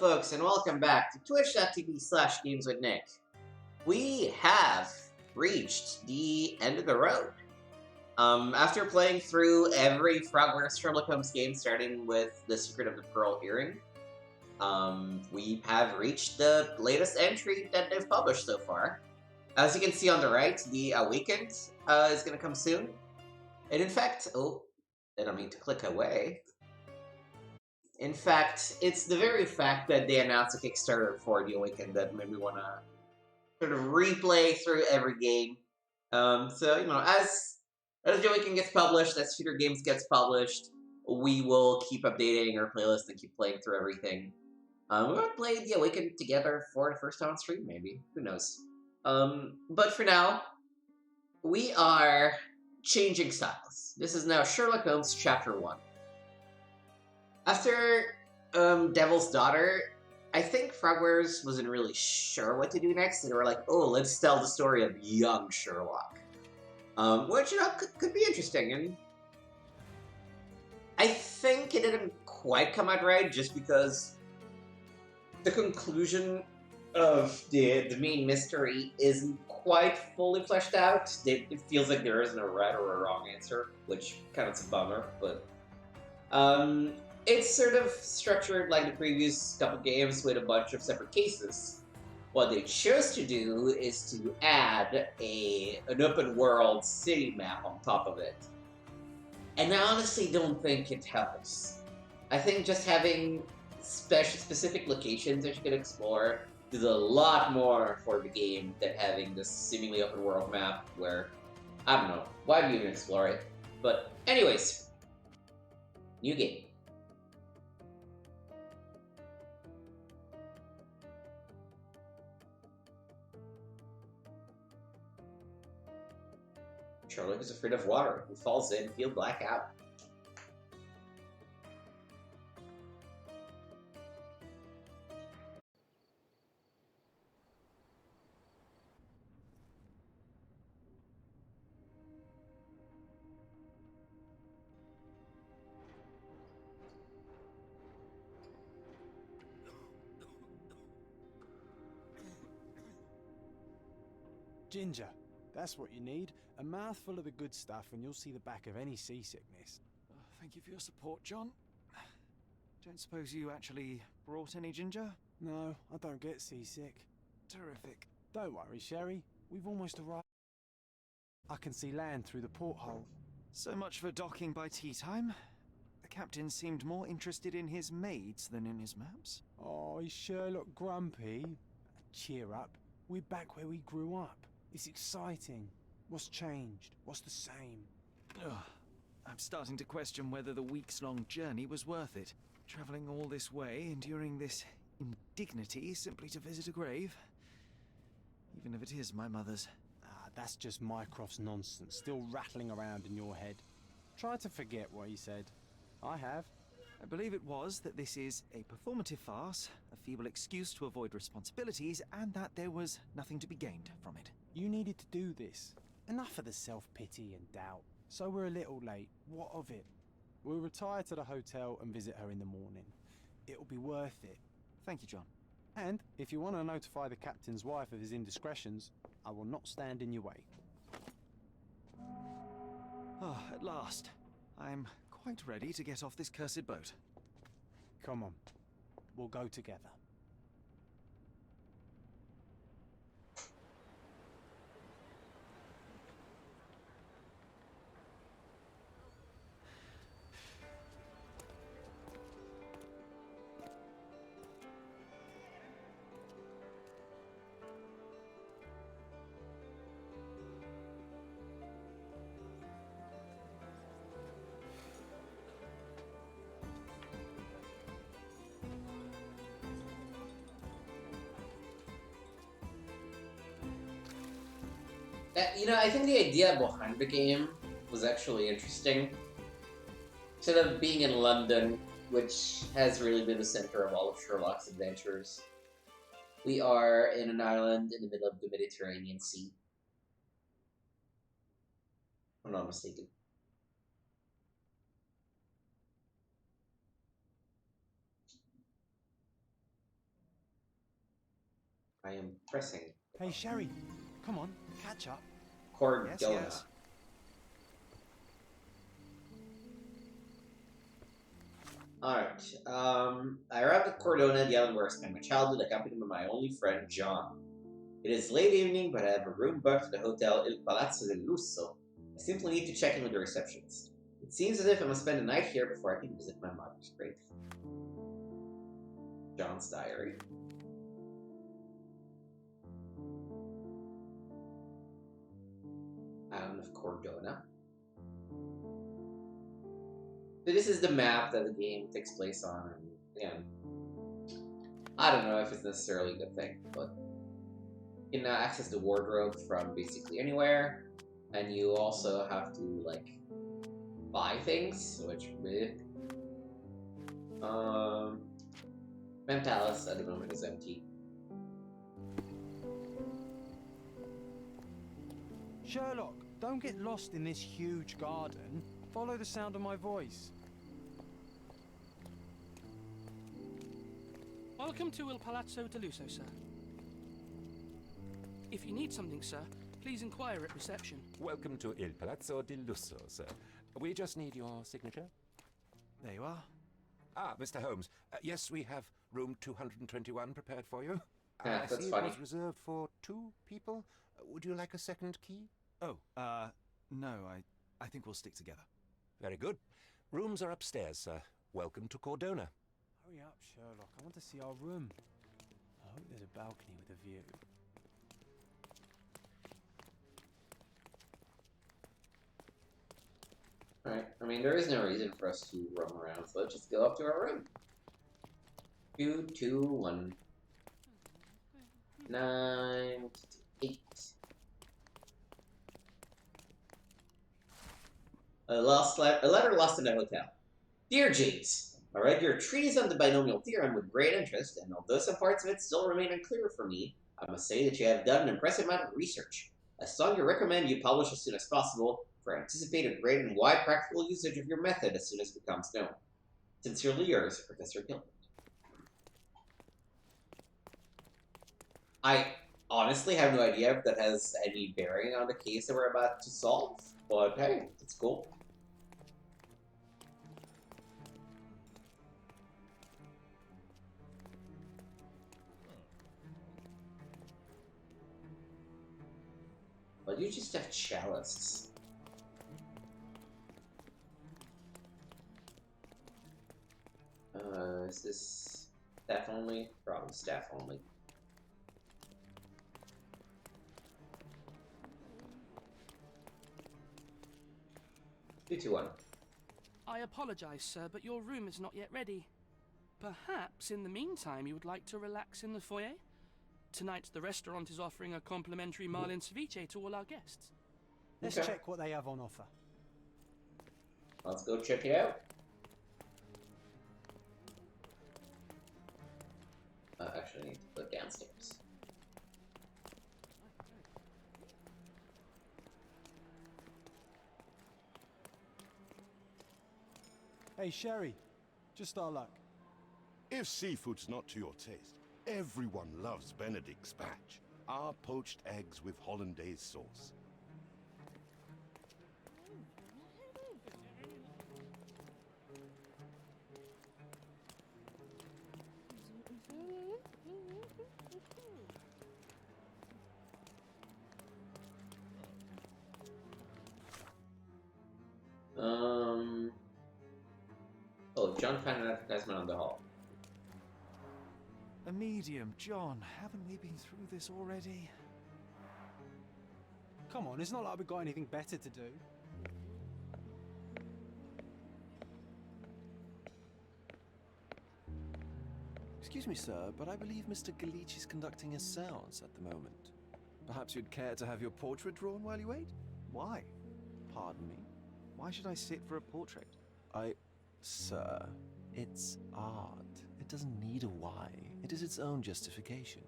folks, and welcome back to twitch.tv/gameswithnick. We have reached the end of the road. After playing through every Frogwares Sherlock Holmes game, starting with The Secret of the Pearl Earring, we have reached the latest entry that they've published so far. As you can see on the right, The Awakened is going to come soon. And in fact, I don't mean to click away. In fact, it's the very fact that they announced a Kickstarter for The Awakened that made me want to sort of replay through every game. So, you know, as The Awakened gets published, as future games gets published, we will keep updating our playlist and keep playing through everything. We might play The Awakened together for the first time on stream, maybe. Who knows? But for now, we are changing styles. This is now Sherlock Holmes Chapter 1. After Devil's Daughter, I think Frogwares wasn't really sure what to do next, and they were like, oh, let's tell the story of young Sherlock. Which, you know, could be interesting, and I think it didn't quite come out right, just because the conclusion of the main mystery isn't quite fully fleshed out. It feels like there isn't a right or a wrong answer, which kind of is a bummer, but it's sort of structured like the previous couple games with a bunch of separate cases. What they chose to do is to add an open world city map on top of it. And I honestly don't think it helps. I think just having specific locations that you can explore does a lot more for the game than having this seemingly open world map where, I don't know, why do you even explore it? But anyways, new game. Sherlock is afraid of water. He falls in, he'll black out. Ginger, that's what you need. A mouthful of the good stuff and you'll see the back of any seasickness. Thank you for your support, John. Don't suppose you actually brought any ginger? No, I don't get seasick. Terrific. Don't worry, Sherry. We've almost arrived. I can see land through the porthole. So much for docking by tea time. The captain seemed more interested in his maids than in his maps. Oh, is Sherlock grumpy? Cheer up. We're back where we grew up. It's exciting. What's changed? What's the same? Ugh. I'm starting to question whether the weeks-long journey was worth it. Travelling all this way, enduring this indignity simply to visit a grave. Even if it is my mother's. That's just Mycroft's nonsense, still rattling around in your head. Try to forget what he said. I have. I believe it was that this is a performative farce, a feeble excuse to avoid responsibilities, and that there was nothing to be gained from it. You needed to do this. Enough of the self-pity and doubt. So we're a little late. What of it? We'll retire to the hotel and visit her in the morning. It'll be worth it. Thank you, John. And if you want to notify the captain's wife of his indiscretions, I will not stand in your way. Ah, at last. I'm quite ready to get off this cursed boat. Come on. We'll go together. You know, I think the idea behind the game was actually interesting. Instead of being in London, which has really been the center of all of Sherlock's adventures, we are in an island in the middle of the Mediterranean Sea. If I'm not mistaken. I am pressing. Hey, Sherry, come on, catch up. Cordona. Yes, yes. Alright. I arrived at Cordona, the island where I spent my childhood, accompanied by my only friend, John. It is late evening, but I have a room booked at the hotel Il Palazzo del Lusso. I simply need to check in with the receptionist. It seems as if I must spend the night here before I can visit my mother's grave. John's diary. Island of Cordona. So this is the map that the game takes place on, and again, I don't know if it's necessarily a good thing, but you can now access the wardrobe from basically anywhere, and you also have to like buy things, which Mem Palace at the moment is empty. Sherlock, don't get lost in this huge garden. Follow the sound of my voice. Welcome to Il Palazzo del Lusso, sir. If you need something, sir, please inquire at reception. Welcome to Il Palazzo del Lusso, sir. We just need your signature. There you are. Ah, Mr. Holmes. Yes, we have room 221 prepared for you. Yeah, I that's see funny. it was reserved for 2 people. Would you like a second key? Oh, no, I think we'll stick together. Very good. Rooms are upstairs, sir. Welcome to Cordona. Hurry up, Sherlock. I want to see our room. I hope there's a balcony with a view. Alright, I mean, there is no reason for us to roam around, so let's just go up to our room. 2, 2, 1. 9, 8. A letter lost in the hotel. Dear James, I read your treatise on the binomial theorem with great interest, and although some parts of it still remain unclear for me, I must say that you have done an impressive amount of research. I strongly recommend you publish as soon as possible, for I anticipate a great and wide practical usage of your method as soon as it becomes known. Sincerely yours, Professor Gilbert. I honestly have no idea if that has any bearing on the case that we're about to solve, but hey, it's cool. But you just have chalices. Is this staff only? Probably staff only. Three, two, one. I apologize, sir, but your room is not yet ready. Perhaps, in the meantime, you would like to relax in the foyer? Tonight, the restaurant is offering a complimentary marlin ceviche to all our guests. Let's Okay. check what they have on offer. Let's go check it out. Actually, I need to go downstairs. Hey, Sherry, just our luck. If seafood's not to your taste, everyone loves Benedict spatch, our poached eggs with hollandaise sauce. Oh, John found an advertisement on the hall. A medium, John. Haven't we been through this already? Come on, it's not like we've got anything better to do. Excuse me, sir, but I believe Mr. Galich is conducting a séance at the moment. Perhaps you'd care to have your portrait drawn while you wait? Why? Pardon me? Why should I sit for a portrait? Sir, it's art. It doesn't need a why. It is its own justification.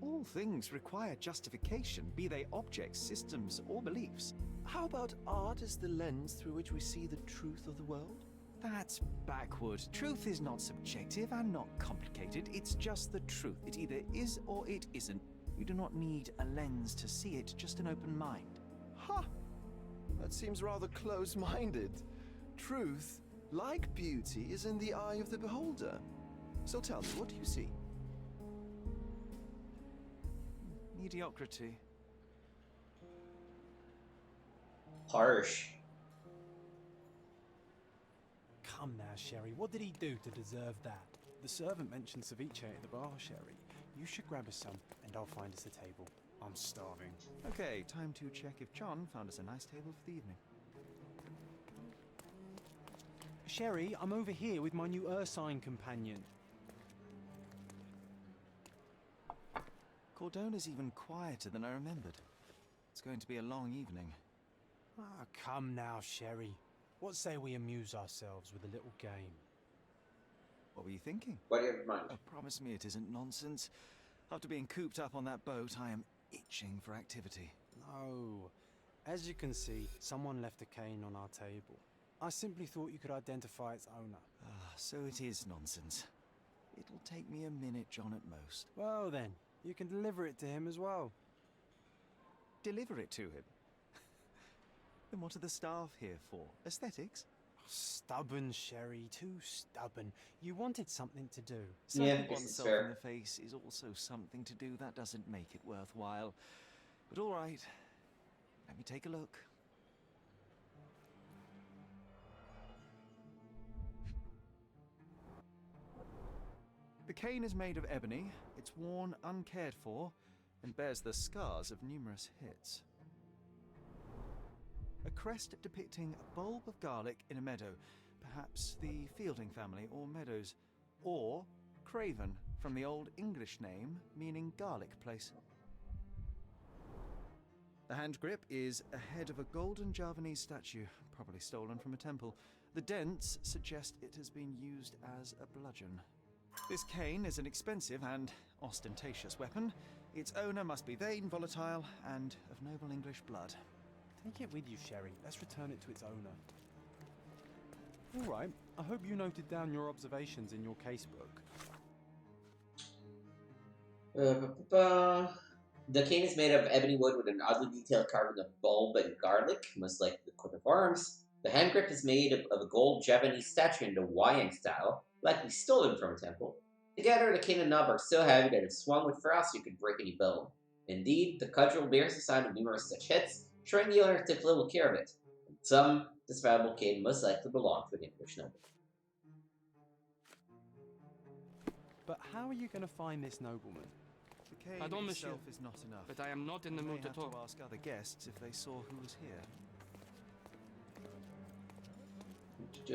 All things require justification, be they objects, systems, or beliefs. How about art as the lens through which we see the truth of the world? That's backward. Truth is not subjective and not complicated. It's just the truth. It either is or it isn't. You do not need a lens to see it, just an open mind. Ha! That seems rather close-minded. Truth, like beauty, is in the eye of the beholder. So tell me, what do you see? Mediocrity. Harsh. Come now, Sherry. What did he do to deserve that? The servant mentioned ceviche at the bar, Sherry. You should grab us some, and I'll find us a table. I'm starving. Okay, time to check if John found us a nice table for the evening. Sherry, I'm over here with my new Ursine companion. Cordona's even quieter than I remembered. It's going to be a long evening. Ah, come now, Sherry. What say we amuse ourselves with a little game? What were you thinking? What do you have in mind? Oh, promise me it isn't nonsense. After being cooped up on that boat, I am itching for activity. No. As you can see, someone left a cane on our table. I simply thought you could identify its owner. Ah, so it is nonsense. It'll take me a minute, John, at most. Well then, you can deliver it to him as well. Deliver it to him? Then what are the staff here for? Aesthetics? Stubborn, Sherry, too stubborn. You wanted something to do. Yeah, Slapping this is oneself fair. in the face is also something to do. That doesn't make it worthwhile. But all right, let me take a look. The cane is made of ebony. It's worn uncared for and bears the scars of numerous hits. A crest depicting a bulb of garlic in a meadow, perhaps the Fielding family or Meadows, or Craven from the Old English name meaning garlic place. The hand grip is a head of a golden Javanese statue, probably stolen from a temple. The dents suggest it has been used as a bludgeon. This cane is an expensive and ostentatious weapon. Its owner must be vain, volatile, and of noble English blood. Take it with you, Sherry. Let's return it to its owner. All right. I hope you noted down your observations in your casebook. The cane is made of ebony wood with an oddly detailed carving of bulb and garlic, most likely the coat of arms. The hand grip is made of a gold Javanese statue in the Hawaiian style, likely stolen from a temple. Together, the cane and knob are so heavy that if swung with force, you could break any bone. Indeed, the cudgel bears the sign of numerous such hits, showing the owner took little care of it. In sum, this valuable cane most likely belonged to an English noble. But how are you going to find this nobleman? The cane Pardon, monsieur, itself is not enough. But I am not in the You may mood to have talk. to ask other guests if they saw who was here.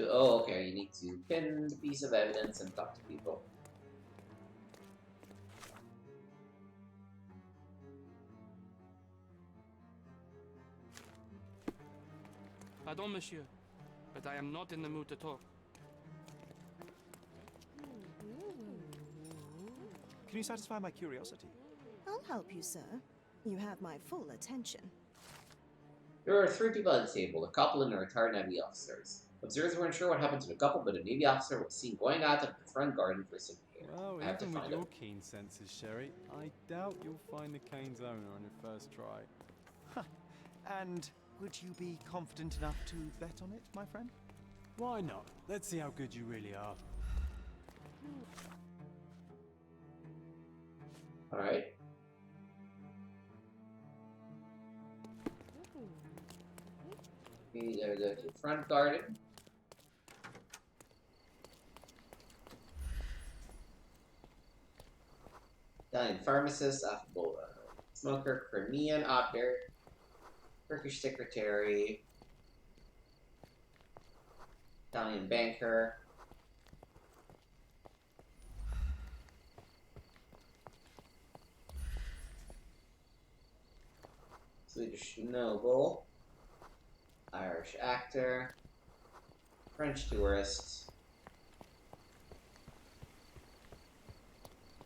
Oh, okay, you need to pin the piece of evidence and talk to people. Pardon, monsieur, but I am not in the mood to talk. Can you satisfy my curiosity? I'll help you, sir. You have my full attention. There are 3 people at the table, a couple and a retired Navy officers. Observers weren't sure what happened to the couple, but a Navy officer was seen going out of the front garden for some air. Well, I have to even with find your out. keen senses, Sherry, I doubt you'll find the cane's owner on your first try. And would you be confident enough to bet on it, my friend? Why not? Let's see how good you really are. Alright. We gotta go to the front garden. Italian pharmacist, affable smoker, Crimean author, Turkish secretary, Italian banker. Swedish noble, Irish actor, French tourist.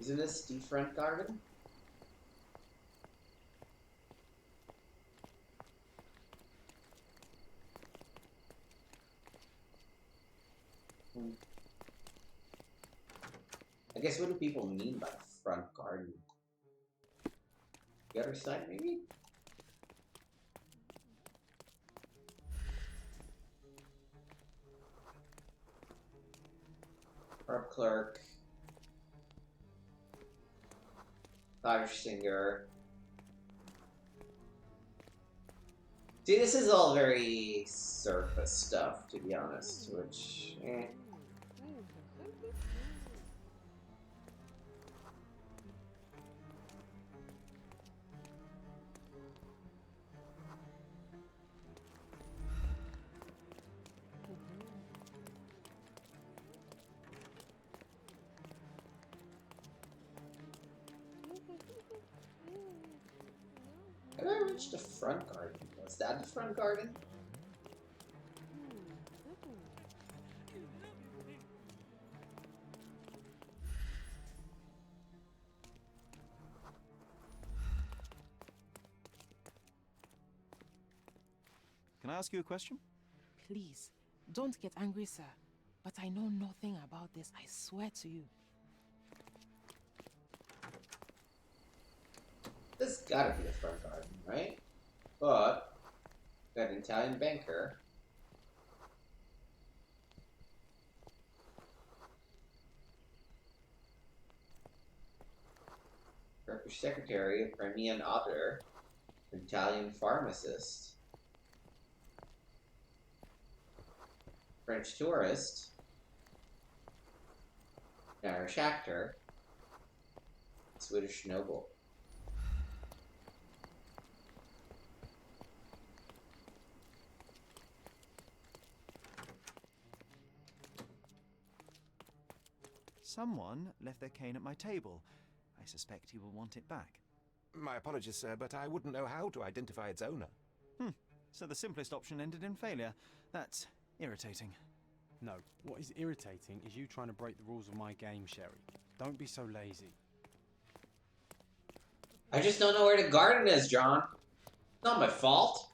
Isn't this the front garden? I guess what do people mean by front garden? The other side, maybe? Harp clerk. Dodge singer. See, this is all very surface stuff, to be honest, which, Have I reached the front garden? Was that the front garden? Can I ask you a question? Please, don't get angry, sir. But I know nothing about this, I swear to you. This gotta be the front garden, right? But, got an Italian banker. Turkish secretary, a Crimean auditor, an Italian pharmacist, French tourist, an Irish actor, Swedish noble. Someone left their cane at my table. I suspect he will want it back. My apologies, sir, but I wouldn't know how to identify its owner. So the simplest option ended in failure. That's irritating. No, what is irritating is you trying to break the rules of my game, Sherry. Don't be so lazy. I just don't know where the garden is, John. It's not my fault.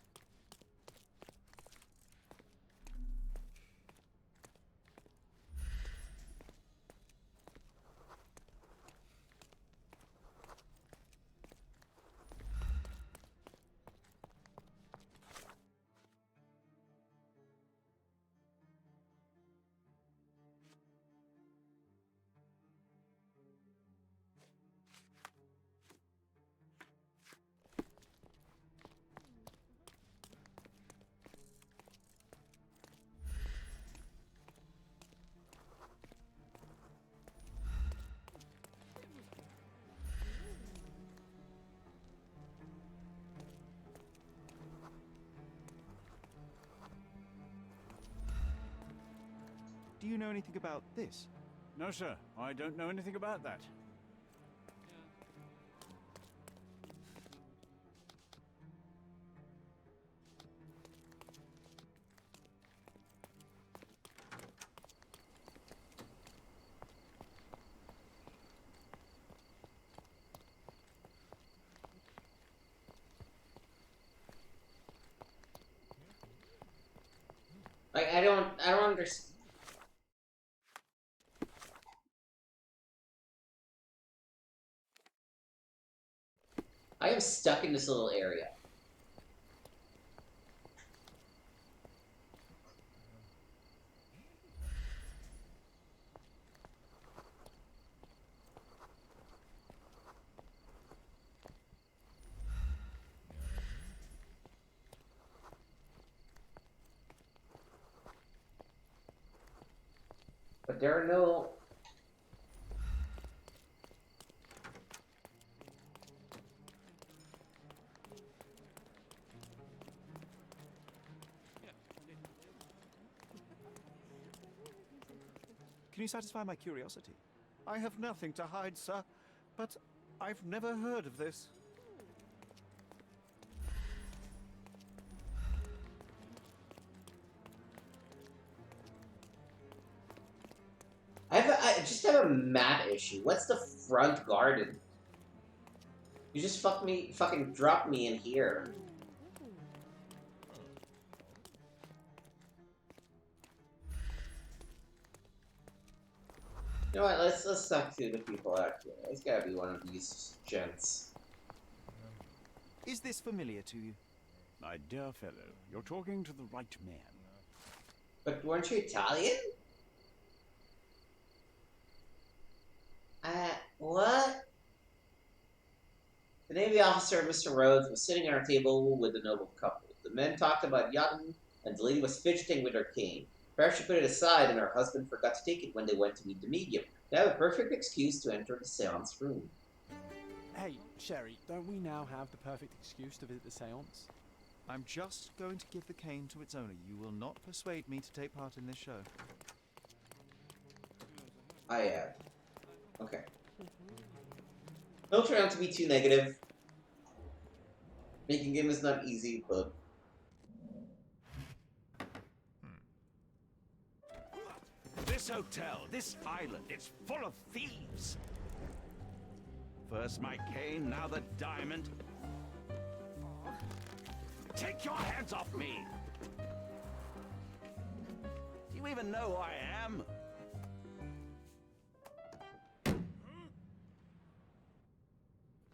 Do you know anything about this? No, sir. I don't know anything about that. Like, I don't understand. I am stuck in this little area. But there are no... Can you satisfy my curiosity? I have nothing to hide, sir, but I've never heard of this. I just have a map issue. What's the front garden? You just fucking dropped me in here. You know what? Let's talk to the people out here. It's gotta be one of these gents. Is this familiar to you? My dear fellow, you're talking to the right man. But weren't you Italian? What? The Navy officer, Mr. Rhodes, was sitting at our table with the noble couple. The men talked about yachting, and the lady was fidgeting with her cane. Perhaps she put it aside, and her husband forgot to take it when they went to meet the medium. They have a perfect excuse to enter the seance room. Hey, Sherry, don't we now have the perfect excuse to visit the seance? I'm just going to give the cane to its owner. You will not persuade me to take part in this show. Okay. Don't try not to be too negative. Making game is not easy, but... This hotel, this island, it's full of thieves. First my cane, now the diamond. Take your hands off me! Do you even know who I am?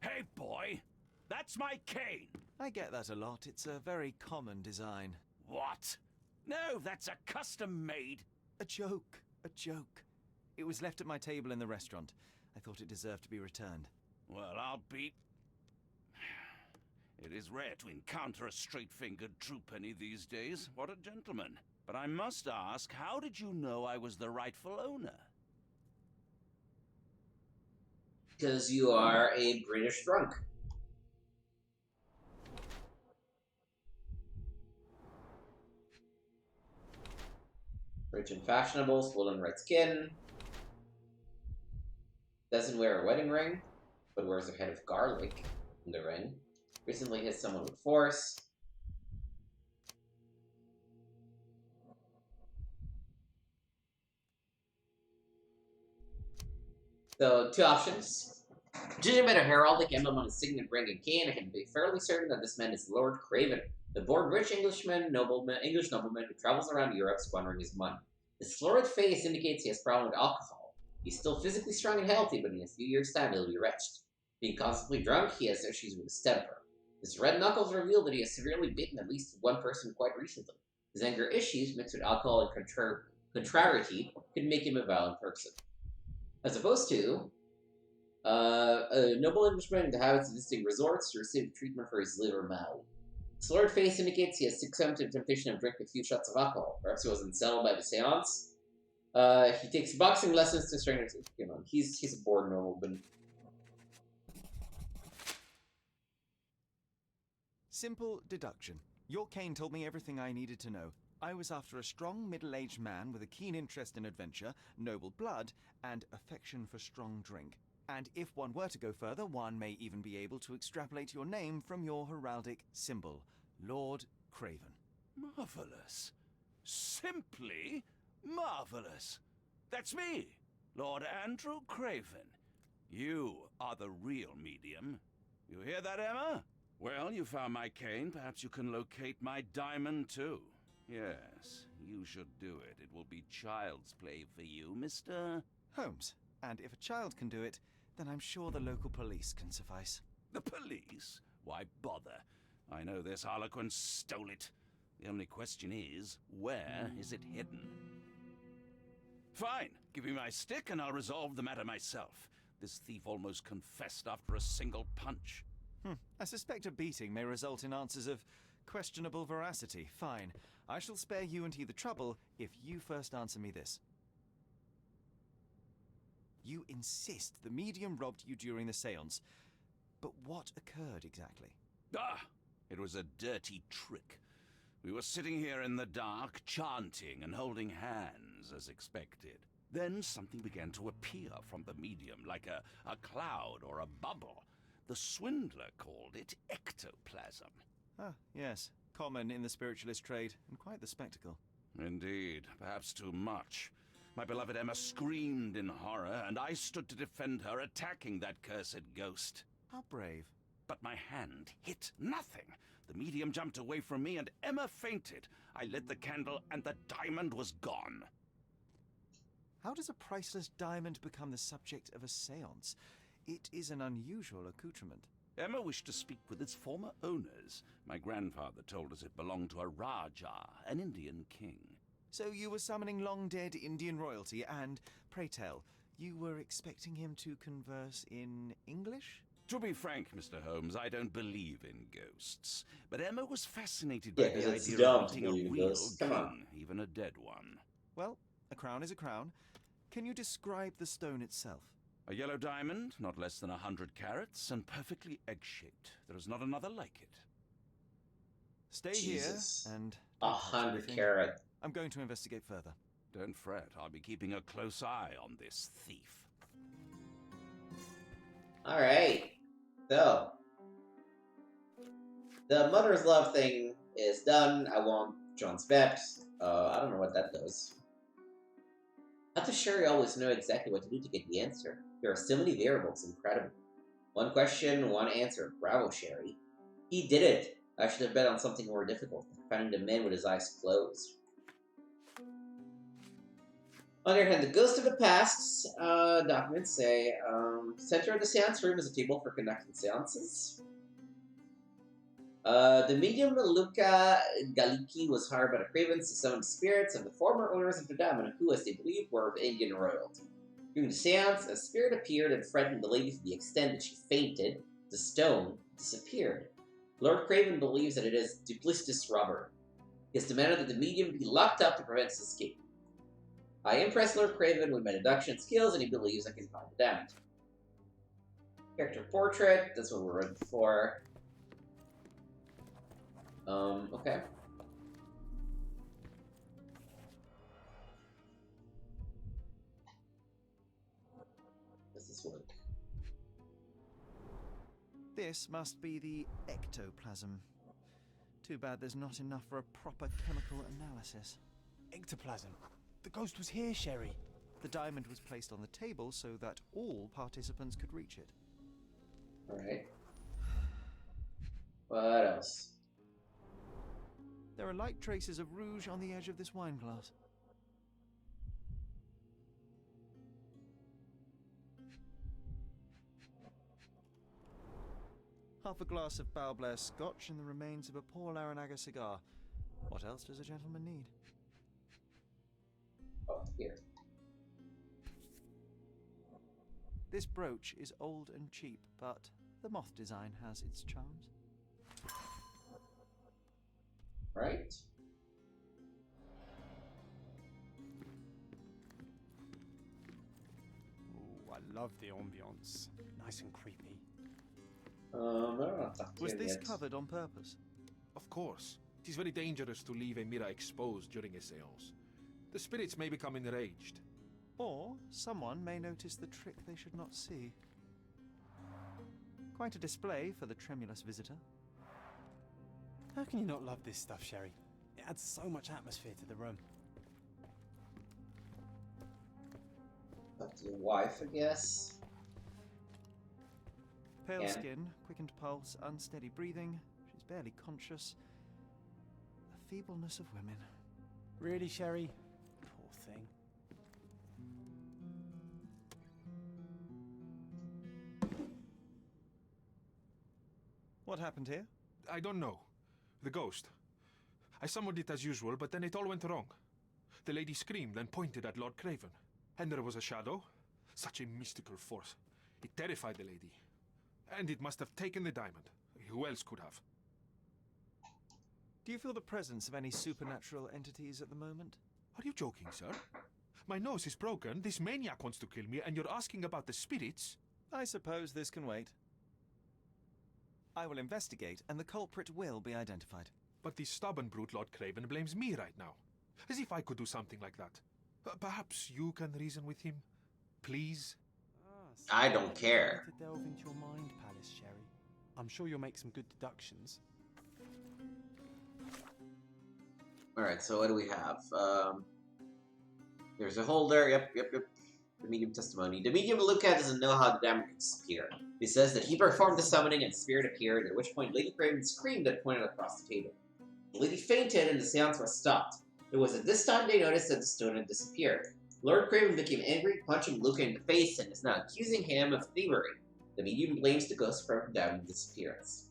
Hey, boy! That's my cane! I get that a lot. It's a very common design. What? No, that's a custom-made... A joke. A joke. It was left at my table in the restaurant. I thought it deserved to be returned. Well, I'll be... It is rare to encounter a straight-fingered true penny these days. What a gentleman. But I must ask, how did you know I was the rightful owner? Because you are a British drunk. Rich and fashionable, swollen right skin. Doesn't wear a wedding ring, but wears a head of garlic in the ring. Recently hit someone with force. So, two options. Judging by the heraldic emblem on his signet ring and cane, I can be fairly certain that this man is Lord Craven, the born rich English nobleman who travels around Europe squandering his money. His florid face indicates he has a problem with alcohol. He's still physically strong and healthy, but in a few years' time he'll be wretched. Being constantly drunk, he has issues with his temper. His red knuckles reveal that he has severely beaten at least one person quite recently. His anger issues, mixed with alcohol and contrariety, could make him a violent person. As opposed to a noble Englishman in the habits of visiting resorts to receive treatment for his liver mal. His florid face indicates he has succumbed to the temptation of drinking a few shots of alcohol. Perhaps he was unsettled by the seance. He takes boxing lessons to strengthen. He's a born nobleman. Simple deduction. Your cane told me everything I needed to know. I was after a strong, middle-aged man with a keen interest in adventure, noble blood, and affection for strong drink. And if one were to go further, one may even be able to extrapolate your name from your heraldic symbol, Lord Craven. Marvelous. Simply marvelous. That's me, Lord Andrew Craven. You are the real medium. You hear that, Emma? Well, you found my cane. Perhaps you can locate my diamond, too. Yes, you should do it. It will be child's play for you, Mr. Holmes. And if a child can do it, then I'm sure the local police can suffice. The police? Why bother? I know this harlequin stole it. The only question is, where is it hidden? Fine. Give me my stick and I'll resolve the matter myself. This thief almost confessed after a single punch. I suspect a beating may result in answers of questionable veracity. Fine. I shall spare you and he the trouble if you first answer me this. You insist the medium robbed you during the seance. But what occurred exactly? It was a dirty trick. We were sitting here in the dark, chanting and holding hands as expected. Then something began to appear from the medium, like a cloud or a bubble. The swindler called it ectoplasm. Ah, yes. Common in the spiritualist trade, and quite the spectacle. Indeed, perhaps too much. My beloved Emma screamed in horror, and I stood to defend her, attacking that cursed ghost. How brave. But my hand hit nothing. The medium jumped away from me, and Emma fainted. I lit the candle, and the diamond was gone. How does a priceless diamond become the subject of a seance? It is an unusual accoutrement. Emma wished to speak with its former owners. My grandfather told us it belonged to a Rajah, an Indian king. So you were summoning long-dead Indian royalty, and, pray tell, you were expecting him to converse in English? To be frank, Mr. Holmes, I don't believe in ghosts. But Emma was fascinated by the it's idea dumb of to hunting a believe in real ghosts. king, Come on. even a dead one. Well, a crown is a crown. Can you describe the stone itself? A yellow diamond, not less than 100 carats, and perfectly egg-shaped. There is not another like it. Stay Jesus. here, and... 100 carat. I'm going to investigate further. Don't fret, I'll be keeping a close eye on this thief. Alright. So. The mother's love thing is done. I want John's bet. I don't know what that does. How does Sherry always know exactly what to do to get the answer? There are so many variables, incredible. One question, one answer. Bravo, Sherry. He did it. I should have bet on something more difficult, finding the man with his eyes closed. On the other hand, the ghost of the past documents say, center of the seance room is a table for conducting seances. The medium Luca Galiki was hired by the Cravens to summon spirits of the former owners of the diamond, who, as they believe, were of Indian royalty. During the seance, a spirit appeared and threatened the lady to the extent that she fainted. The stone disappeared. Lord Craven believes that it is duplicitous robbery. He has demanded that the medium be locked up to prevent his escape. I impressed Lord Craven with my deduction skills, and he believes I can find the damage. Character portrait, that's what we're in for. Okay. Does this work? This must be the ectoplasm. Too bad there's not enough for a proper chemical analysis. Ectoplasm. The ghost was here, Sherry. The diamond was placed on the table so that all participants could reach it. Alright. What else? There are light traces of rouge on the edge of this wine glass. Half a glass of Balblair Scotch and the remains of a Paul Aranaga cigar. What else does a gentleman need? Oh, here. This brooch is old and cheap, but the moth design has its charms. Right? Ooh, I love the ambiance. Nice and creepy. I don't know. Was this covered on purpose? Of course. It is very dangerous to leave a mirror exposed during a seance. The spirits may become enraged. Or someone may notice the trick they should not see. Quite a display for the tremulous visitor. How can you not love this stuff, Sherry? It adds so much atmosphere to the room. That's your wife, I guess. Pale Yeah. skin, quickened pulse, unsteady breathing. She's barely conscious. The feebleness of women. Really, Sherry? Poor thing. What happened here? I don't know. The ghost. I summoned it as usual, but then it all went wrong. The lady screamed and pointed at Lord Craven. And there was a shadow. Such a mystical force. It terrified the lady. And it must have taken the diamond. Who else could have? Do you feel the presence of any supernatural entities at the moment? Are you joking, sir? My nose is broken, this maniac wants to kill me, and you're asking about the spirits? I suppose this can wait. I will investigate, and the culprit will be identified. But the stubborn brute Lord Craven blames me right now. As if I could do something like that. Perhaps you can reason with him? Please? I don't care. To delve into your mind palace, Sherry. I'm sure you'll make some good deductions. Alright, so what do we have? There's a holder. Yep. The medium testimony. The medium Luca doesn't know how the diamond could disappear. He says that he performed the summoning and spirit appeared, at which point Lady Craven screamed and pointed across the table. The lady fainted and the seance was stopped. It was at this time they noticed that the stone had disappeared. Lord Craven became angry, punching Luca in the face, and is now accusing him of thievery. The medium blames the ghost for her down disappearance.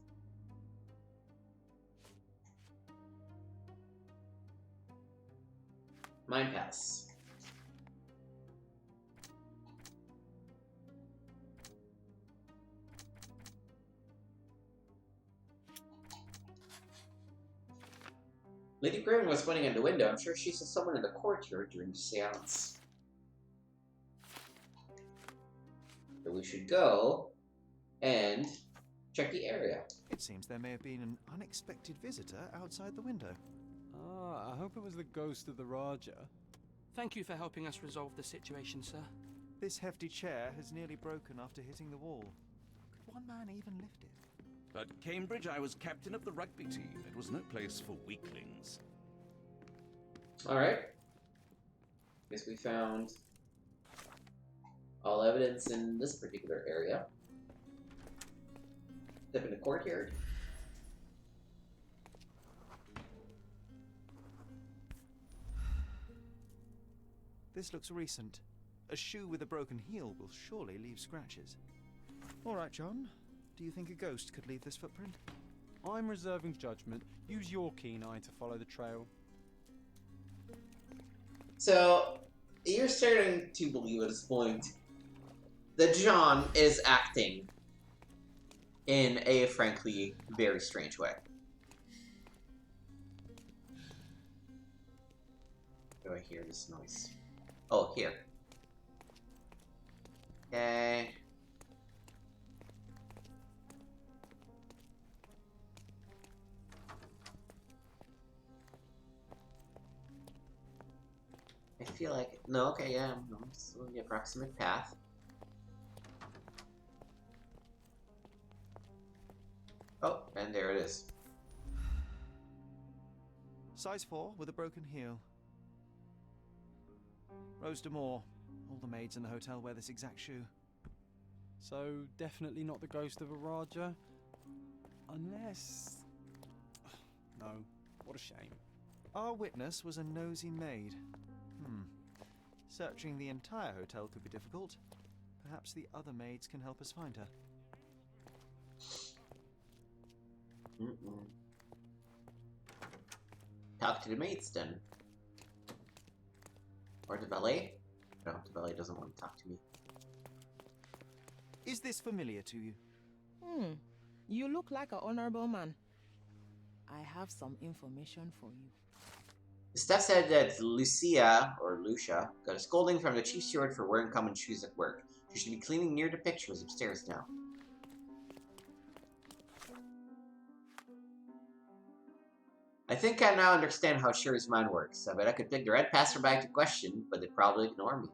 Mind Palace. Lady Craven was pointing at the window. I'm sure she saw someone in the courtyard during the seance. So we should go and check the area. It seems there may have been an unexpected visitor outside the window. Ah, I hope it was the ghost of the Raja. Thank you for helping us resolve the situation, sir. This hefty chair has nearly broken after hitting the wall. Could one man even lift it? At Cambridge, I was captain of the rugby team. It was no place for weaklings. Alright. Guess we found all evidence in this particular area. Step in the courtyard. This looks recent. A shoe with a broken heel will surely leave scratches. All right, John. Do you think a ghost could leave this footprint? I'm reserving judgment. Use your keen eye to follow the trail. So, you're starting to believe at this point that John is acting in a, frankly, very strange way. Do I hear this noise? Oh, here. Okay. I feel like... No, okay, yeah, no, it's the approximate path. Oh, and there it is. Size 4 with a broken heel. Rose D'Amour. All the maids in the hotel wear this exact shoe. So, definitely not the ghost of a Raja? Unless... No, what a shame. Our witness was a nosy maid. Searching the entire hotel could be difficult. Perhaps the other maids can help us find her. Talk to the maids then. Or the valet? No, the valet doesn't want to talk to me. Is this familiar to you? You look like an honorable man. I have some information for you. The staff said that Lucia got a scolding from the chief steward for wearing common shoes at work. She should be cleaning near the pictures upstairs now. I think I now understand how Sherry's mind works. I bet I could pick the right passerby to question, but they'd probably ignore me.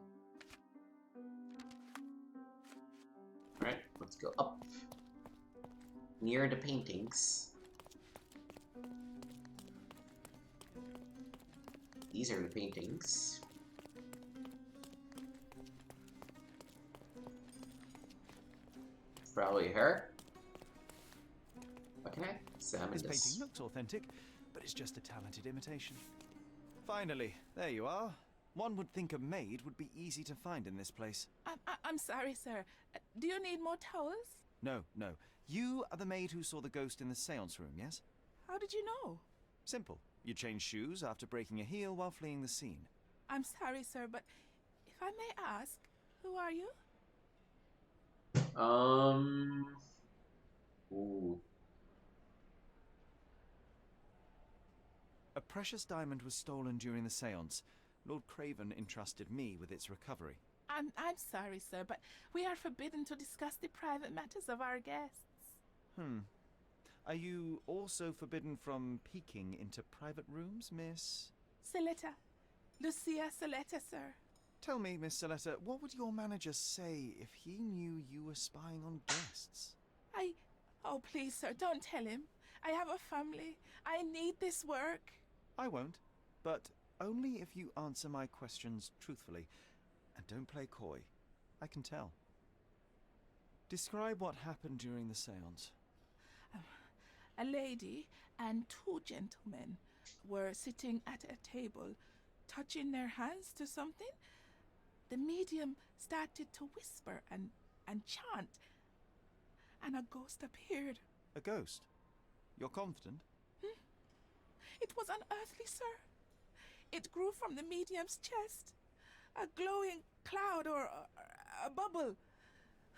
Alright, let's go up. Near the paintings. These are the paintings. Probably her. Okay, examine This this. painting looks authentic, but it's just a talented imitation. Finally, there you are. One would think a maid would be easy to find in this place. I'm sorry, sir. Do you need more towels? No. You are the maid who saw the ghost in the seance room, yes? How did you know? Simple. You changed shoes after breaking a heel while fleeing the scene. I'm sorry, sir, but if I may ask, who are you? Ooh. A precious diamond was stolen during the seance. Lord Craven entrusted me with its recovery. I'm sorry, sir, but we are forbidden to discuss the private matters of our guests. Are you also forbidden from peeking into private rooms, Miss? Saletta. Lucia Saletta, sir. Tell me, Miss Saletta, what would your manager say if he knew you were spying on guests? Oh, please, sir, don't tell him. I have a family. I need this work. I won't, but only if you answer my questions truthfully. And don't play coy. I can tell. Describe what happened during the seance. A lady and two gentlemen were sitting at a table, touching their hands to something. The medium started to whisper and chant. and a ghost appeared. A ghost? You're confident? It was unearthly, sir. It grew from the medium's chest. A glowing cloud or a bubble.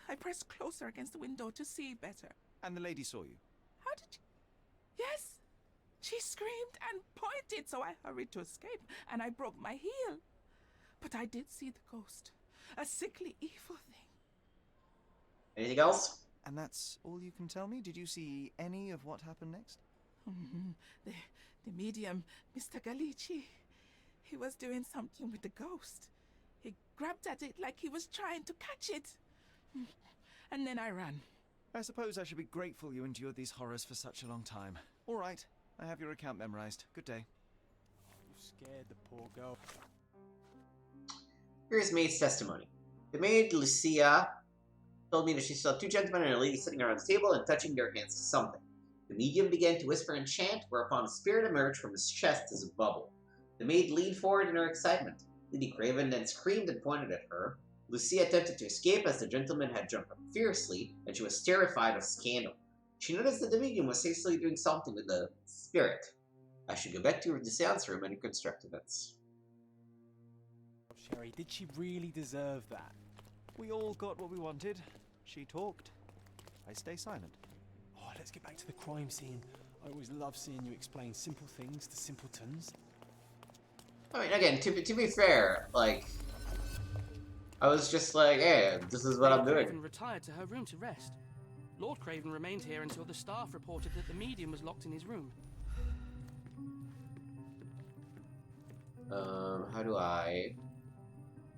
I pressed closer against the window to see better. And the lady saw you? How did you... Yes! She screamed and pointed, so I hurried to escape, and I broke my heel. But I did see the ghost. A sickly, evil thing. Anything else? And that's all you can tell me? Did you see any of what happened next? The medium, Mr. Galici, he was doing something with the ghost. He grabbed at it like he was trying to catch it. And then I ran. I suppose I should be grateful you endured these horrors for such a long time. All right, I have your account memorized. Good day. You scared the poor girl. Here's maid's testimony. The maid, Lucia, told me that she saw two gentlemen and a lady sitting around the table and touching their hands to something. The medium began to whisper and chant, whereupon a spirit emerged from his chest as a bubble. The maid leaned forward in her excitement. Lady Craven then screamed and pointed at her. Lucia attempted to escape as the gentleman had jumped up fiercely, and she was terrified of scandal. She noticed that the medium was hastily doing something with the spirit. I should go back to the seance room and reconstruct events. Sherry, did she really deserve that? We all got what we wanted. She talked. I stay silent. Oh, let's get back to the crime scene. I always love seeing you explain simple things to simpletons. I mean, again, to be fair, like, I was just like, hey, this is what I'm doing. Craven retired to her room to rest. Lord Craven remained here until the staff reported that the medium was locked in his room. How do I...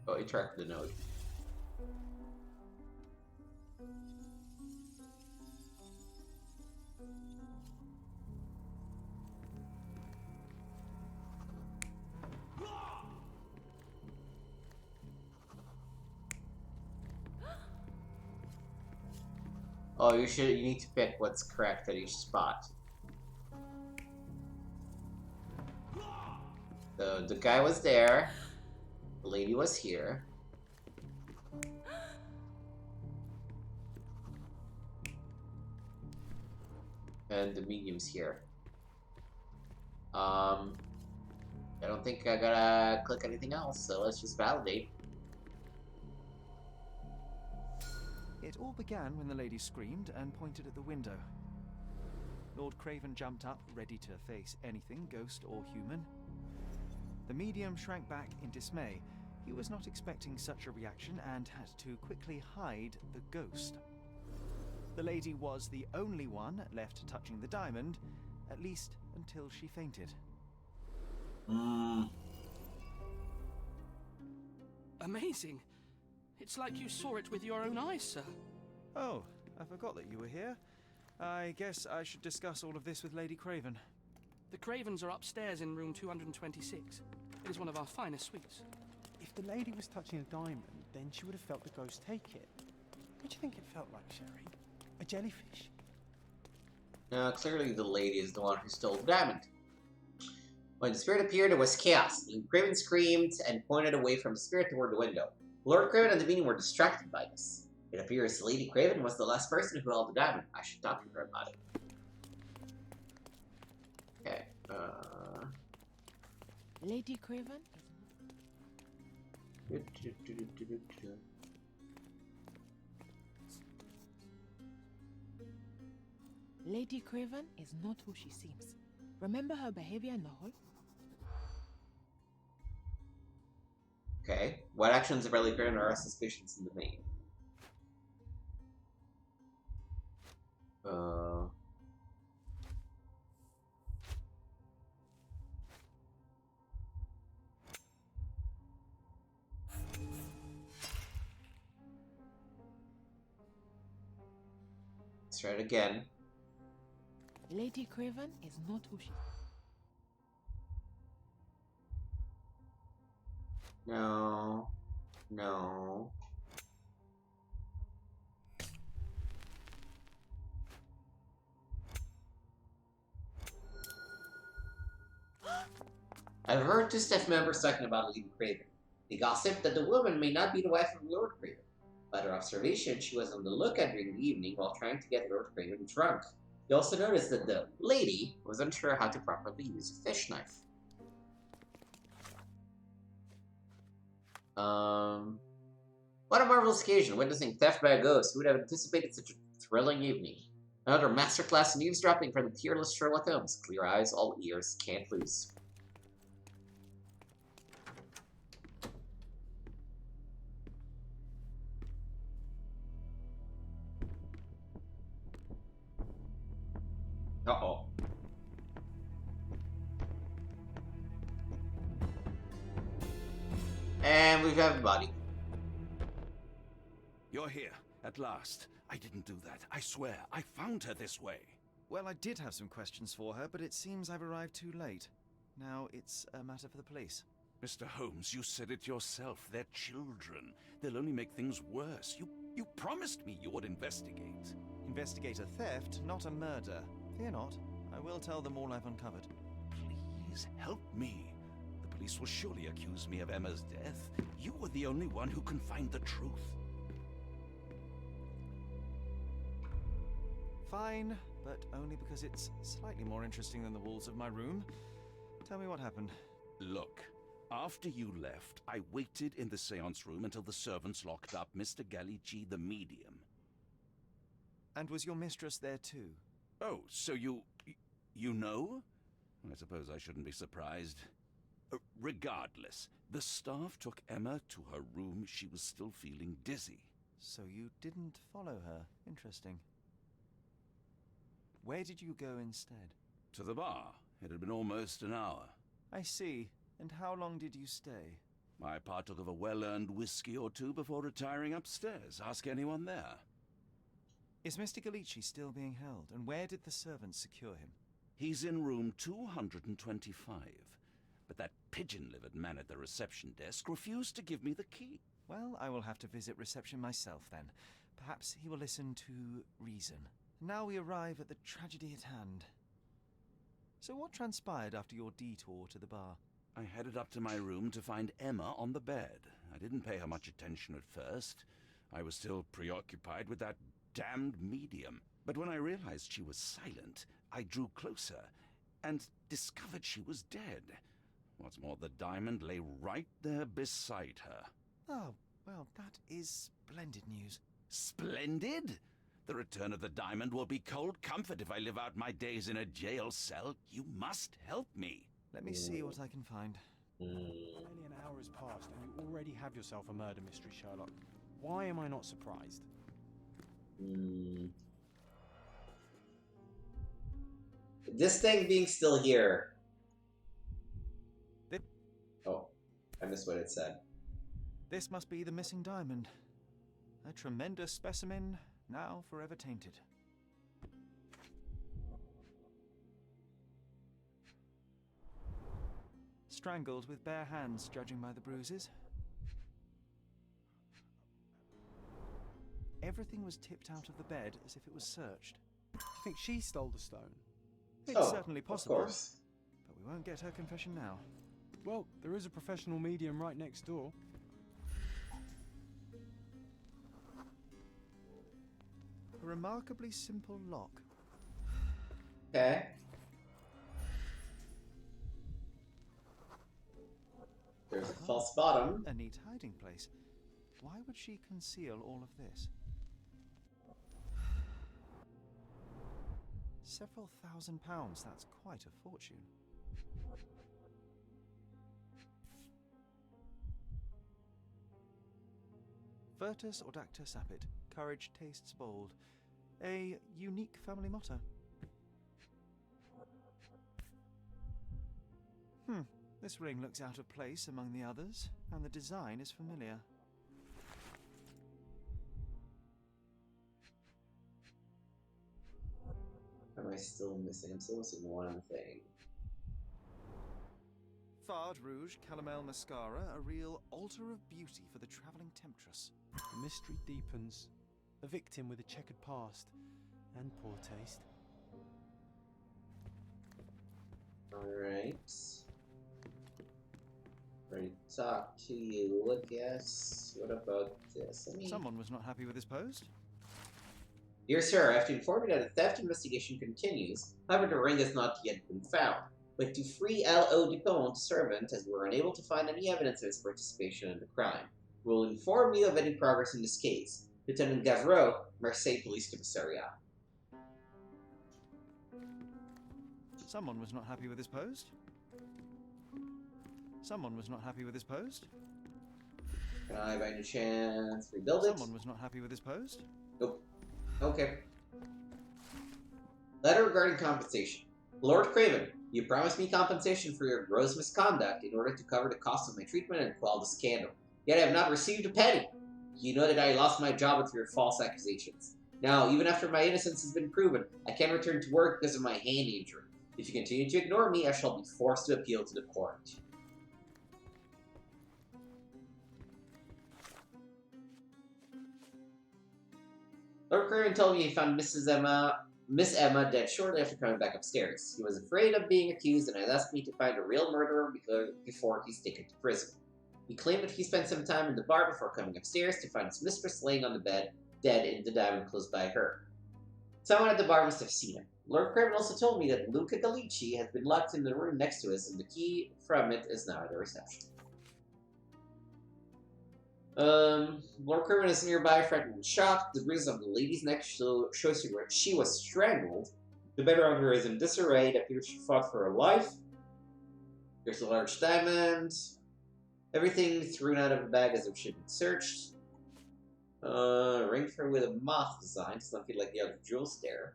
Oh, interact with the note. Oh, you need to pick what's correct at each spot. The guy was there. The lady was here. And the medium's here. I don't think I gotta click anything else, so let's just validate. It all began when the lady screamed and pointed at the window. Lord Craven jumped up, ready to face anything, ghost or human. The medium shrank back in dismay. He was not expecting such a reaction and had to quickly hide the ghost. The lady was the only one left touching the diamond, at least until she fainted. Amazing. It's like you saw it with your own eyes, sir. Oh, I forgot that you were here. I guess I should discuss all of this with Lady Craven. The Cravens are upstairs in room 226. It is one of our finest suites. If the lady was touching a diamond, then she would have felt the ghost take it. What do you think it felt like, Sherry? A jellyfish? Clearly the lady is the one who stole the diamond. When the spirit appeared, it was chaos. Lady Craven screamed and pointed away from the spirit toward the window. Lord Craven and the medium were distracted by this. It appears Lady Craven was the last person who held the diamond. I should talk to her about it. Okay, Lady Craven? Lady Craven is not who she seems. Remember her behavior in the hall? Okay, what actions of Lady Craven are our suspicions in the main? Let's try it again. Lady Craven is not who she... No. No. I've heard two staff members talking about Lady Craven. They gossip that the woman may not be the wife of Lord Craven. By her observation, she was on the lookout during the evening while trying to get Lord Craven drunk. He also noticed that the lady was unsure how to properly use a fish knife. What a marvelous occasion, witnessing theft by a ghost. Who would have anticipated such a thrilling evening? Another masterclass in eavesdropping from the tearless Sherlock Holmes. Clear eyes, all ears, can't lose. Uh-oh. And we have the body. You're here, at last. I didn't do that. I swear, I found her this way. Well, I did have some questions for her, but it seems I've arrived too late. Now it's a matter for the police. Mr. Holmes, you said it yourself. They're children. They'll only make things worse. You promised me you would investigate. Investigate a theft, not a murder. Fear not. I will tell them all I've uncovered. Please help me. The police will surely accuse me of Emma's death. You were the only one who can find the truth. Fine, but only because it's slightly more interesting than the walls of my room. Tell me what happened. Look, after you left, I waited in the seance room until the servants locked up Mr. Gallici, the medium. And was your mistress there too? Oh, so you know? I suppose I shouldn't be surprised. Regardless, the staff took Emma to her room. She was still feeling dizzy. So you didn't follow her. Interesting. Where did you go instead? To the bar. It had been almost an hour. I see. And how long did you stay? I partook of a well-earned whiskey or two before retiring upstairs. Ask anyone there. Is Mr. Gallici still being held? And where did the servants secure him? He's in room 225. But that pigeon-livered man at the reception desk refused to give me the key. Well, I will have to visit reception myself then. Perhaps he will listen to reason. Now we arrive at the tragedy at hand. So what transpired after your detour to the bar? I headed up to my room to find Emma on the bed. I didn't pay her much attention at first. I was still preoccupied with that damned medium. But when I realized she was silent, I drew closer and discovered she was dead. What's more, the diamond lay right there beside her. Oh, well, that is splendid news. Splendid? The return of the diamond will be cold comfort if I live out my days in a jail cell. You must help me. Let me see what I can find. Only an hour has passed and you already have yourself a murder mystery, Sherlock. Why am I not surprised? This thing being still here. Oh, I missed what it said. This must be the missing diamond. A tremendous specimen, now forever tainted. Strangled with bare hands, judging by the bruises. Everything was tipped out of the bed as if it was searched. Do you think she stole the stone? It's certainly possible. Of course. But we won't get her confession now. Well, there is a professional medium right next door. A remarkably simple lock. Okay. There's a false bottom. A neat hiding place. Why would she conceal all of this? Several £1,000s, that's quite a fortune. Virtus audacta sapit, courage tastes bold. A unique family motto. This ring looks out of place among the others, and the design is familiar. Am I still missing? I'm still missing one thing. Fard Rouge Calomel Mascara, a real altar of beauty for the travelling temptress. The mystery deepens. A victim with a checkered past and poor taste. Alright. Ready to talk to you, I guess. What about this? Someone was not happy with his post. Dear sir, I have to inform you that the theft investigation continues. However, the ring has not yet been found. But to free L.O. Dupont's servant, as we were unable to find any evidence of his participation in the crime. We will inform you of any progress in this case. Lieutenant Gavreau, Marseille Police Commissariat. Someone was not happy with his post. Someone was not happy with his post. Can I, by any chance, rebuild it? Someone was not happy with his post. Nope. Okay. Letter regarding compensation. Lord Craven, you promised me compensation for your gross misconduct in order to cover the cost of my treatment and quell the scandal. Yet I have not received a penny. You know that I lost my job with your false accusations. Now, even after my innocence has been proven, I can't return to work because of my hand injury. If you continue to ignore me, I shall be forced to appeal to the court. Lord Craven told me he found Miss Emma dead shortly after coming back upstairs. He was afraid of being accused and has asked me to find a real murderer before he's taken to prison. He claimed that he spent some time in the bar before coming upstairs to find his mistress laying on the bed, dead in the diamond close by her. Someone at the bar must have seen him. Lord Craven also told me that Luca Gallici has been locked in the room next to us and the key from it is now at the reception. Lord Craven is nearby, frightened and shocked. The bruises on the lady's neck shows you where she was strangled. The bed around her is in disarray. It appears she fought for her life. There's a large diamond. Everything thrown out of the bag as if she'd been searched. Ring for her with a moth design. Does not feel like the other jewels there.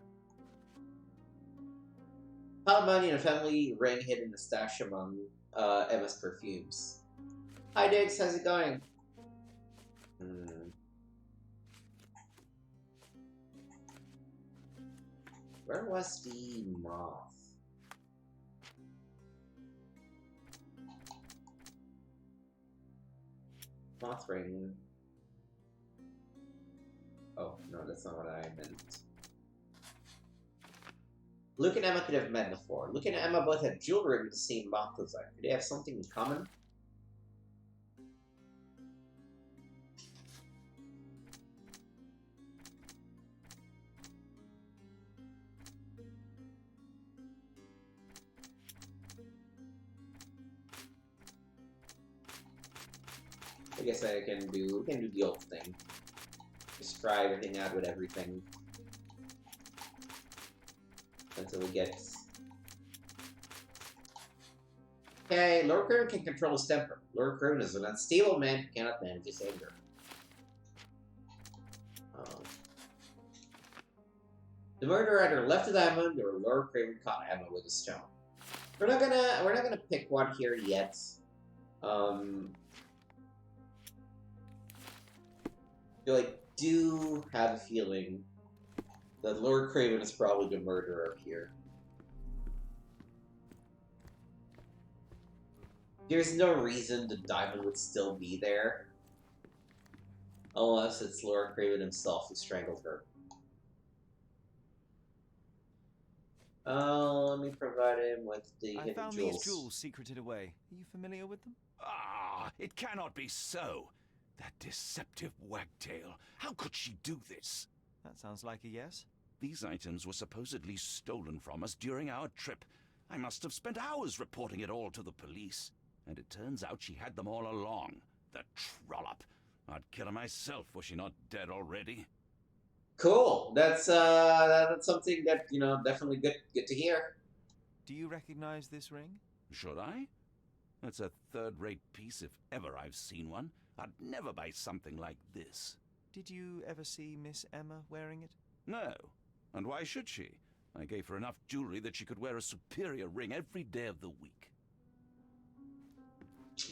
Pile of money and a family ring hidden in the stash among Emma's perfumes. Hi Diggs, how's it going? Where was the moth? Moth ring. Oh, no, that's not what I meant. Luke and Emma could have met before. Luke and Emma both had jewelry with the same moth design. Could they have something in common? I guess we can do the old thing. Just try everything out with everything. Until we get... Okay, Lord Craven can control his temper. Lord Craven is an unstable man who cannot manage his anger. The murderer either left the diamond or Lord Craven caught Emma with a stone. We're not gonna pick one here yet. I do have a feeling that Lord Craven is probably the murderer here. There's no reason the diamond would still be there. Unless it's Lord Craven himself who strangled her. Let me provide him with the hidden found jewels. these jewels secreted away. Are you familiar with them? Ah, it cannot be so. That deceptive wagtail. How could she do this? That sounds like a yes. These items were supposedly stolen from us during our trip. I must have spent hours reporting it all to the police. And it turns out she had them all along. The trollop. I'd kill her myself, was she not dead already? Cool. That's something that, you know, definitely good to hear. Do you recognize this ring? Should I? That's a third-rate piece if ever I've seen one. I'd never buy something like this. Did you ever see Miss Emma wearing it? No. And why should she? I gave her enough jewelry that she could wear a superior ring every day of the week.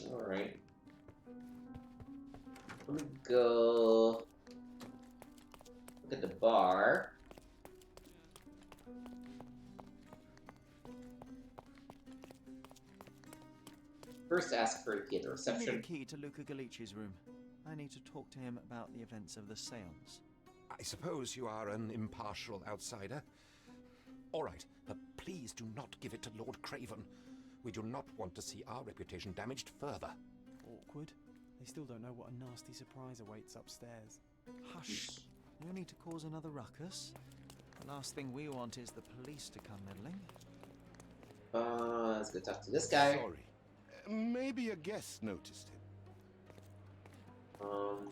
Alright. Let me go look at the bar. First ask for a key at the I reception. need a key to Luca Gallici's room. I need to talk to him about the events of the seance. I suppose you are an impartial outsider. All right, but please do not give it to Lord Craven. We do not want to see our reputation damaged further. awkward. They still don't know what a nasty surprise awaits upstairs. Hush. No need to cause another ruckus. The last thing we want is the police to come meddling. Let's go talk to this guy. Sorry. Maybe a guest noticed him.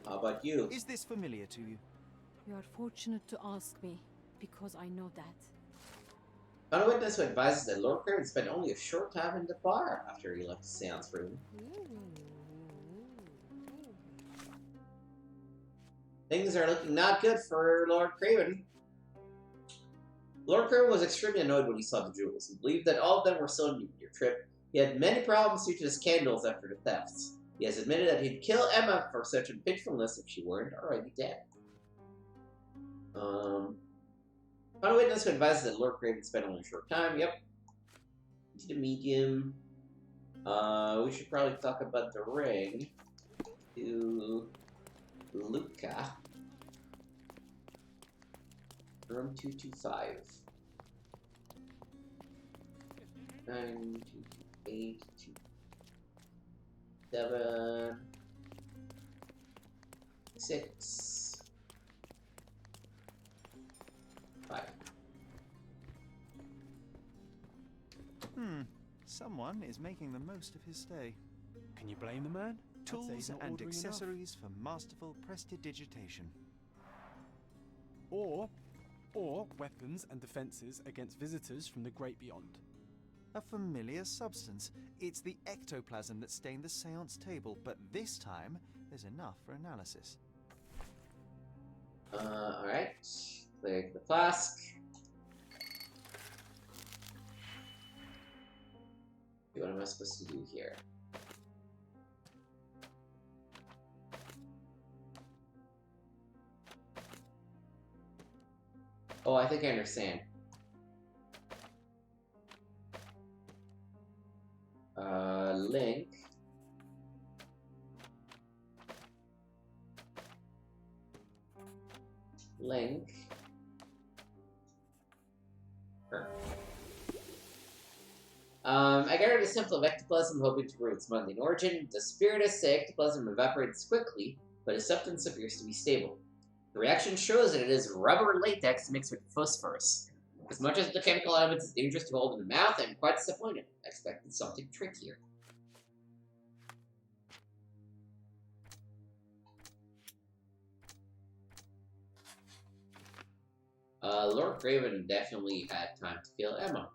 How about you? Is this familiar to you? You are fortunate to ask me, because I know that. Found a witness who advises that Lord Craven spent only a short time in the bar after he left the seance room. Things are looking not good for Lord Craven. Lord Craven was extremely annoyed when he saw the jewels. He believed that all of them were stolen during your trip. He had many problems due to the scandals after the thefts. He has admitted that he'd kill Emma for such vengefulness if she weren't already dead. Found a witness who advises that Lord Craven spent only a short time. Yep. To the medium. We should probably talk about the ring to Luca. Room 225. 9, 2, 8, 2, 7, 6, 5. Someone is making the most of his stay. Can you blame the man? Tools and accessories for masterful prestidigitation. Or weapons and defenses against visitors from the great beyond. A familiar substance. It's the ectoplasm that stained the seance table, but this time there's enough for analysis. Alright. Click the flask. What am I supposed to do here? Oh, I think I understand. Link. Link. I got rid of a sample of ectoplasm hoping to prove its mundane origin. The spiritus ectoplasm evaporates quickly, but its substance appears to be stable. The reaction shows that it is rubber latex mixed with phosphorus. As much as the chemical element is dangerous to hold in the mouth, I'm quite disappointed. I expected something trickier. Lord Craven definitely had time to kill Emma.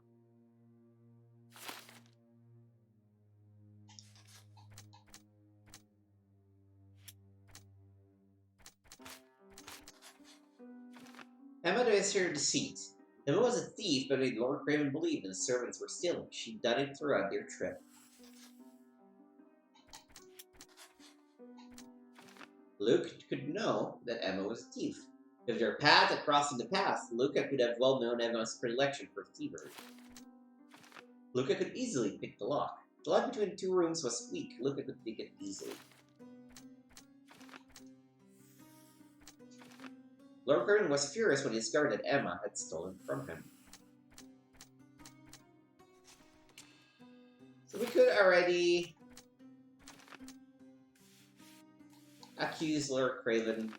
Emma is her deceit. Emma was a thief, but made Lord Craven believe that the servants were stealing. She'd done it throughout their trip. Luke could know that Emma was a thief. If their paths had crossed in the past, Luca could have well known Emma's predilection for thievery. Luca could easily pick the lock. The lock between the two rooms was weak. Luca could pick it easily. Lord Craven was furious when he discovered that Emma had stolen from him. So we could already accuse Lord Craven.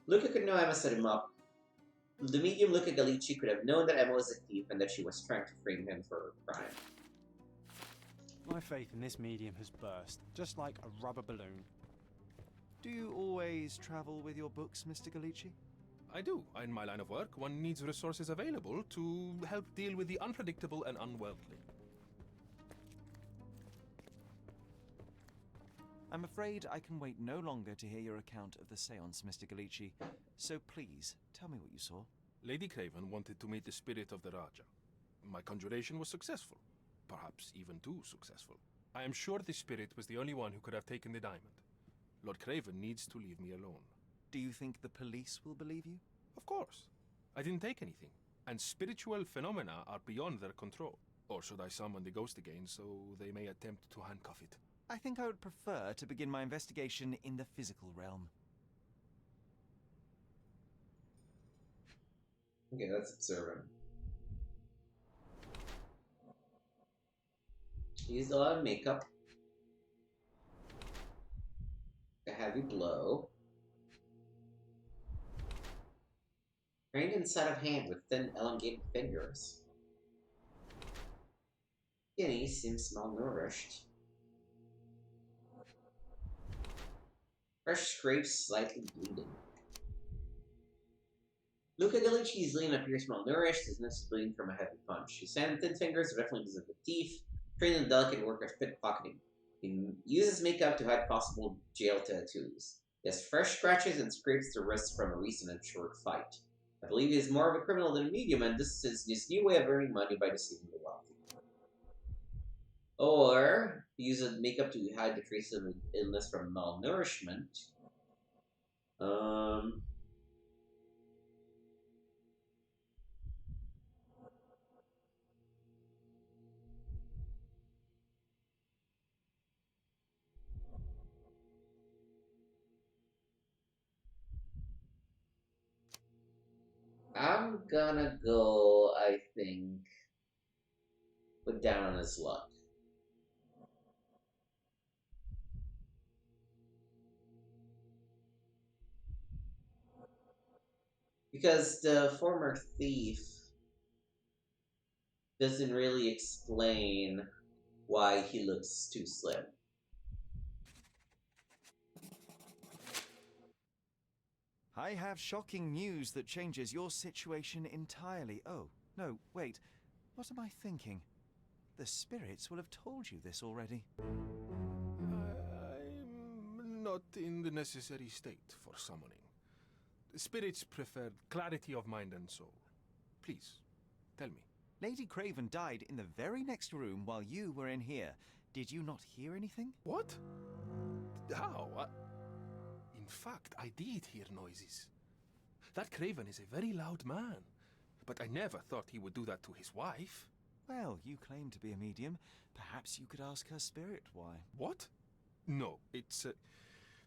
Luca could know Emma set him up. The medium Luca Gallici could have known that Emma was a thief and that she was trying to frame him for a crime. My faith in this medium has burst, just like a rubber balloon. Do you always travel with your books, Mr. Gallici? I do. In my line of work, one needs resources available to help deal with the unpredictable and unworldly. I'm afraid I can wait no longer to hear your account of the seance, Mr. Gallici. So please, tell me what you saw. Lady Craven wanted to meet the spirit of the Raja. My conjuration was successful. Perhaps even too successful. I am sure the spirit was the only one who could have taken the diamond. Lord Craven needs to leave me alone. Do you think the police will believe you? Of course. I didn't take anything. And spiritual phenomena are beyond their control. Or should I summon the ghost again so they may attempt to handcuff it? I think I would prefer to begin my investigation in the physical realm. Okay, that's observant. She used a lot of makeup. A heavy blow. Trained inside of hand with thin, elongated fingers. Skinny seems malnourished. Fresh scrapes, slightly bleeding. Luca Galici's lean appears malnourished, his nose is bleeding from a heavy punch. His hand and thin fingers are definitely because of the teeth, trained in the delicate work of pickpocketing. He uses makeup to hide possible jail tattoos. He has fresh scratches and scrapes to wrists from a recent and short fight. I believe he is more of a criminal than a medium, and this is his new way of earning money by deceiving the wealthy. Or he uses makeup to hide the traces of illness from malnourishment. I'm gonna go, I think, put down on his luck. Because the former thief doesn't really explain why he looks too slim. I have shocking news that changes your situation entirely. Oh, no, wait. What am I thinking? The spirits will have told you this already. I'm not in the necessary state for summoning. The spirits prefer clarity of mind and soul. Please, tell me. Lady Craven died in the very next room while you were in here. Did you not hear anything? What? How? In fact, I did hear noises. That Craven is a very loud man, but I never thought he would do that to his wife. Well, you claim to be a medium. Perhaps you could ask her spirit why. What? No, it's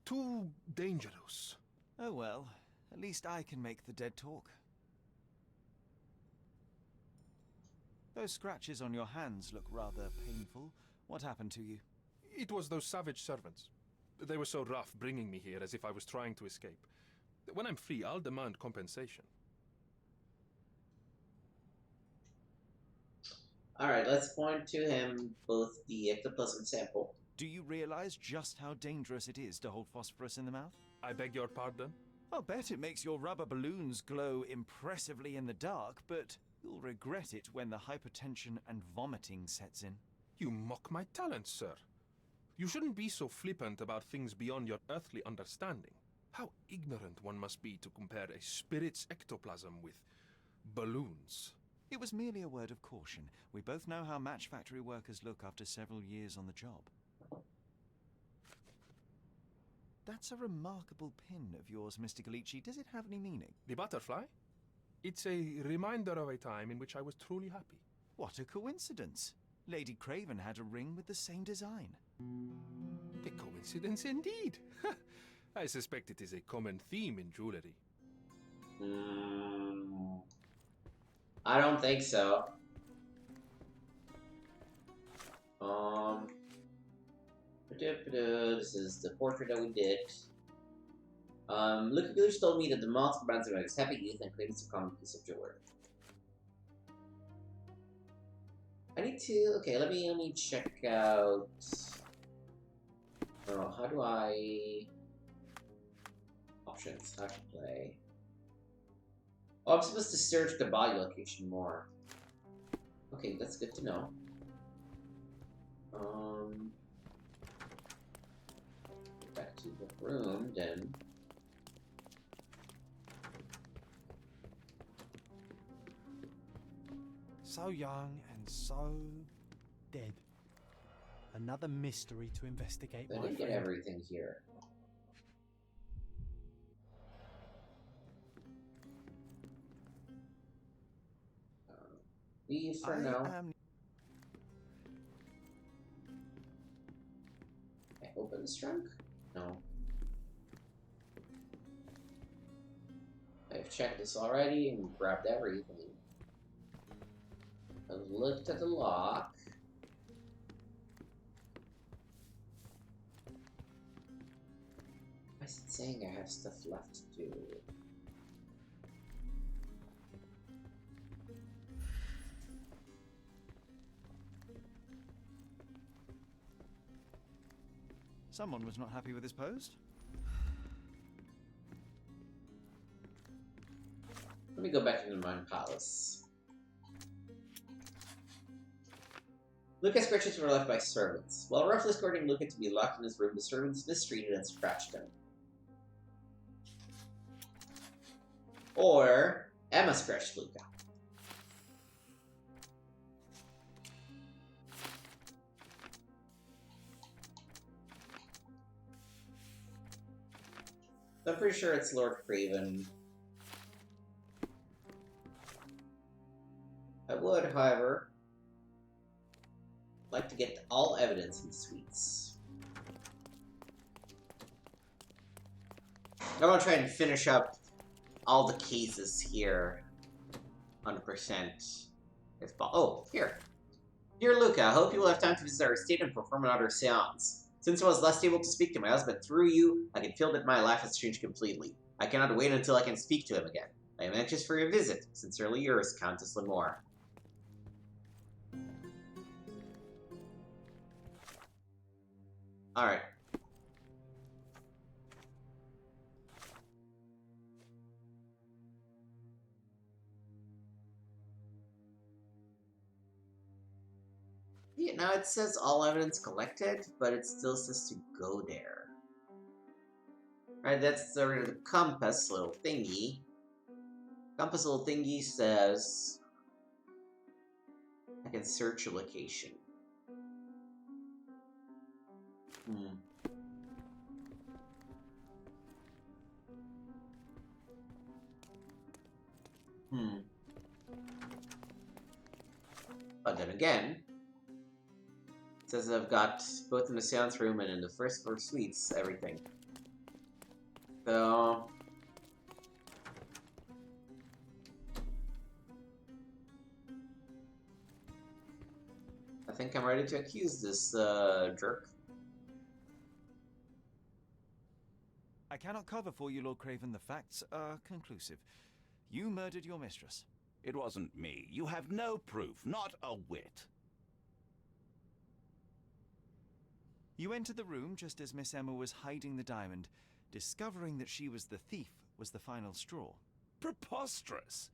too dangerous. Oh well, at least I can make the dead talk. Those scratches on your hands look rather painful. What happened to you? It was those savage servants. They were so rough bringing me here as if I was trying to escape. When I'm free, I'll demand compensation. Alright, let's point to him both the ectoplasm sample. Do you realize just how dangerous it is to hold phosphorus in the mouth? I beg your pardon? I'll bet it makes your rubber balloons glow impressively in the dark, but you'll regret it when the hypertension and vomiting sets in. You mock my talents, sir. You shouldn't be so flippant about things beyond your earthly understanding. How ignorant one must be to compare a spirit's ectoplasm with balloons. It was merely a word of caution. We both know how match factory workers look after several years on the job. That's a remarkable pin of yours, Mr. Galici. Does it have any meaning? The butterfly? It's a reminder of a time in which I was truly happy. What a coincidence. Lady Craven had a ring with the same design. A coincidence indeed. I suspect it is a common theme in jewelry. I don't think so. This is the portrait that we did. Luca Gouge told me that the moth reminds him of his happy youth and claims it's a common piece of jewelry. I need to... Okay, let me check out... Oh, how do I... Options, how to play... Oh, I'm supposed to search the body location more. Okay, that's good to know. Back to the room, then. So young and so dead. Another mystery to investigate, I my didn't get friend. everything here. Leave for now. Can I open this trunk? No. I've checked this already and grabbed everything. I looked at the lock. is it saying I have stuff left to do? Someone was not happy with his post. Let me go back into Mine Palace. Luca's scratches were left by servants. While roughly escorting Luca to be locked in his room, the servants mistreated and scratched him. Or Emma scratched Luca. I'm pretty sure it's Lord Craven. I would, however, like to get all evidence in suites. I want to try and finish up all the cases here 100%. Oh, here. Dear Luca, I hope you will have time to visit our estate and perform another seance. Since I was last able to speak to my husband through you, I can feel that my life has changed completely. I cannot wait until I can speak to him again. I am anxious for your visit. Sincerely yours, Countess Lemore. Alright. Yeah, now it says all evidence collected, but it still says to go there. Alright, that's the compass little thingy. Compass little thingy says I can search a location. But then again, it says I've got both in the seance room and in the first floor suites, everything. So I think I'm ready to accuse this jerk. I cannot cover for you, Lord Craven. The facts are conclusive. You murdered your mistress. It wasn't me. You have no proof, not a whit. You entered the room just as Miss Emma was hiding the diamond. Discovering that she was the thief was the final straw. Preposterous!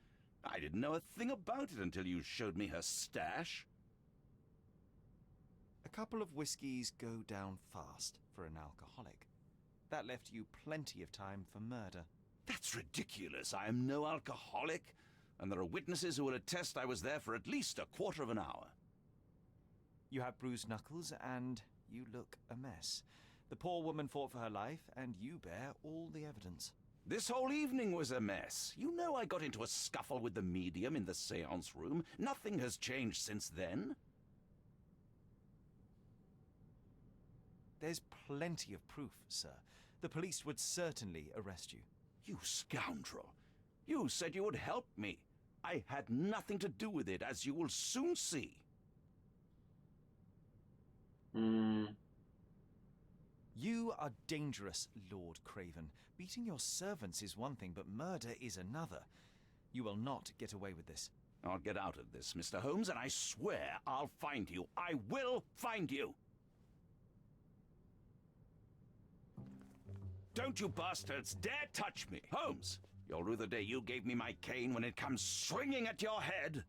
I didn't know a thing about it until you showed me her stash. A couple of whiskies go down fast for an alcoholic. That left you plenty of time for murder. That's ridiculous. I am no alcoholic, and there are witnesses who will attest I was there for at least a quarter of an hour. You have bruised knuckles, and you look a mess. The poor woman fought for her life, and you bear all the evidence. This whole evening was a mess. You know I got into a scuffle with the medium in the seance room. Nothing has changed since then. There's plenty of proof, sir. The police would certainly arrest you. You scoundrel. You said you would help me. I had nothing to do with it, as you will soon see. You are dangerous, Lord Craven. Beating your servants is one thing, but murder is another. You will not get away with this. I'll get out of this, Mr. Holmes, and I swear I'll find you. I will find you! Don't you bastards dare touch me! Holmes, you'll rue the day you gave me my cane when it comes swinging at your head!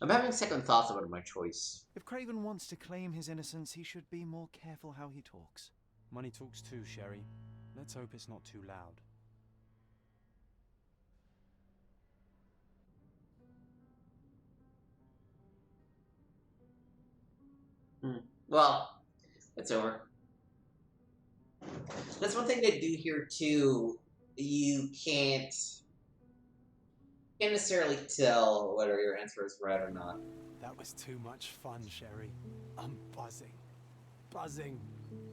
I'm having second thoughts about my choice. If Craven wants to claim his innocence, he should be more careful how he talks. Money talks too, Sherry. Let's hope it's not too loud. Well, it's over. That's one thing they do here too. You can't necessarily tell whether your answer is right or not. That was too much fun, Sherry. I'm buzzing. Buzzing.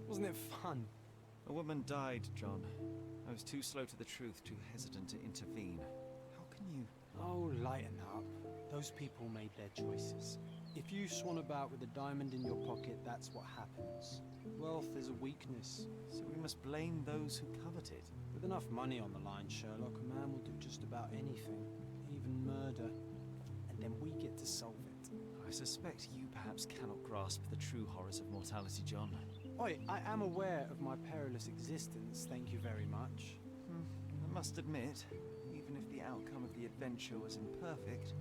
Wasn't it fun? A woman died, John. I was too slow to the truth, too hesitant to intervene. How can you... Oh, lighten up. Those people made their choices. If you swan about with a diamond in your pocket, that's what happens. Wealth is a weakness. So we must blame those who covet it. With enough money on the line, Sherlock, a man will do just about anything, even murder. And then we get to solve it. I suspect you perhaps cannot grasp the true horrors of mortality, John. Oi, I am aware of my perilous existence, thank you very much. I must admit, even if the outcome of the adventure was imperfect,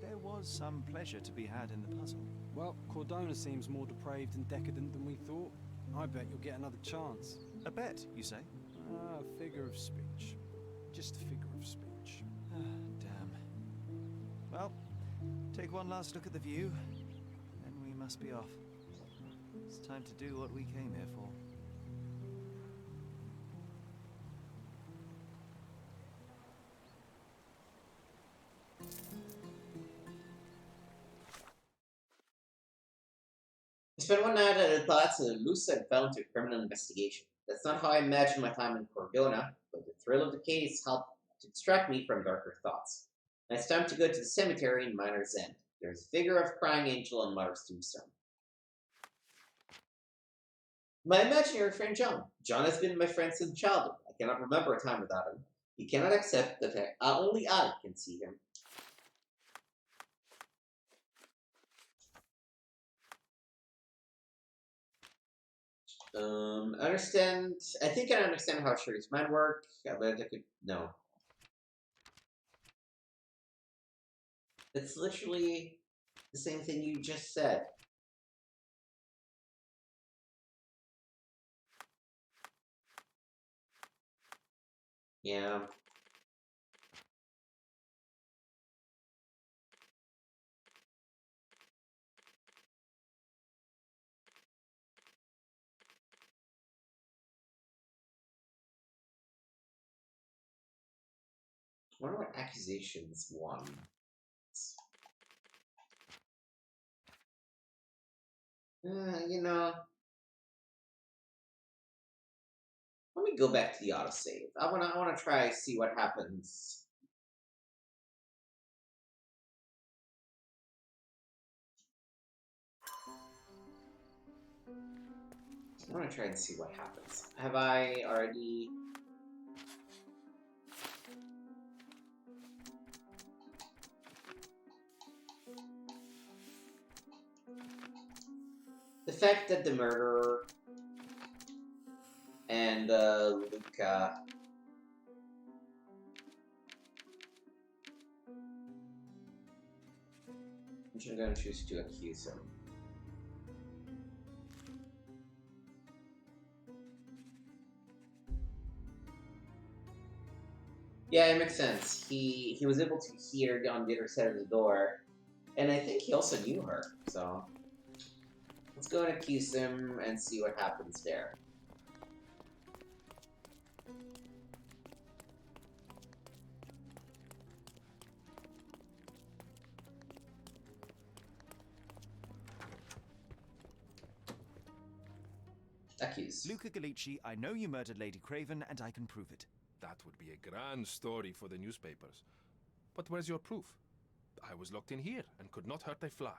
there was some pleasure to be had in the puzzle. Well, Cordona seems more depraved and decadent than we thought. I bet you'll get another chance. A bet, you say? A figure of speech. Just a figure of speech. Damn. Well, take one last look at the view, then we must be off. It's time to do what we came here for. I spent one night at a Palazzo Lusa and fell into a criminal investigation. That's not how I imagined my time in Cordona, but the thrill of the case helped to distract me from darker thoughts. And it's time to go to the cemetery in Miner's End. There's a figure of crying angel on Mother's tombstone. My imaginary friend John. John has been my friend since childhood. I cannot remember a time without him. He cannot accept that only I can see him. I think I understand how Sherry's mind work. I bet I could, no. It's literally the same thing you just said. Yeah. I wonder what accusations won. You know, let me go back to the autosave. I wanna try see what happens. I wanna try and see what happens. Have I already? The fact that the murderer and Luca I'm going to choose to accuse him. Yeah, it makes sense. He was able to hear on the other side of the door, and I think he also knew her, so let's go and accuse him and see what happens there. Accused. Luca Gallici, I know you murdered Lady Craven, and I can prove it. That would be a grand story for the newspapers. But where's your proof? I was locked in here and could not hurt a fly.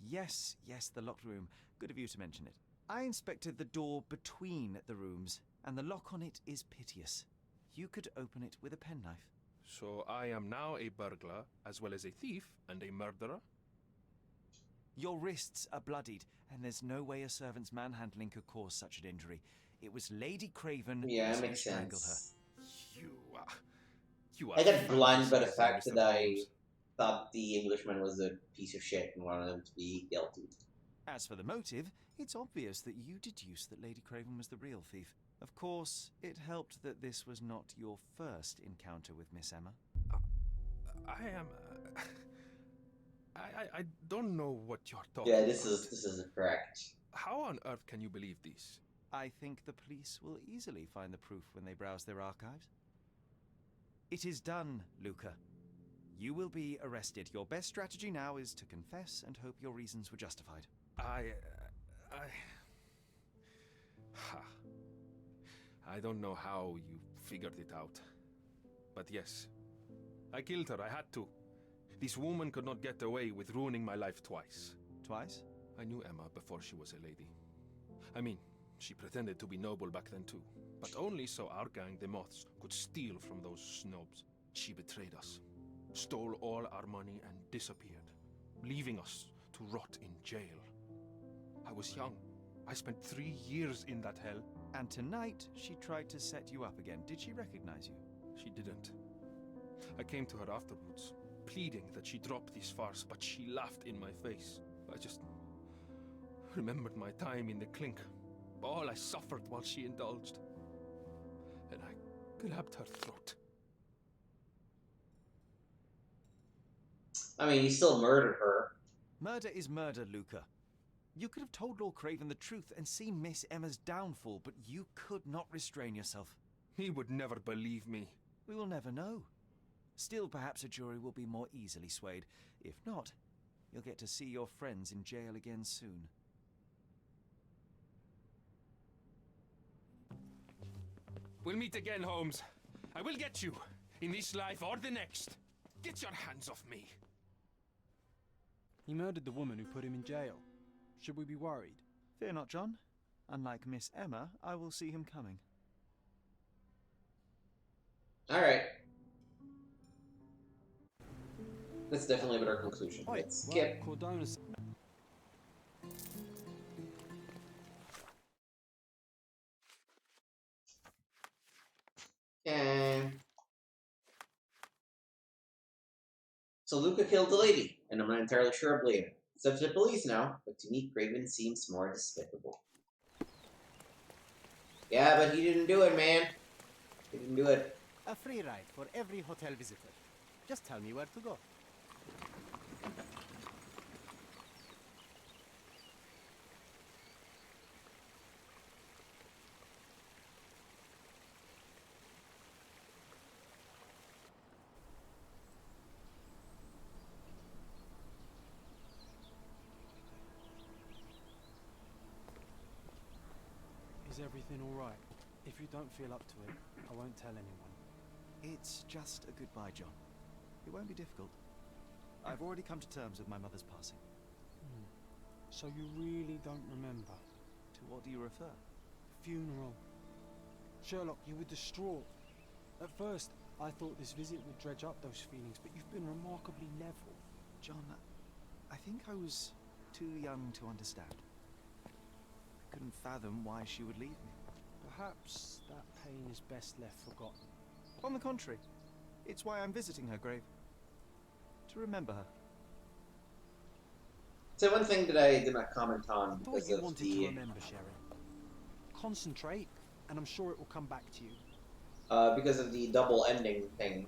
Yes, the locked room. Good of you to mention it. I inspected the door between the rooms, and the lock on it is piteous. You could open it with a penknife. So I am now a burglar, as well as a thief and a murderer? Your wrists are bloodied, and there's no way a servant's manhandling could cause such an injury. It was Lady Craven who makes strangled sense. her. You I got blinded by the fact that I thought the Englishman was a piece of shit and wanted him to be guilty. As for the motive, it's obvious that you deduced that Lady Craven was the real thief. Of course, it helped that this was not your first encounter with Miss Emma. I am... I don't know what you're talking about. Yeah, this is correct. How on earth can you believe this? I think the police will easily find the proof when they browse their archives. It is done, Luca. You will be arrested. Your best strategy now is to confess and hope your reasons were justified. I don't know how you figured it out. But yes, I killed her. I had to. This woman could not get away with ruining my life twice. Twice? I knew Emma before she was a lady. I mean, she pretended to be noble back then too, but only so our gang, the Moths, could steal from those snobs. She betrayed us, stole all our money and disappeared, leaving us to rot in jail. I was young. I spent 3 years in that hell. And tonight, she tried to set you up again. Did she recognize you? She didn't. I came to her afterwards, pleading that she drop this farce, but she laughed in my face. I just remembered my time in the clink, all I suffered while she indulged. And I grabbed her throat. I mean, you still murdered her. Murder is murder, Luca. You could have told Lord Craven the truth and seen Miss Emma's downfall, but you could not restrain yourself. He would never believe me. We will never know. Still, perhaps a jury will be more easily swayed. If not, you'll get to see your friends in jail again soon. We'll meet again, Holmes. I will get you, in this life or the next. Get your hands off me. He murdered the woman who put him in jail. Should we be worried? Fear not, John. Unlike Miss Emma, I will see him coming. Alright. That's definitely a better conclusion. Let's skip. Cordona's... Okay. So Luca killed the lady, and I'm not entirely sure I blame him. It's up to the police now, but to me, Craven seems more despicable. Yeah, but he didn't do it, man. He didn't do it. A free ride for every hotel visitor. Just tell me where to go. Is everything all right? If you don't feel up to it, I won't tell anyone. It's just a goodbye, John. It won't be difficult. I've already come to terms with my mother's passing. So you really don't remember? To what do you refer? Funeral. Sherlock, you were distraught. At first, I thought this visit would dredge up those feelings, but you've been remarkably level. John, I think I was too young to understand. I couldn't fathom why she would leave me. Perhaps that pain is best left forgotten. On the contrary, it's why I'm visiting her grave. To remember her. So one thing that I did not comment on I thought because you of wanted to remember, Sharon. Concentrate, and I'm sure it will come back to you. Because of the double ending thing.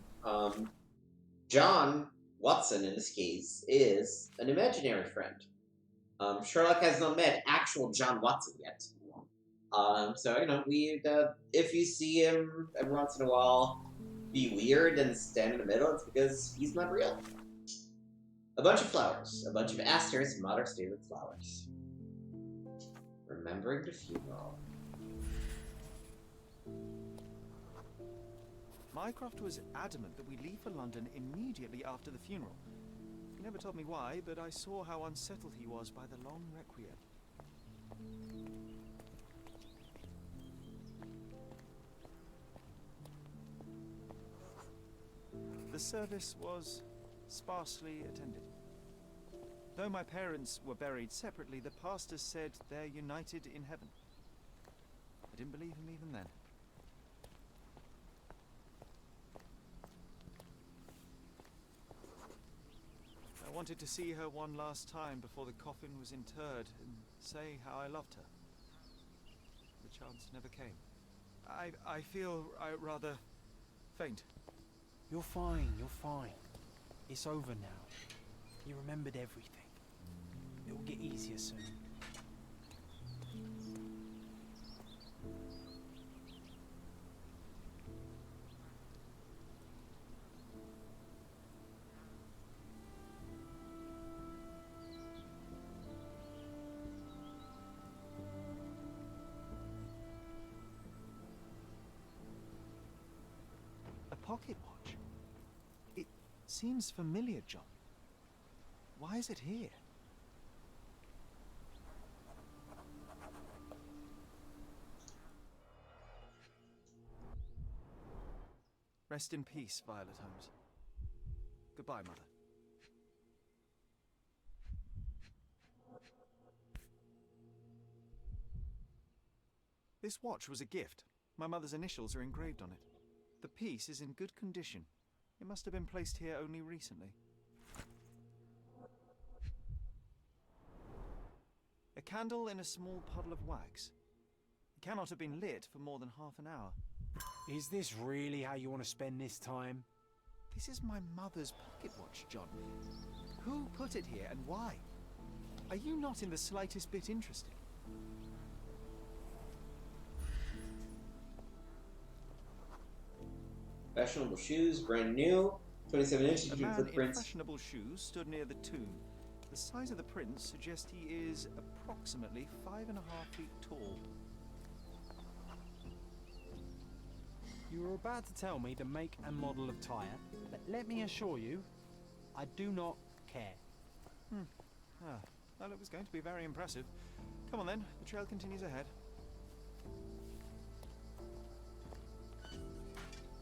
John Watson, in this case, is an imaginary friend. Sherlock has not met actual John Watson yet. So, you know, if you see him every once in a while be weird and stand in the middle, it's because he's not real. A bunch of flowers. A bunch of asters, Mother's favorite flowers. Remembering the funeral. Mycroft was adamant that we leave for London immediately after the funeral. He never told me why, but I saw how unsettled he was by the long requiem. The service was sparsely attended. Though my parents were buried separately, the pastor said they're united in heaven. I didn't believe him even then. I wanted to see her one last time before the coffin was interred and say how I loved her. The chance never came. I feel rather faint. You're fine, you're fine. It's over now. You remembered everything. It will get easier soon. A pocket watch? It seems familiar, John. Why is it here? Rest in peace, Violet Holmes. Goodbye, Mother. This watch was a gift. My mother's initials are engraved on it. The piece is in good condition. It must have been placed here only recently. A candle in a small puddle of wax. It cannot have been lit for more than half an hour. Is this really how you want to spend this time? This is my mother's pocket watch, John. Who put it here and why? Are you not in the slightest bit interested? Fashionable shoes, brand new. 27-inch A between man in footprints. fashionable shoes stood near the tomb. The size of the prints suggests he is approximately 5.5 feet tall. You were about to tell me the make and model of tyre, but let me assure you, I do not care. Well, it was going to be very impressive. Come on then, the trail continues ahead.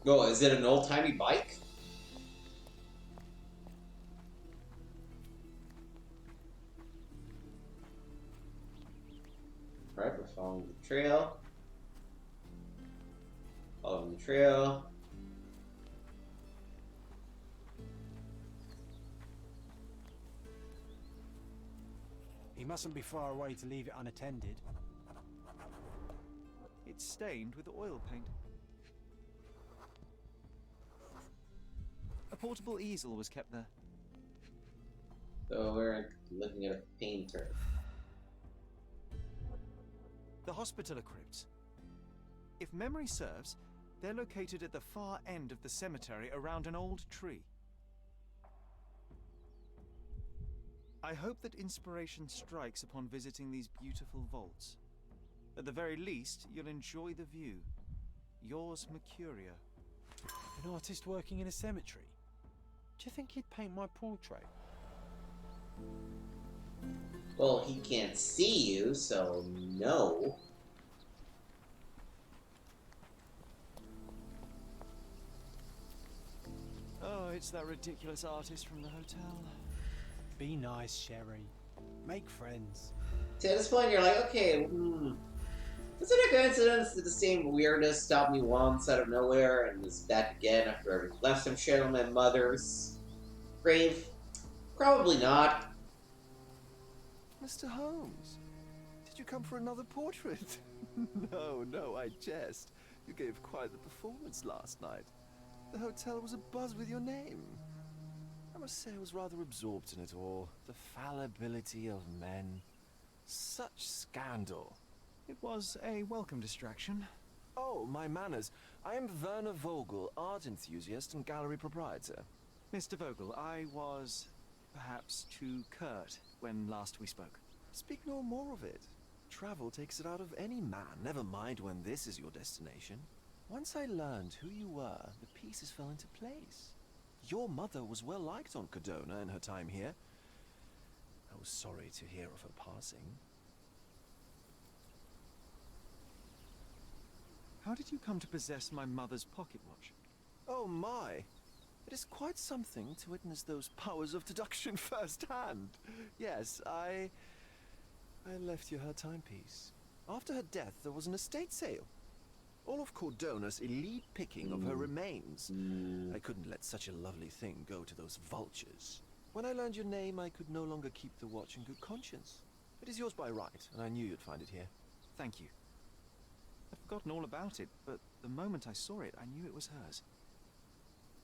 Oh, is it an old-timey bike? Alright, we're following the trail. Following the trail. He mustn't be far away to leave it unattended. It's stained with oil paint. A portable easel was kept there. So we're looking at a painter. The Hospitaller crypts. If memory serves, they're located at the far end of the cemetery around an old tree. I hope that inspiration strikes upon visiting these beautiful vaults. At the very least, you'll enjoy the view. Yours, Mercurio. An artist working in a cemetery? Do you think he'd paint my portrait? Well, he can't see you, so no. Oh, it's that ridiculous artist from the hotel. Be nice, Sherry. Make friends. See, at this point, you're like, okay, is it a coincidence that the same weirdo stopped me once out of nowhere and is back again after having left some shit on my mother's grave? Probably not. Mr. Holmes, did you come for another portrait? No, I jest. You gave quite the performance last night. The hotel was abuzz with your name. I must say I was rather absorbed in it all. The fallibility of men. Such scandal. It was a welcome distraction. Oh, my manners. I am Werner Vogel, art enthusiast and gallery proprietor. Mr. Vogel, I was perhaps too curt when last we spoke. Speak no more of it. Travel takes it out of any man, never mind when this is your destination. Once I learned who you were, the pieces fell into place. Your mother was well liked on Cadona in her time here. I was sorry to hear of her passing. How did you come to possess my mother's pocket watch? Oh my! It is quite something to witness those powers of deduction firsthand. Yes, I left you her timepiece. After her death, there was an estate sale. All of Cordona's elite picking of her remains. I couldn't let such a lovely thing go to those vultures. When I learned your name, I could no longer keep the watch in good conscience. It is yours by right, and I knew you'd find it here. Thank you. I'd forgotten all about it, but the moment I saw it, I knew it was hers.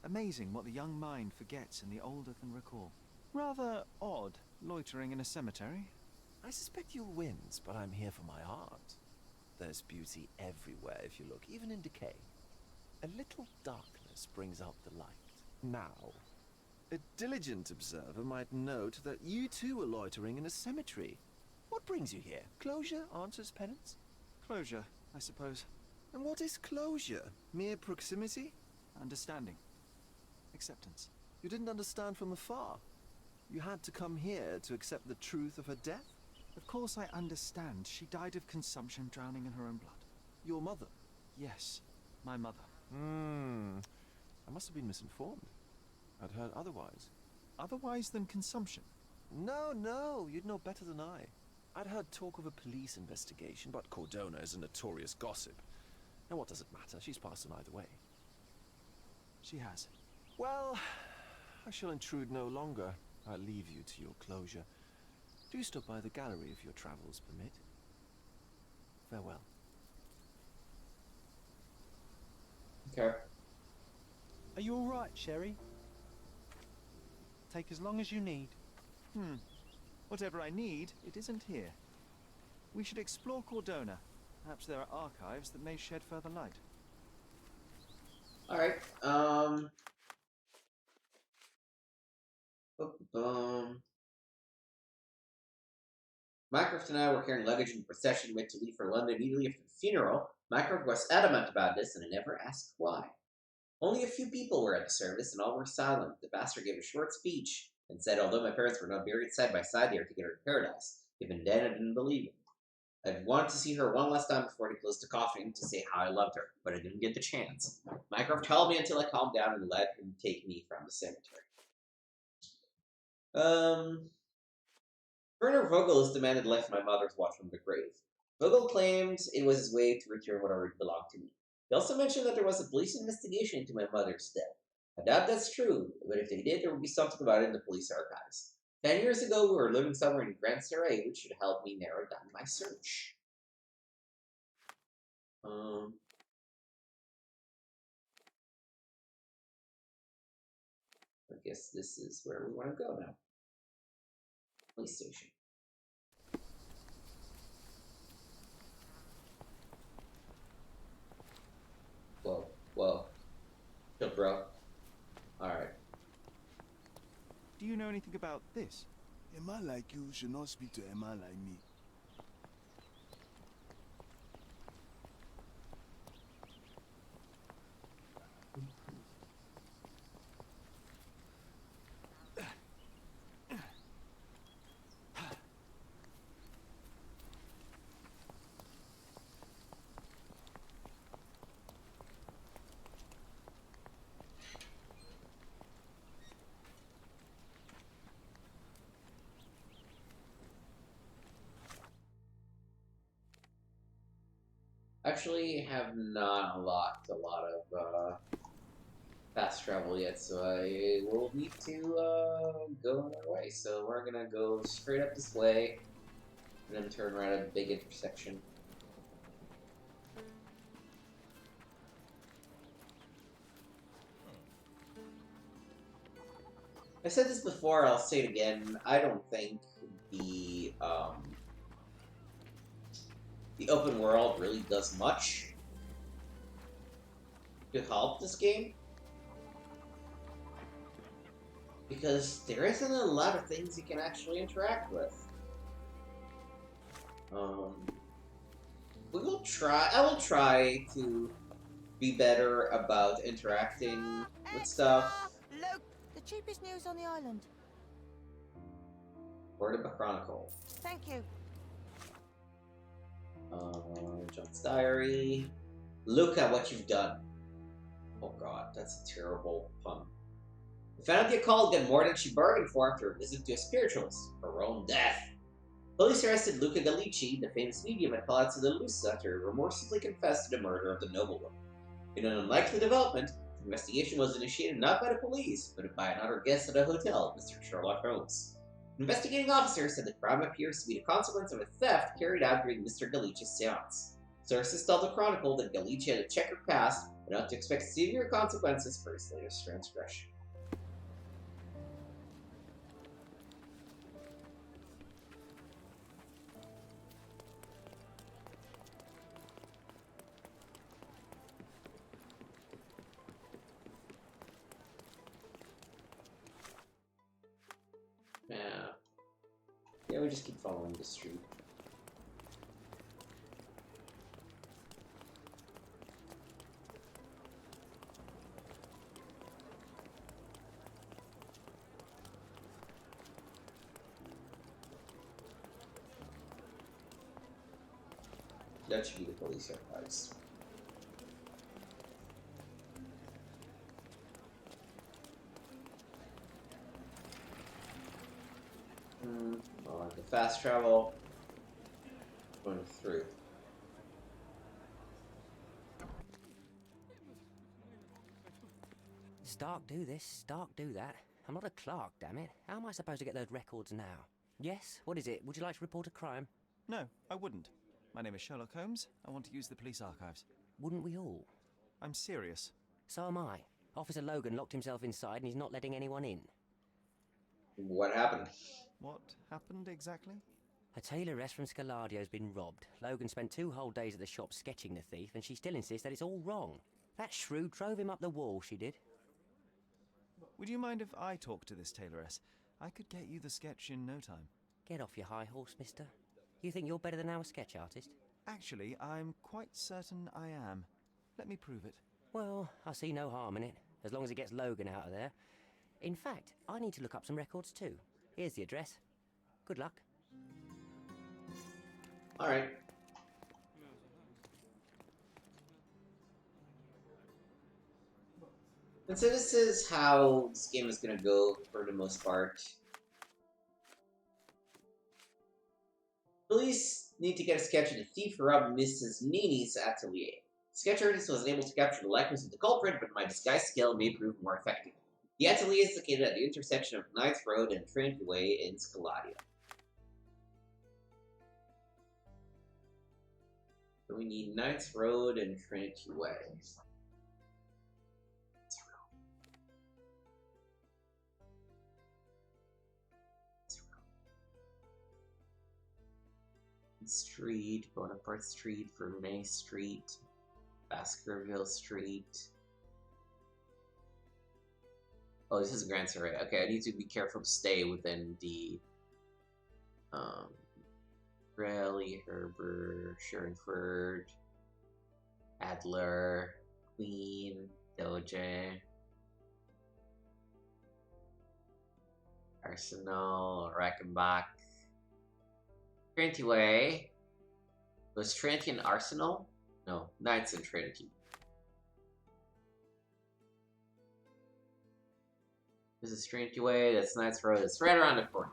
Amazing what the young mind forgets and the older can recall. Rather odd, loitering in a cemetery. I suspect you'll win, but I'm here for my art. There's beauty everywhere if you look, even in decay. A little darkness brings out the light. Now, a diligent observer might note that you too are loitering in a cemetery. What brings you here? Closure answers penance? Closure, I suppose. And what is closure? Mere proximity? Understanding. Acceptance. You didn't understand from afar. You had to come here to accept the truth of her death? Of course I understand. She died of consumption, drowning in her own blood. Your mother? Yes, my mother. I must have been misinformed. I'd heard otherwise. Otherwise than consumption? No, you'd know better than I. I'd heard talk of a police investigation, but Cordona is a notorious gossip. Now what does it matter? She's passed on either way. She has. Well, I shall intrude no longer. I'll leave you to your closure. Do stop by the gallery if your travels permit. Farewell. Okay. Are you all right, Sherry? Take as long as you need. Whatever I need, it isn't here. We should explore Cordona. Perhaps there are archives that may shed further light. Alright, Mycroft and I were carrying luggage in the procession went to leave for London immediately after the funeral. Mycroft was adamant about this, and I never asked why. Only a few people were at the service, and all were silent. The pastor gave a short speech, and said although my parents were not buried side by side, they are together in paradise. Even then, I didn't believe him. I'd wanted to see her one last time before he closed the coffin to say how I loved her, but I didn't get the chance. Mycroft held me until I calmed down and let him take me from the cemetery. Werner Vogel is the man that left my mother's watch from the grave. Vogel claimed it was his way to return what already belonged to me. He also mentioned that there was a police investigation into my mother's death. I doubt that's true, but if they did, there would be something about it in the police archives. 10 years ago, we were living somewhere in Grand Surrey, which should help me narrow down my search. I guess this is where we want to go now. Police station. Whoa. Chill, bro. Alright. Do you know anything about this? A man like you should not speak to a man like me. Actually, have not unlocked a lot of fast travel yet, so I will need to go another way. So we're gonna go straight up this way, and then turn right at a big intersection. I said this before, I'll say it again. I don't think the open world really does much to help this game, because there isn't a lot of things you can actually interact with. We will try. I will try to be better about interacting with stuff. Look, the cheapest news on the island. Word of the Chronicle. Thank you. John's diary. Look at what you've done. Oh god, that's a terrible pun. We found out the occult got more than she bargained for after a visit to a spiritualist. Her own death. Police arrested Luca Gallici, the famous medium at Palazzo de Lusa, after he remorsefully confessed to the murder of the noblewoman. In an unlikely development, the investigation was initiated not by the police, but by another guest at the hotel, Mr. Sherlock Holmes. An investigating officer said the crime appears to be the consequence of a theft carried out during Mr. Gallici's seance. Sources tell the Chronicle that Gallici had a checkered past and ought to expect severe consequences for his latest transgression. Yeah, we just keep following the street. That should be the police archives. The fast travel. Going through. Stark do this, Stark do that. I'm not a clerk, damn it. How am I supposed to get those records now? Yes? What is it? Would you like to report a crime? No, I wouldn't. My name is Sherlock Holmes. I want to use the police archives. Wouldn't we all? I'm serious. So am I. Officer Logan locked himself inside and he's not letting anyone in. What happened? What happened exactly? A tailoress from Scaladio's been robbed. Logan spent 2 whole days at the shop sketching the thief, and she still insists that it's all wrong. That shrew drove him up the wall, she did. Would you mind if I talk to this tailoress? I could get you the sketch in no time. Get off your high horse, mister. You think you're better than our sketch artist? Actually, I'm quite certain I am. Let me prove it. Well, I see no harm in it, as long as it gets Logan out of there. In fact, I need to look up some records too. Here's the address. Good luck. Alright. And so this is how this game is going to go for the most part. Police need to get a sketch of the thief who robbed Mrs. Nini's atelier. The sketch artist was unable to capture the likeness of the culprit, but my disguise skill may prove more effective. The atelier is located at the intersection of 9th Road and Trinity Way in Scaladia. So we need 9th Road and Trinity Way. Street, Bonaparte Street, Vermeer Street, Baskerville Street. Oh, this is Grand Surrey. Okay, I need to be careful to stay within the Raleigh, Herbert, Sherford, Adler, Queen, Doge, Arsenal, Reichenbach. Trinity Way. Was Trinity and Arsenal? No, Knights and Trinity. This is Trinity Way, that's Knights Road, it's right around the corner.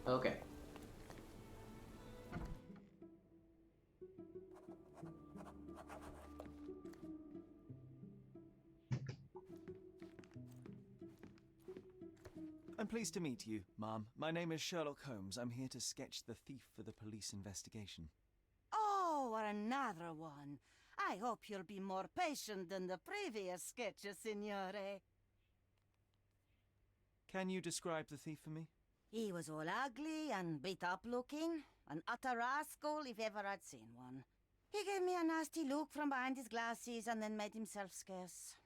Okay. I'm pleased to meet you, Ma'am. My name is Sherlock Holmes. I'm here to sketch the thief for the police investigation. Oh, another one. I hope you'll be more patient than the previous sketches, signore. Can you describe the thief for me? He was all ugly and beat up looking. An utter rascal if ever I'd seen one. He gave me a nasty look from behind his glasses and then made himself scarce.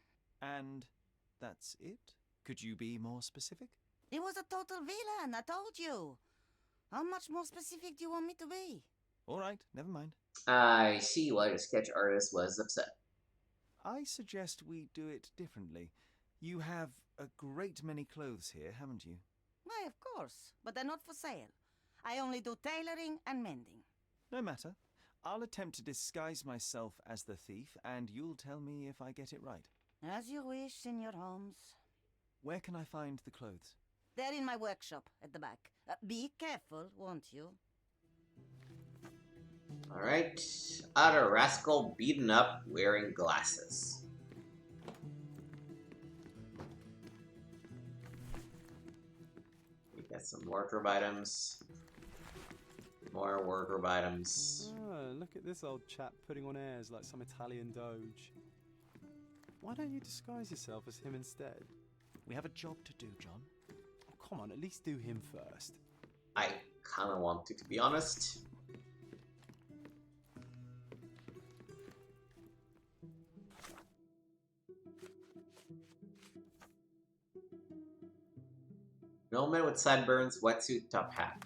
And that's it? Could you be more specific? He was a total villain, I told you. How much more specific do you want me to be? All right, never mind. I see why the sketch artist was upset. I suggest we do it differently. You have a great many clothes here, haven't you? Why, of course, but they're not for sale. I only do tailoring and mending. No matter. I'll attempt to disguise myself as the thief, and you'll tell me if I get it right. As you wish, Senor Holmes. Where can I find the clothes? They're in my workshop at the back. Be careful, won't you? Alright. Utter rascal beaten up wearing glasses. We got some wardrobe items. More wardrobe items. Oh, look at this old chap putting on airs like some Italian doge. Why don't you disguise yourself as him instead? We have a job to do, John. Oh, come on, at least do him first. I kinda want to be honest. Gentleman with sideburns, wetsuit, top hat.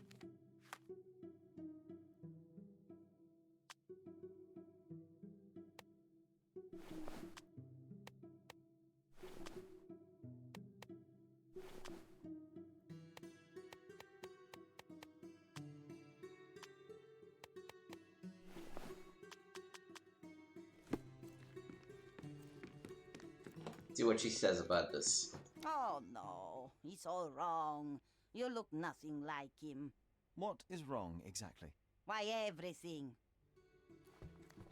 see what she says about this. Oh no, he's all wrong. You look nothing like him. What is wrong exactly? Why, everything.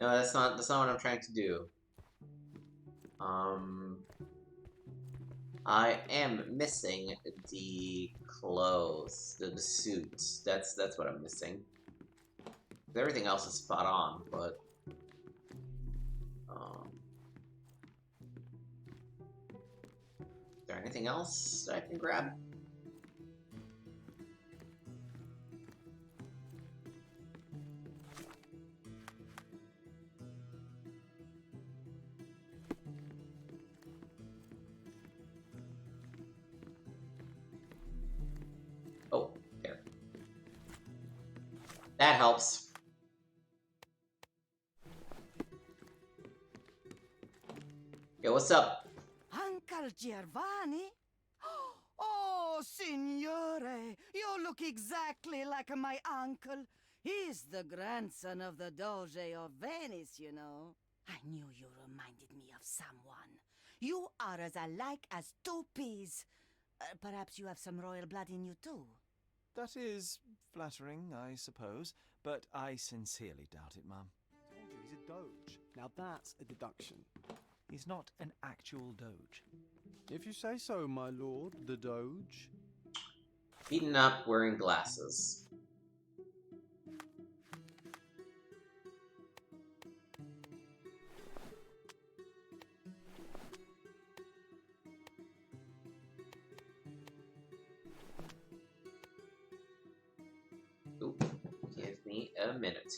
No, that's not what I'm trying to do. I am missing the clothes, the suits. That's what I'm missing. Everything else is spot on, but is there anything else that I can grab? Oh, there. That helps. Yo, what's up? Uncle Giovanni? Oh, signore, you look exactly like my uncle. He's the grandson of the Doge of Venice, you know. I knew you reminded me of someone. You are as alike as two peas. Perhaps you have some royal blood in you, too. That is flattering, I suppose, but I sincerely doubt it, Mum. Told you he's a doge. Now that's a deduction. He's not an actual doge. If you say so, my lord, the doge. Beaten up, wearing glasses. Ooh, give me a minute.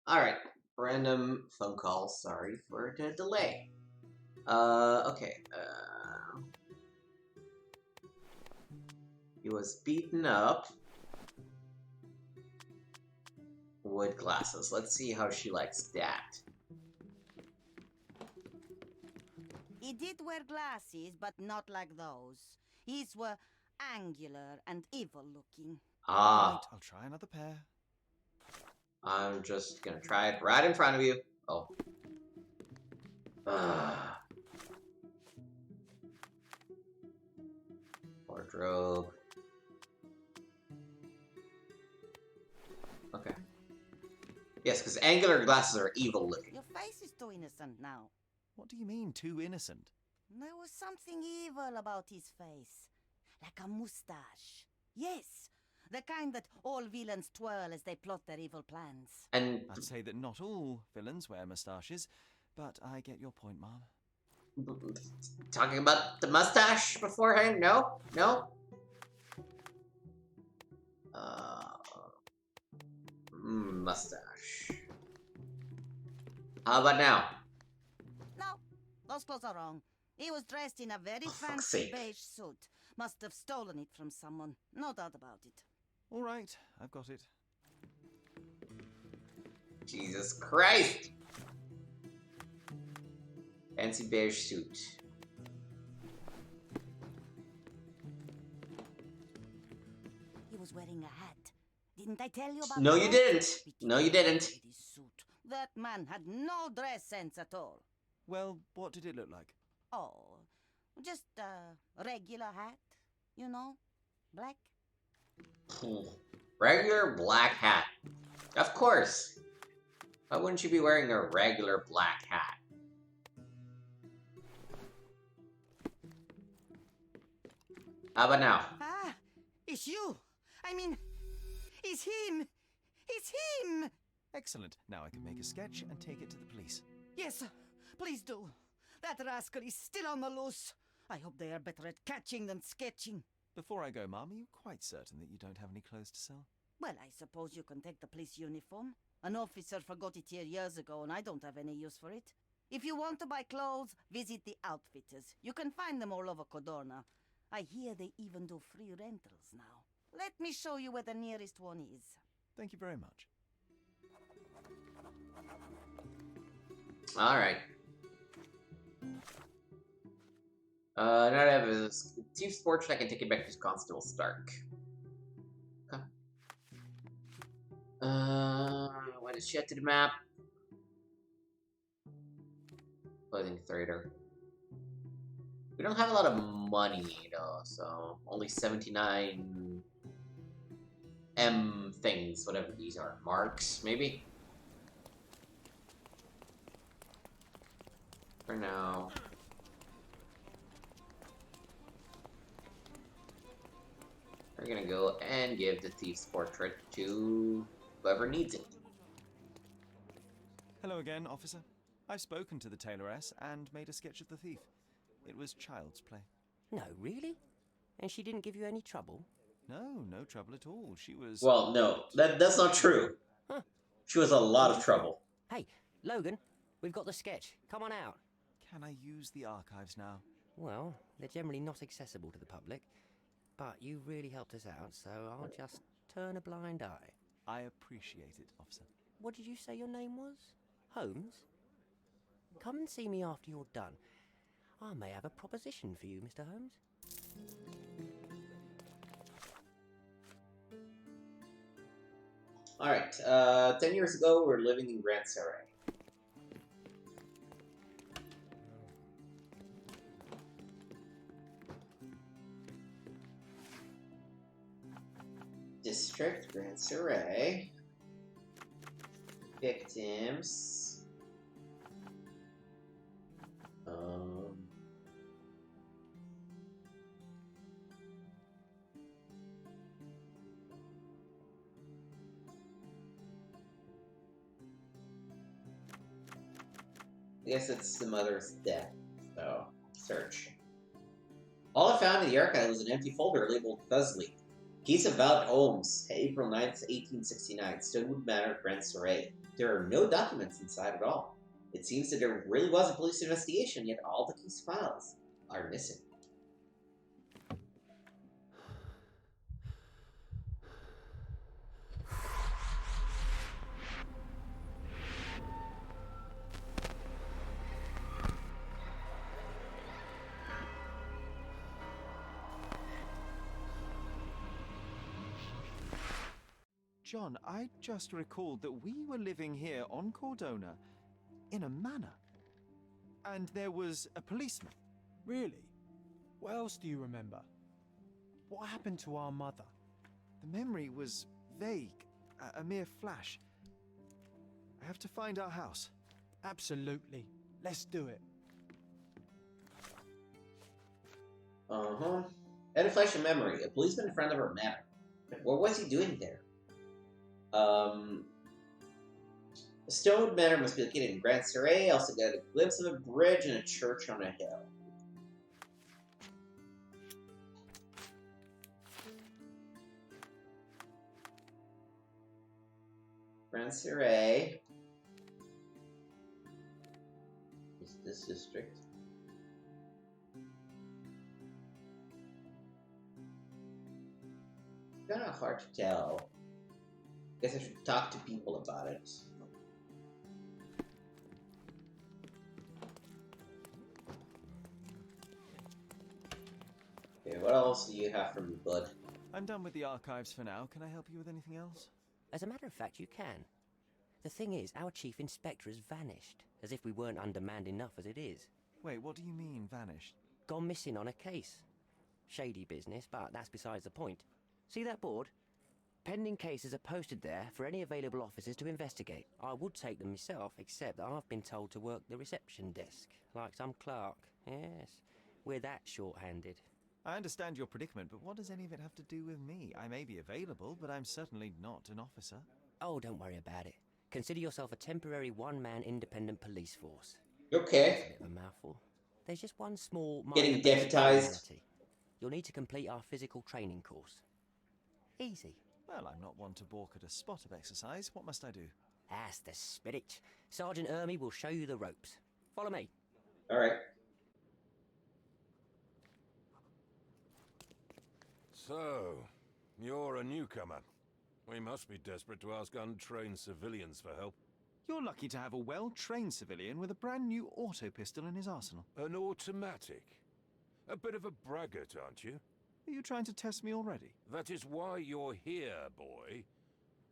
Alright, random phone call, sorry for the delay. Okay, he was beaten up with glasses. Let's see how she likes that. He did wear glasses, but not like those. His were angular and evil-looking. Ah. Right, I'll try another pair. I'm just gonna try it right in front of you. Oh. Wardrobe. Okay. Yes, because angular glasses are evil looking. Your face is too innocent now. What do you mean, too innocent? There was something evil about his face. Like a mustache. Yes, the kind that all villains twirl as they plot their evil plans. And I'd say that not all villains wear moustaches, but I get your point, Mom. Talking about the mustache beforehand? No? No? Mustache. How about now? No, those clothes are wrong. He was dressed in a very fancy sake. beige suit. Must have stolen it from someone. No doubt about it. All right, I've got it. Jesus Christ! Fancy beige suit. He was wearing a hat. Didn't I tell you about No, that? you didn't. No, you didn't. His suit. That man had no dress sense at all. Well, what did it look like? Oh, just a regular hat. You know, black. Regular black hat. Of course. Why wouldn't you be wearing a regular black hat? How about now? Ah, it's you. I mean, it's him! It's him! Excellent. Now I can make a sketch and take it to the police. Yes, please do. That rascal is still on the loose. I hope they are better at catching than sketching. Before I go, Mum, are you quite certain that you don't have any clothes to sell? Well, I suppose you can take the police uniform. An officer forgot it here years ago, and I don't have any use for it. If you want to buy clothes, visit the outfitters. You can find them all over Codorna. I hear they even do free rentals now. Let me show you where the nearest one is. Thank you very much. Alright. Now that I have a Thief's Portrait, I can take it back to Constable Stark. Okay. What is she at to the map? Clothing trader. We don't have a lot of money though, so only 79 M things, whatever these are. Marks, maybe? For now. We're gonna go and give the Thief's Portrait to whoever needs it. Hello again, officer. I've spoken to the tailoress and made a sketch of the thief. It was child's play. No, really? And she didn't give you any trouble? No, no trouble at all. She was... Well, no, that's not true. Huh. She was a lot of trouble. Hey, Logan, we've got the sketch. Come on out. Can I use the archives now? Well, they're generally not accessible to the public, but you really helped us out, so I'll just turn a blind eye. I appreciate it, officer. What did you say your name was? Holmes? Come and see me after you're done. I may have a proposition for you, Mr. Holmes. Alright, 10 years ago, we were living in Grand Saray. District, Grand Saray. Victims. I guess it's the mother's death, so search. All I found in the archive was an empty folder labeled Fuzzly. Case about Holmes, April 9th, 1869, Stonewood Manor, Grand Saray. There are no documents inside at all. It seems that there really was a police investigation, yet all the case files are missing. John, I just recalled that we were living here on Cordona in a manor. And there was a policeman. Really? What else do you remember? What happened to our mother? The memory was vague, a mere flash. I have to find our house. Absolutely. Let's do it. Had a flash of memory. A policeman in front of her manor. What was he doing there? Stonewood Manor must be located in Grand Saray. Also got a glimpse of a bridge and a church on a hill. Grand Saray. Is this district? Kind of hard to tell. Guess I should talk to people about it. Okay, what else do you have for me, bud? I'm done with the archives for now. Can I help you with anything else? As a matter of fact, you can. The thing is, our chief inspector has vanished, as if we weren't undermanned enough as it is. Wait, what do you mean, vanished? Gone missing on a case. Shady business, but that's besides the point. See that board? Pending cases are posted there for any available officers to investigate. I would take them myself, except that I've been told to work the reception desk, like some clerk. Yes, we're that short-handed. I understand your predicament, but what does any of it have to do with me? I may be available, but I'm certainly not an officer. Oh, don't worry about it. Consider yourself a temporary one-man independent police force. Okay. That's a bit of a mouthful. There's just one small Getting minor basic deputized. formality. You'll need to complete our physical training course. Easy. Well, I'm not one to balk at a spot of exercise. What must I do? That's the spirit. Sergeant Ermy will show you the ropes. Follow me. All right. So, you're a newcomer. We must be desperate to ask untrained civilians for help. You're lucky to have a well-trained civilian with a brand new auto pistol in his arsenal. An automatic? A bit of a braggart, aren't you? Are you trying to test me already? That is why you're here, boy.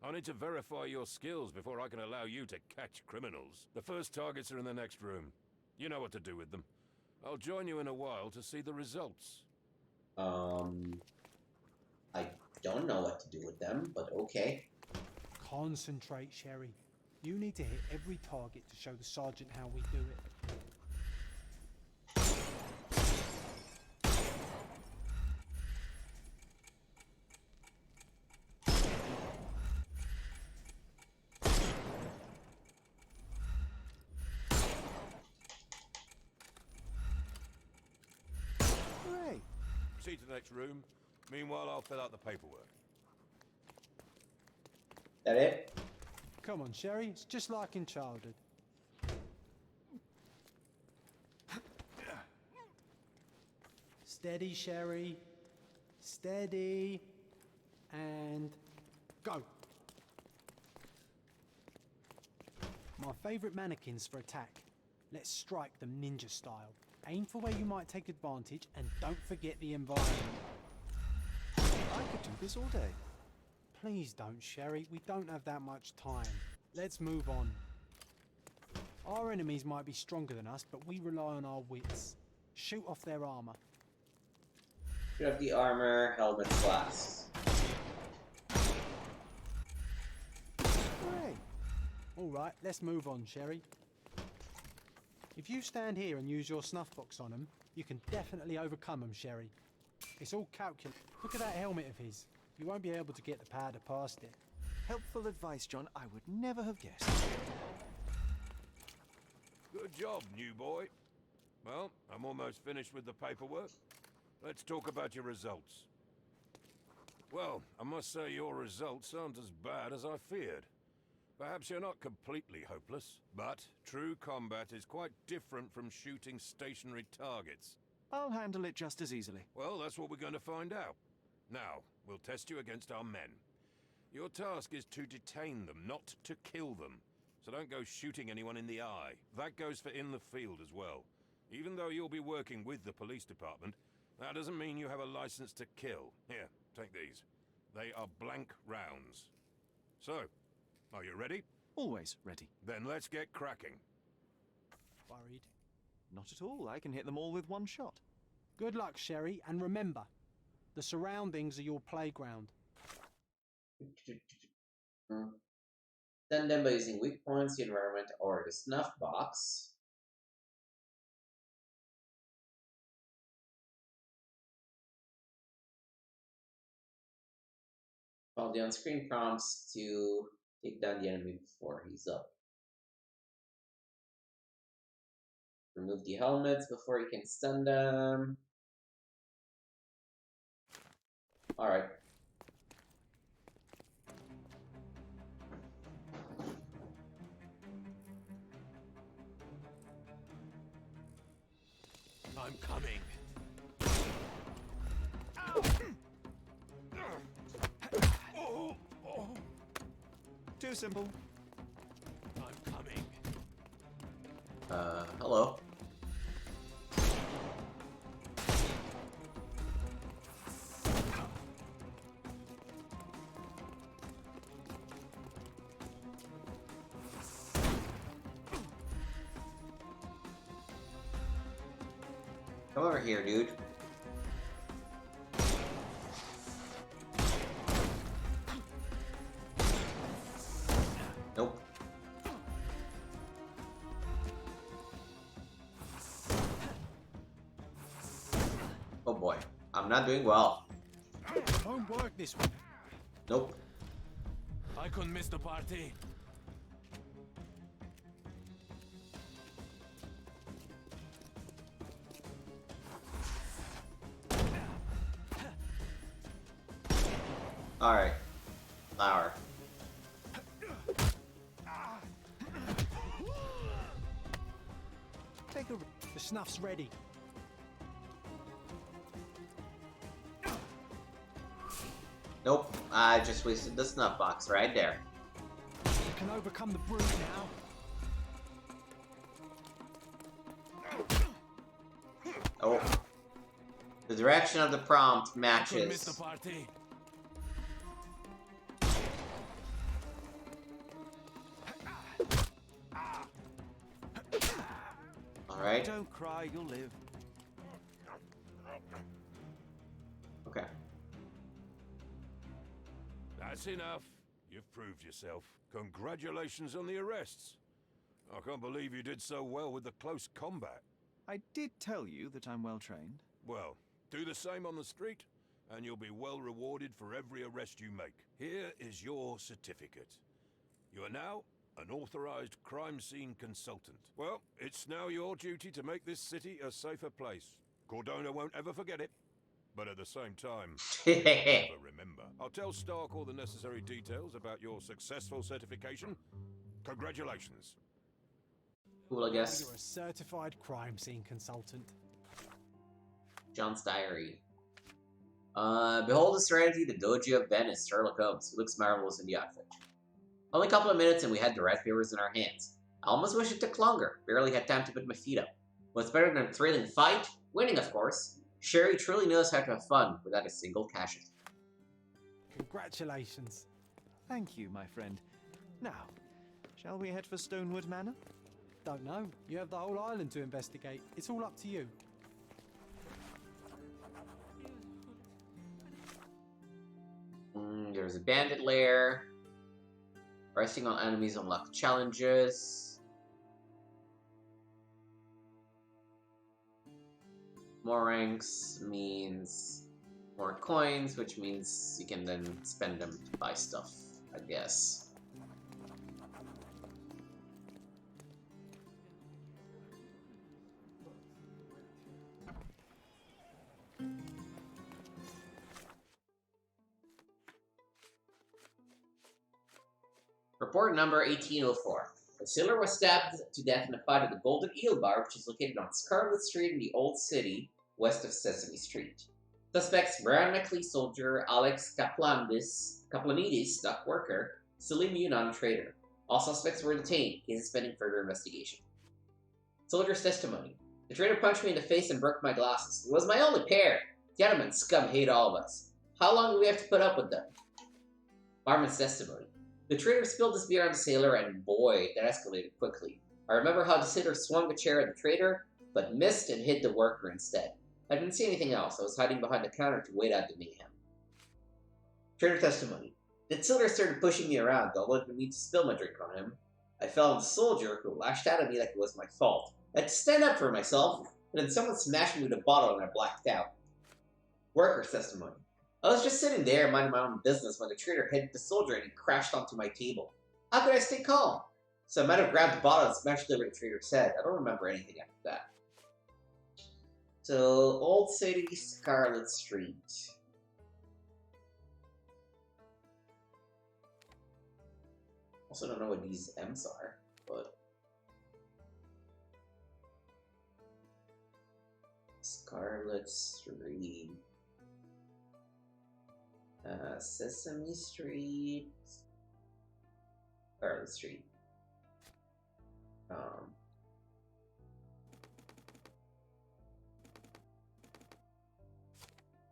I need to verify your skills before I can allow you to catch criminals. The first targets are in the next room. You know what to do with them. I'll join you in a while to see the results. I don't know what to do with them, but okay. Concentrate, Sherry. You need to hit every target to show the sergeant how we do it. Hooray! Proceed to the next room. Meanwhile, I'll fill out the paperwork. That it? Come on, Sherry. It's just like in childhood. Steady, Sherry. Steady. And go. My favourite mannequins for attack. Let's strike them ninja style. Aim for where you might take advantage and don't forget the environment. I could do this all day. Please don't, Sherry. We don't have that much time. Let's move on. Our enemies might be stronger than us, but we rely on our wits. Shoot off their armor. Shoot up the armor, helmet, glass. Hooray! Alright, let's move on, Sherry. If you stand here and use your snuff box on them, you can definitely overcome them, Sherry. It's all calculated. Look at that helmet of his. You won't be able to get the powder past it. Helpful advice, John. I would never have guessed. Good job, new boy. Well, I'm almost finished with the paperwork. Let's talk about your results. Well, I must say your results aren't as bad as I feared. Perhaps you're not completely hopeless, but true combat is quite different from shooting stationary targets. I'll handle it just as easily. Well, that's what we're going to find out. Now, we'll test you against our men. Your task is to detain them, not to kill them. So don't go shooting anyone in the eye. That goes for in the field as well. Even though you'll be working with the police department, that doesn't mean you have a license to kill. Here, take these. They are blank rounds. So, are you ready? Always ready. Then let's get cracking. Worried? Not at all. I can hit them all with one shot. Good luck, Sherry, and remember, the surroundings are your playground. Stun them by using weak points, the environment, or the snuff box. Follow the on-screen prompts to take down the enemy before he's up. Remove the helmets before you can stun them. Alright. I'm coming. Too simple. I'm coming. Hello. Come over here, dude. Nope. Oh boy. I'm I'm not doing well. It won't work this way. Nope. I couldn't miss the party. Alright. Flower. Take a... The snuff's ready. Nope. I just wasted the snuff box right there. You can overcome the brute now. Oh. The direction of the prompt Couldn't miss the matches. party. Alright. Don't cry, you'll live. Okay. That's enough. You've proved yourself. Congratulations on the arrests. I can't believe you did so well with the close combat. I did tell you that I'm well trained. Well, do the same on the street, and you'll be well rewarded for every arrest you make. Here is your certificate. You are now an authorized crime scene consultant. Well, it's now your duty to make this city a safer place. Cordona won't ever forget it. But at the same time, never remember. I'll tell Stark all the necessary details about your successful certification. Congratulations. Cool, I guess. You're a certified crime scene consultant. John's diary. Behold the serenity, the dojo of Venice, Sherlock Holmes. He looks marvelous in the outfit. Only a couple of minutes and we had the red papers in our hands. I almost wish it took longer. Barely had time to put my feet up. What's better than a thrilling fight? Winning, of course. Sherry truly knows how to have fun without a single casualty. Congratulations. Thank you, my friend. Now, shall we head for Stonewood Manor? Don't know. You have the whole island to investigate. It's all up to you. There's a bandit lair. Resting on enemies unlock challenges. More ranks means more coins, which means you can then spend them to buy stuff, I guess. Report number 1804. A sailor was stabbed to death in a fight at the Golden Eel Bar, which is located on Scarlet Street in the Old City, west of Sesame Street. Suspects Brian McLeese, soldier, Alex Kaplanidis, dock worker, Salim Yunan, trader. All suspects were detained. Case is pending further investigation. Soldier's testimony. The trader punched me in the face and broke my glasses. It was my only pair. Gentlemen, scum hate all of us. How long do we have to put up with them? Barman's testimony. The trader spilled his beer on the sailor, and boy, that escalated quickly. I remember how the sailor swung the chair at the trader, but missed and hit the worker instead. I didn't see anything else. I was hiding behind the counter to wait out the mayhem. Trader testimony. The sailor started pushing me around, don't let me to spill my drink on him. I fell on the soldier, who lashed out at me like it was my fault. I had to stand up for myself, and then someone smashed me with a bottle and I blacked out. Worker's testimony. I was just sitting there minding my own business when the trader hit the soldier and he crashed onto my table. How could I stay calm? So I might have grabbed the bottle and smashed it over the trader's head. I don't remember anything after that. So, Old City, Scarlet Street. Also don't know what these M's are, but... Scarlet Street... Sesame Street... Scarlet Street.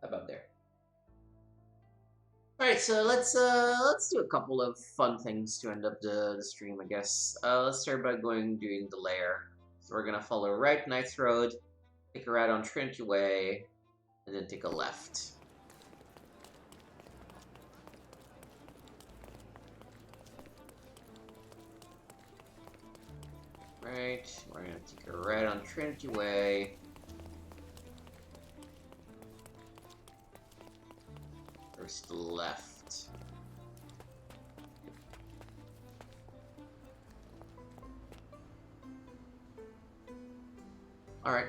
About there. Alright, so let's do a couple of fun things to end up the stream, I guess. Let's start by doing the lair. So we're gonna follow right Knights Road, take a right on Trinity Way, and then take a left. Right, we're gonna take a right on Trinity Way. First left. Alright.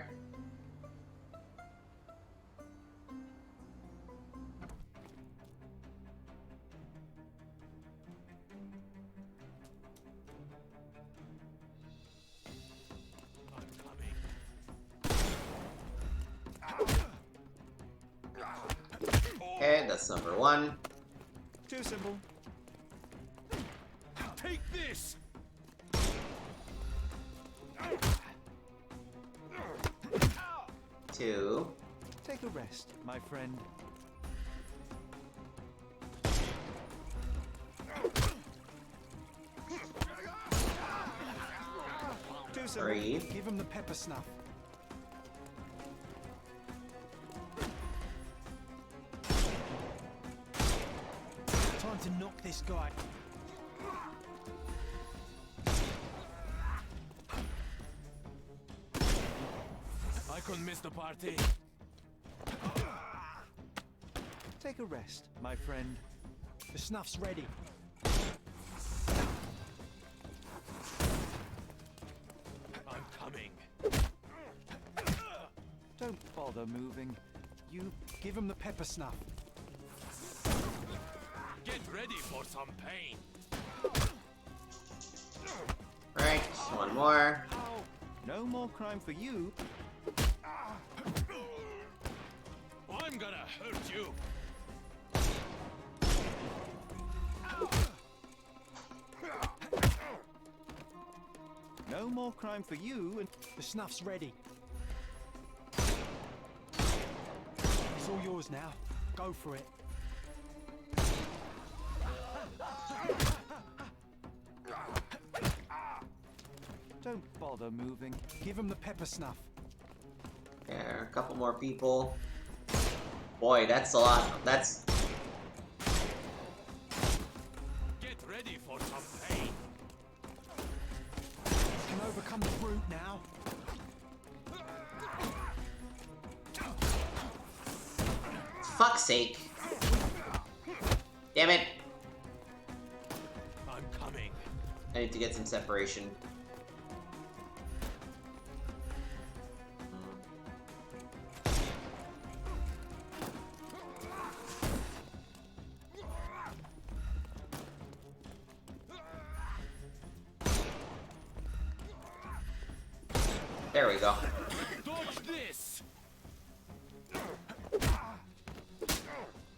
Okay, that's number 1. Too simple. Take this! 2. Take a rest, my friend. Too simple. 3. Give him the pepper snuff. Time to knock this guy. I couldn't miss the party. Take a rest, my friend. The snuff's ready. I'm coming. Don't bother moving. You Give him the pepper snuff. Get ready for some pain. Right, 1 more. no more crime for you. I'm gonna hurt you. No more crime for you, and the snuff's ready. It's all yours now. Go for it. don't bother moving. Give him the pepper snuff. Yeah, a couple more people. Boy, that's a lot. That's... Get ready for some pain. Can overcome the brute now. Fuck's sake. Damn it. I'm coming. I need to get some separation. There we go. Dodge this.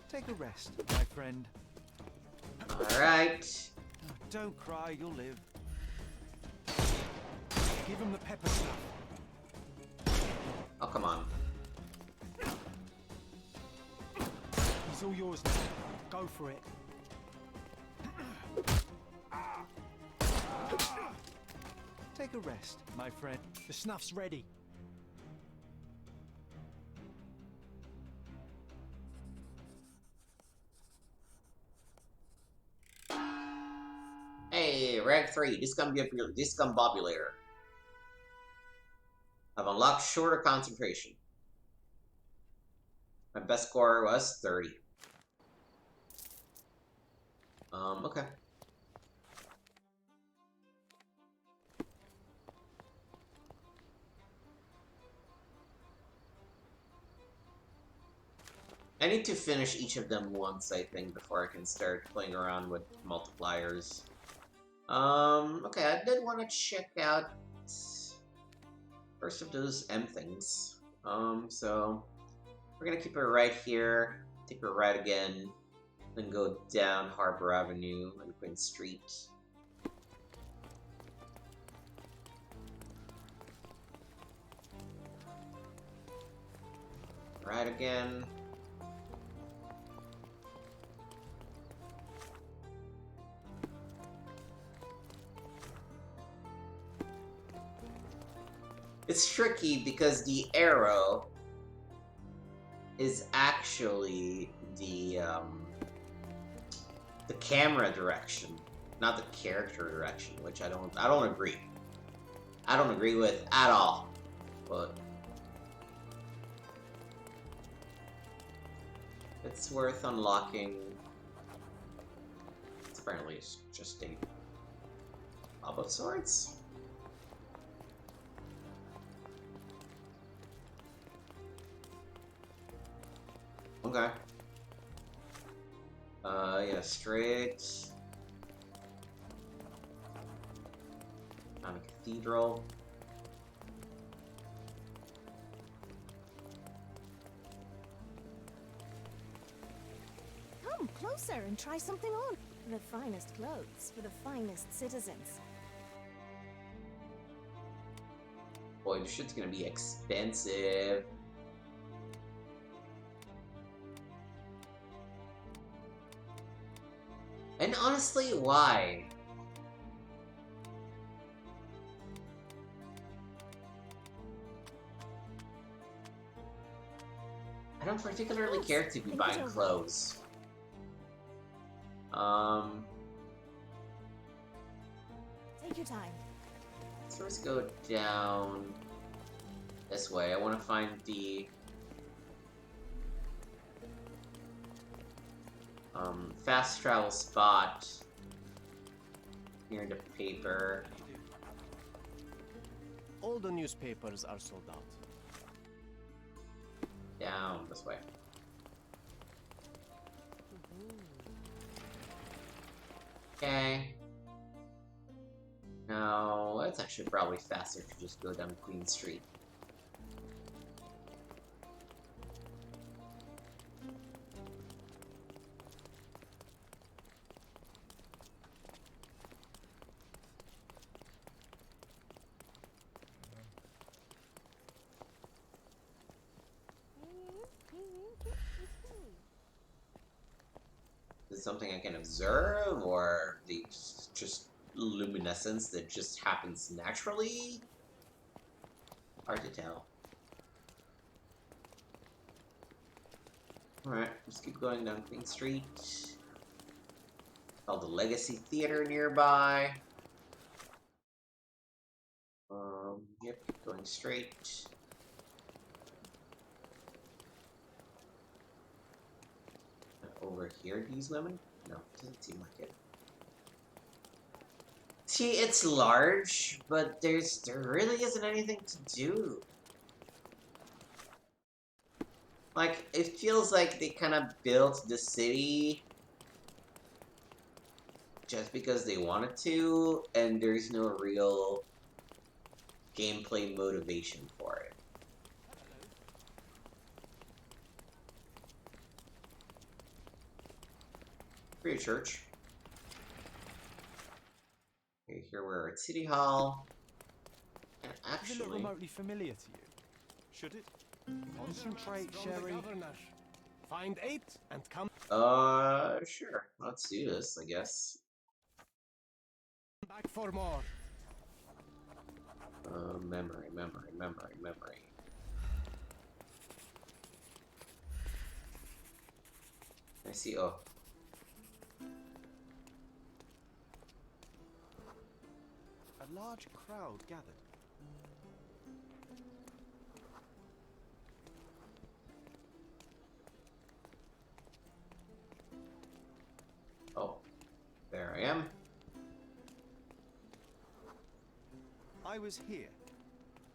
Take a rest, my friend. Alright. Don't cry, you'll live. Give him the pepper snuff. Oh, come on. He's all yours now. Go for it. Take a rest, my friend. The snuff's ready. Hey, rank 3, Discombobulator. I've unlocked shorter concentration. My best score was 30. Okay. I need to finish each of them once, I think, before I can start playing around with multipliers. Okay, I did want to check out first of those M things. So we're gonna keep it right here, take a right again, then go down Harbor Avenue and Queen Street. Right again. It's tricky because the arrow is actually the camera direction, not the character direction, which I don't agree. I don't agree with at all. But It's worth unlocking. It's apparently just a Club of Swords. Okay. Yeah, straight. On a cathedral. Come closer and try something on. The finest clothes for the finest citizens. Boy, this shit's gonna be expensive. And honestly, why? I don't particularly care to be buying clothes. Take your time. Let's first go down this way. I want to find the fast travel spot near the paper. All the newspapers are sold out. Down this way. Okay. No, it's actually probably faster to just go down Queen Street. Is it something I can observe, or the just luminescence that just happens naturally? Hard to tell. Alright, let's keep going down Queen Street. Called the Legacy Theater nearby. Yep, keep going straight. Over here, these women? No, doesn't seem like it. See, it's large, but there really isn't anything to do. Like, it feels like they kind of built the city just because they wanted to, and there's no real gameplay motivation for it. Free church. Okay, here we're at City Hall. And Does it look actually, remotely familiar to you? Should it? Concentrate, Sherry. Find 8 and come sure. Let's do this, I guess. back for more. Memory. I see, oh. A large crowd gathered. Oh, there I am. I was here,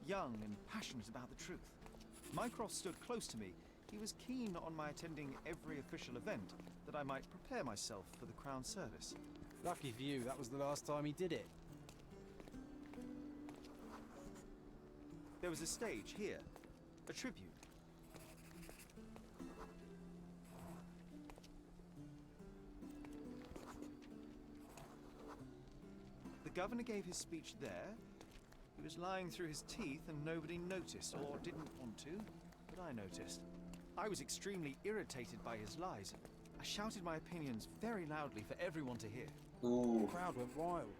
young and passionate about the truth. Mycroft stood close to me. He was keen on my attending every official event, that I might prepare myself for the Crown service. Lucky for you, that was the last time he did it. There was a stage here, a tribute. The governor gave his speech there. He was lying through his teeth and nobody noticed, or didn't want to, but I noticed. I was extremely irritated by his lies. I shouted my opinions very loudly for everyone to hear. Ooh. The crowd went wild.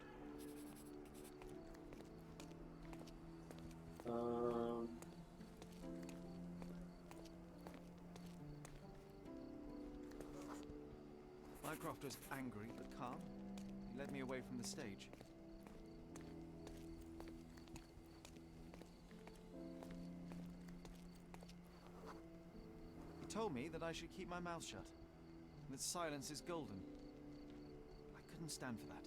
Mycroft was angry but calm. He led me away from the stage. He told me that I should keep my mouth shut. That silence is golden. I couldn't stand for that.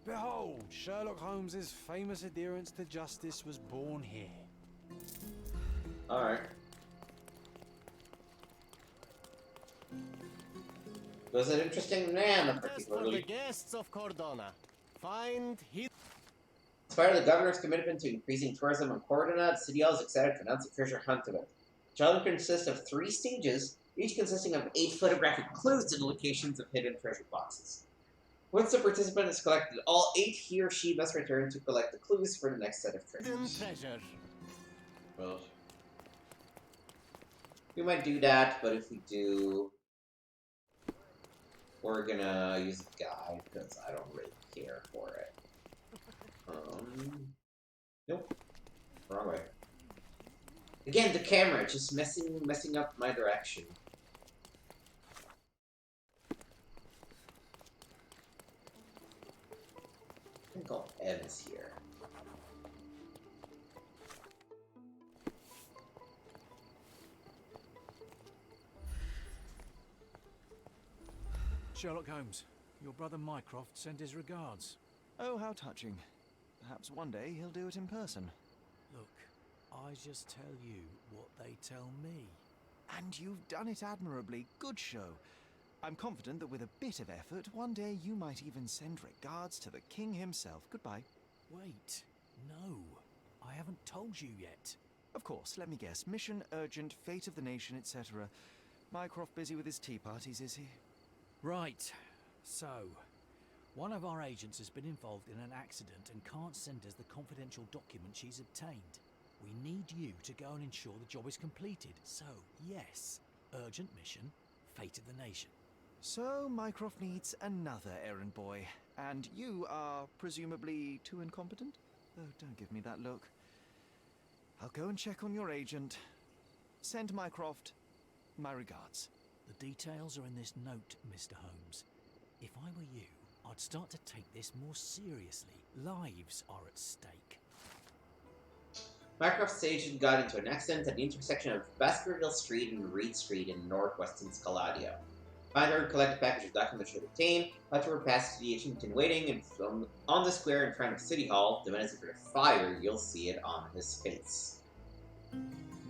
Behold, Sherlock Holmes's famous adherence to justice was born here. Alright. Was an interesting man, Just for the guests of Cordona. Find his... As part of the governor's commitment to increasing tourism in Cordona, the city hall is excited to announce a treasure hunt event. The challenge consists of 3 stages, each consisting of 8 photographic clues to the locations of hidden treasure boxes. Once the participant has collected all 8, he or she must return to collect the clues for the next set of treasures. treasure. Well, we might do that, but if we do, we're gonna use a guide because I don't really care for it. Nope. Wrong way. Again, the camera just messing up my direction. I think I'll Ev's here. Sherlock Holmes, your brother Mycroft sent his regards. Oh, how touching. Perhaps one day he'll do it in person. Look, I just tell you what they tell me. And you've done it admirably. Good show. I'm confident that with a bit of effort, one day you might even send regards to the king himself. Goodbye. Wait, no. I haven't told you yet. Of course, let me guess. Mission urgent, fate of the nation, etc. Mycroft busy with his tea parties, is he? Right. So, one of our agents has been involved in an accident and can't send us the confidential document she's obtained. We need you to go and ensure the job is completed. So, yes, urgent mission, fate of the nation. So, Mycroft needs another errand boy. And you are presumably too incompetent? Oh, don't give me that look. I'll go and check on your agent. Send Mycroft my regards. The details are in this note, Mr. Holmes. If I were you, I'd start to take this more seriously. Lives are at stake. Mycroft's agent got into an accident at the intersection of Baskerville Street and Reed Street in northwestern Scaladio. Find her and collect a package of documents should obtain, but were passed to the agent in waiting and filmed on the square in front of City Hall. The minute after the fire, you'll see it on his face.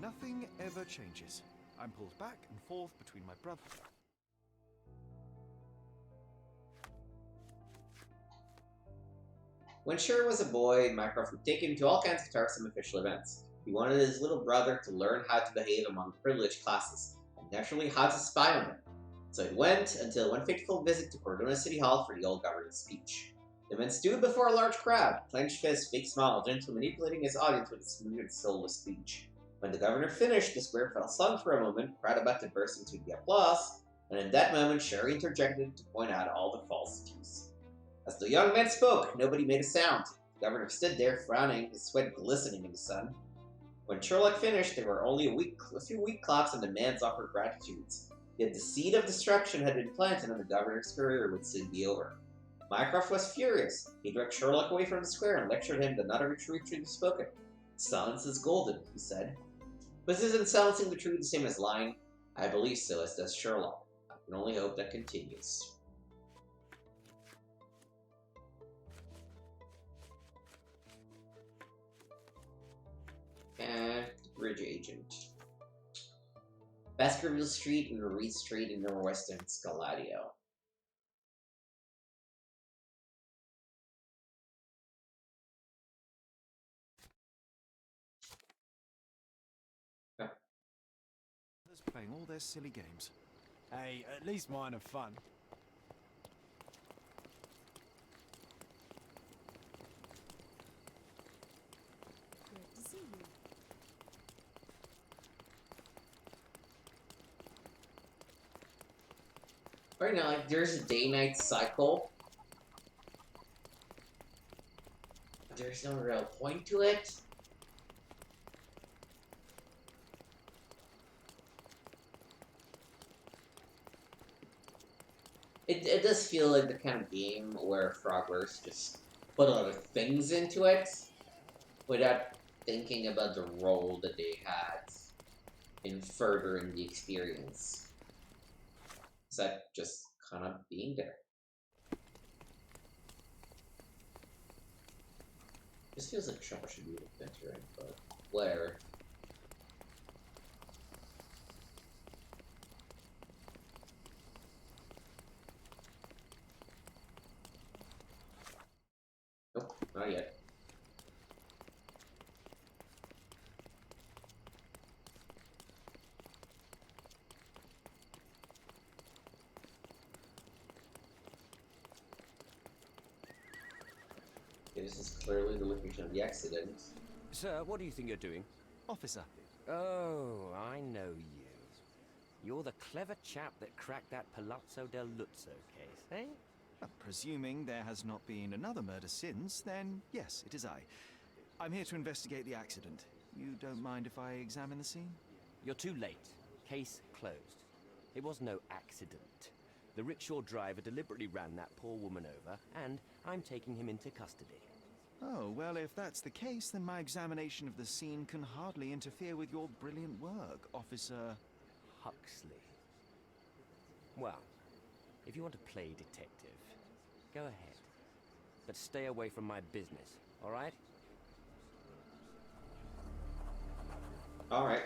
Nothing ever changes. I'm pulled back and forth between my brother. When Sher was a boy, Mycroft would take him to all kinds of tiresome official events. He wanted his little brother to learn how to behave among privileged classes, and naturally how to spy on them. So he went until one fateful visit to Cordona City Hall for the old governor's speech. The man stood before a large crowd, clenched fist, fake smile, gently manipulating his audience with a smooth and soulless speech. When the governor finished, the square fell silent for a moment, crowd about to burst into the applause, and in that moment Sherry interjected to point out all the falsities. As the young man spoke, nobody made a sound. The governor stood there, frowning, his sweat glistening in the sun. When Sherlock finished, there were only a few weak claps and the man's awkward gratitudes. Yet the seed of destruction had been planted and the governor's career would soon be over. Mycroft was furious. He dragged Sherlock away from the square and lectured him that not every truth should be spoken. Silence is golden, he said. But isn't silencing the truth the same as lying? I believe so, as does Sherlock. I can only hope that continues. Bridge agent. Baskerville Street and Reed Street in northwestern Scaladio. Playing all their silly games. Hey, at least mine are fun. Great to see you. Right now, like, there's a day-night cycle. There's no real point to it. It does feel like the kind of game where Frogverse just put a lot of things into it without thinking about the role that they had in furthering the experience. Is that just kind of being there? This feels like Shaw should be adventuring, but whatever. Nope, not yet. Okay, this is clearly the location of the accident. Sir, what do you think you're doing? Officer. Oh, I know you. You're the clever chap that cracked that Palazzo del Luzzo case, eh? Presuming there has not been another murder since, then yes, it is I. I'm here to investigate the accident. You don't mind if I examine the scene? You're too late. Case closed. It was no accident. The rickshaw driver deliberately ran that poor woman over, and I'm taking him into custody. Oh, well, if that's the case, then my examination of the scene can hardly interfere with your brilliant work, Officer Huxley. Well, if you want to play detective, go ahead. But stay away from my business, all right? All right.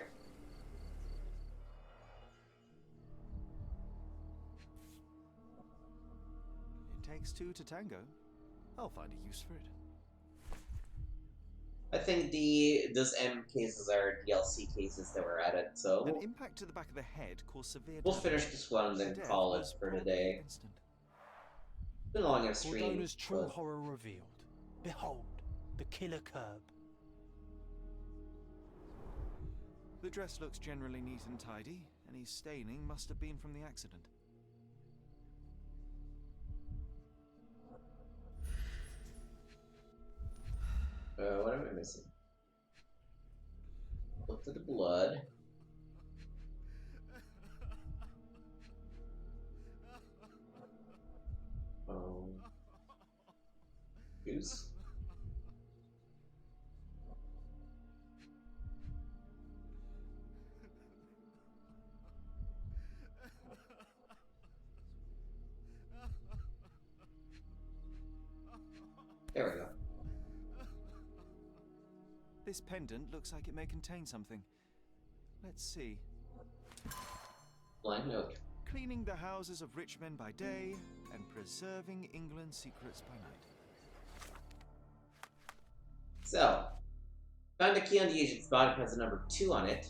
It takes two to tango. I'll find a use for it. I think those M cases are DLC cases that were added, so An impact to the back of the head caused severe we'll finish this one and then Death call it was for probably today. instant. It's been a long enough stream. Cordona's true but... horror revealed. Behold, the killer curb. The dress looks generally neat and tidy. Any staining must have been from the accident. What am I missing? Look at the blood. Juice. There we go. This pendant looks like it may contain something. Let's see. Blank note. Cleaning the houses of rich men by day and preserving England's secrets by night. So, found a key on the agent's body that has the number 2 on it.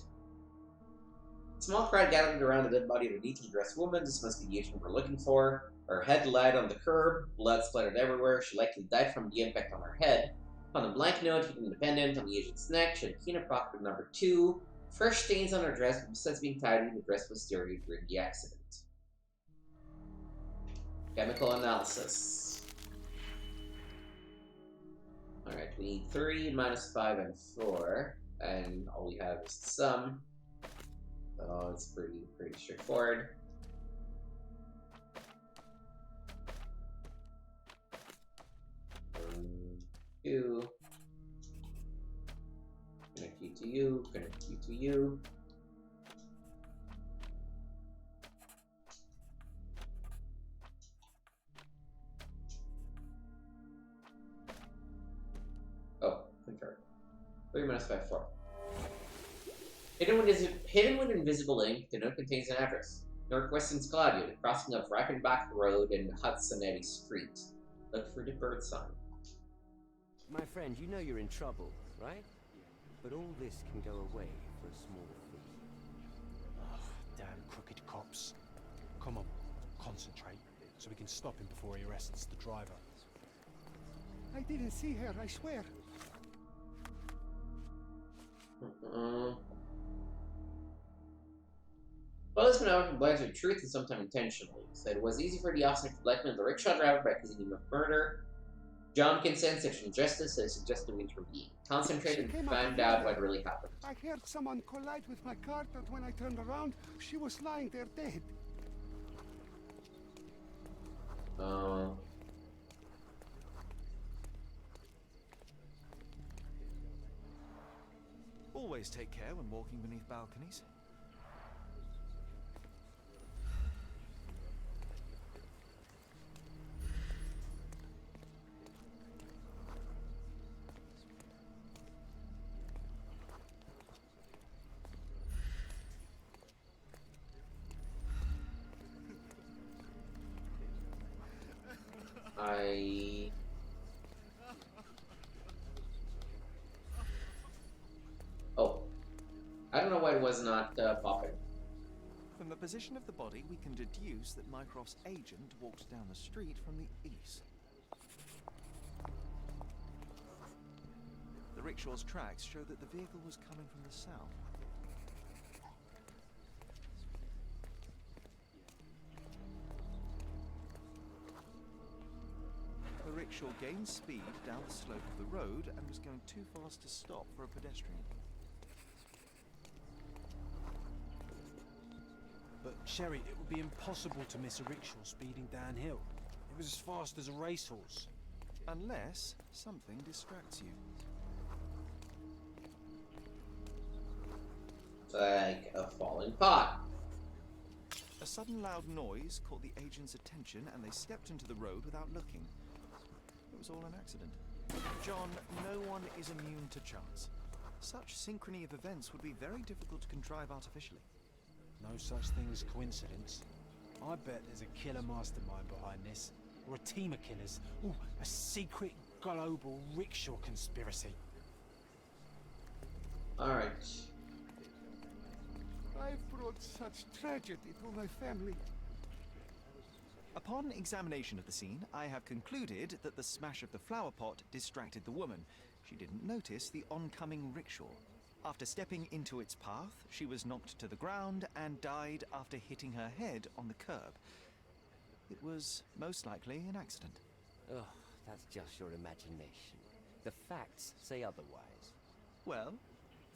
A small crowd gathered around the dead body of a neatly dressed woman. This must be the agent we're looking for. Her head lied on the curb, blood splattered everywhere. She likely died from the impact on her head. On a blank note, hidden independent on the agent's neck, she had a key in her pocket with number 2. Fresh stains on her dress, but besides being tidy, the dress was dirty during the accident. Chemical analysis. Alright, we need 3, -5, and 4. And all we have is the sum. So it's pretty straightforward. You. Connect you to you, connect you to you. Oh, confirm. 3 -5, 4. Hidden with invisible ink, the note contains an address. Northwest Claudio, the crossing of Rackenbach Road and Hudsonetti Street. Look for the bird sign. My friend, you know you're in trouble, right? But all this can go away for a small fee. Oh, damn crooked cops. Come on, concentrate, so we can stop him before he arrests the driver. I didn't see her, I swear. Well, this man complies with truth and sometimes intentionally. Said it was easy for the officer to blackmail the rickshaw driver by accusing him of murder. John can sense such injustice, so he suggested we intervene. Concentrated and find out what really happened. I heard someone collide with my car, but when I turned around, she was lying there dead. Always take care when walking beneath balconies. I... Oh. I don't know why it was not popping. From the position of the body, we can deduce that Mycroft's agent walked down the street from the east. The rickshaw's tracks show that the vehicle was coming from the south. The rickshaw gained speed down the slope of the road and was going too fast to stop for a pedestrian. But, Sherry, it would be impossible to miss a rickshaw speeding downhill. It was as fast as a racehorse. Unless something distracts you. It's like a falling pot. A sudden loud noise caught the agent's attention and they stepped into the road without looking. It was all an accident. John, no one is immune to chance. Such synchrony of events would be very difficult to contrive artificially. No such thing as coincidence. I bet there's a killer mastermind behind this. Or a team of killers. Ooh, a secret global rickshaw conspiracy. Alright. I've brought such tragedy to my family. Upon examination of the scene, I have concluded that the smash of the flower pot distracted the woman. She didn't notice the oncoming rickshaw. After stepping into its path, she was knocked to the ground and died after hitting her head on the curb. It was most likely an accident. Ugh, that's just your imagination. The facts say otherwise. Well,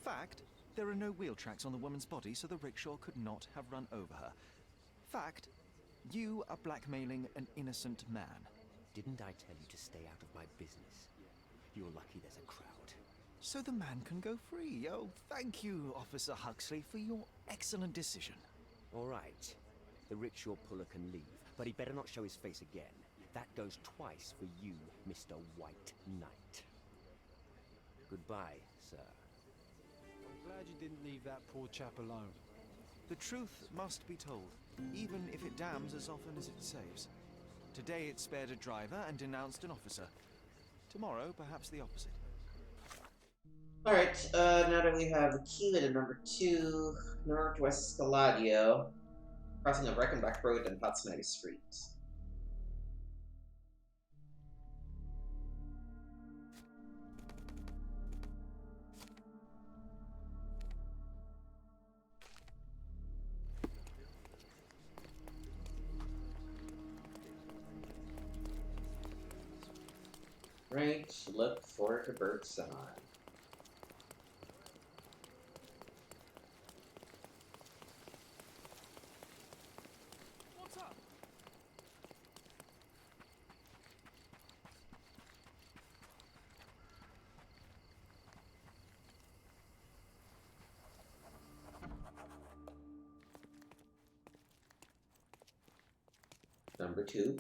fact, there are no wheel tracks on the woman's body, so the rickshaw could not have run over her. Fact, you are blackmailing an innocent man. Didn't I tell you to stay out of my business? You're lucky there's a crowd. So the man can go free. Oh, thank you, Officer Huxley, for your excellent decision. All right. The rickshaw puller can leave, but he better not show his face again. That goes twice for you, Mr. White Knight. Goodbye, sir. I'm glad you didn't leave that poor chap alone. The truth must be told, even if it damns as often as it saves. Today it spared a driver and denounced an officer. Tomorrow, perhaps the opposite. Alright, now that we have the key to number 2, Northwest Scaladio, crossing of Reichenbach Road and Potsdam Street. Right, look for the bird sign. What's up? Number 2.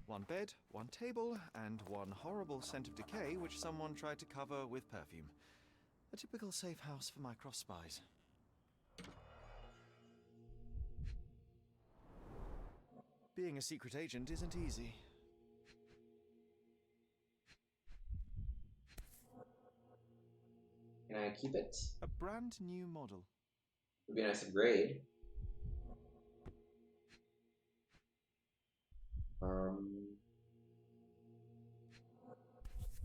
One bed, one table, and one horrible scent of decay which someone tried to cover with perfume. A typical safe house for Mycroft spies. Being a secret agent isn't easy. Can I keep it? A brand new model. Would be a nice upgrade.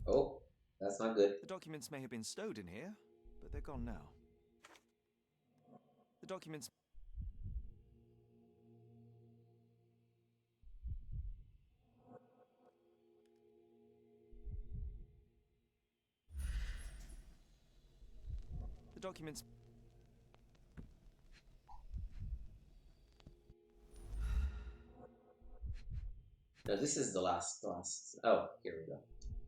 Oh, that's not good. The documents may have been stowed in here, but they're gone now. The documents... The documents... No, this is the last. Oh, here we go.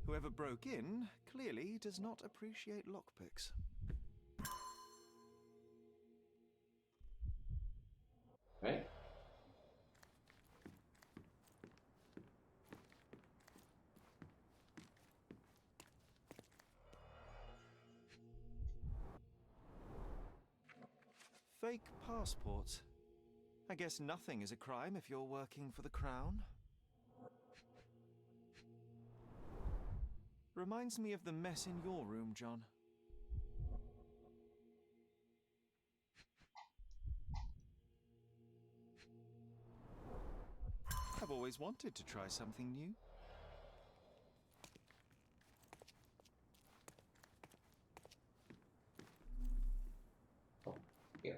Whoever broke in clearly does not appreciate lockpicks. Right? Fake passports. I guess nothing is a crime if you're working for the Crown. Reminds me of the mess in your room, John. I've always wanted to try something new. Here.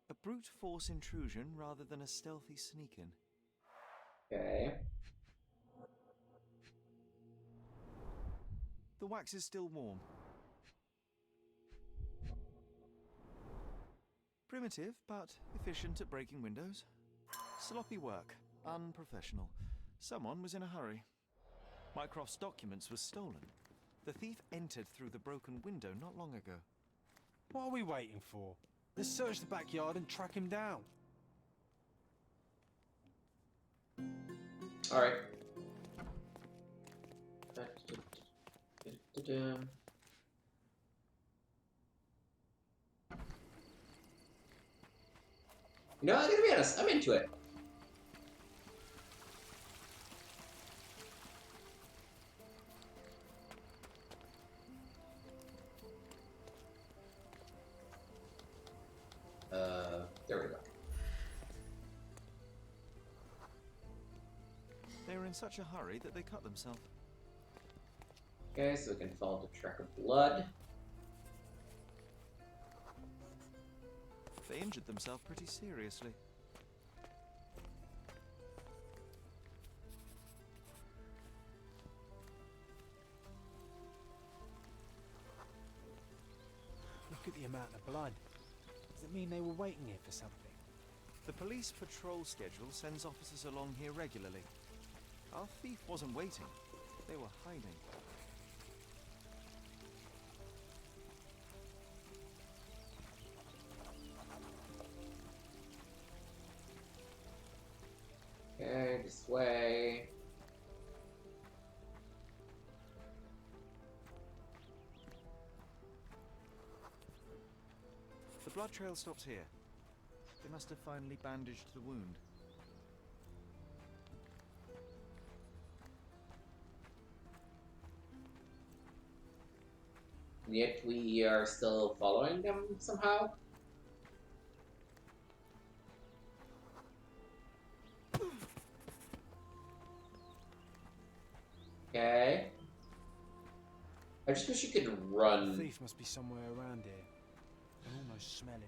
A brute force intrusion rather than a stealthy sneak-in. Okay. The wax is still warm. Primitive, but efficient at breaking windows. Sloppy work. Unprofessional. Someone was in a hurry. Mycroft's documents were stolen. The thief entered through the broken window not long ago. What are we waiting for? Let's search the backyard and track him down. Alright. You know, I gotta be honest, I'm into it. There we go. They were in such a hurry that they cut themselves. Okay, so we can follow the track of blood. They injured themselves pretty seriously. Look at the amount of blood. Does it mean they were waiting here for something? The police patrol schedule sends officers along here regularly. Our thief wasn't waiting. They were hiding. Okay, this way. The blood trail stops here. They must have finally bandaged the wound. And yet we are still following them somehow? Okay. I just wish you could run. The thief must be somewhere around here. I can almost smell him.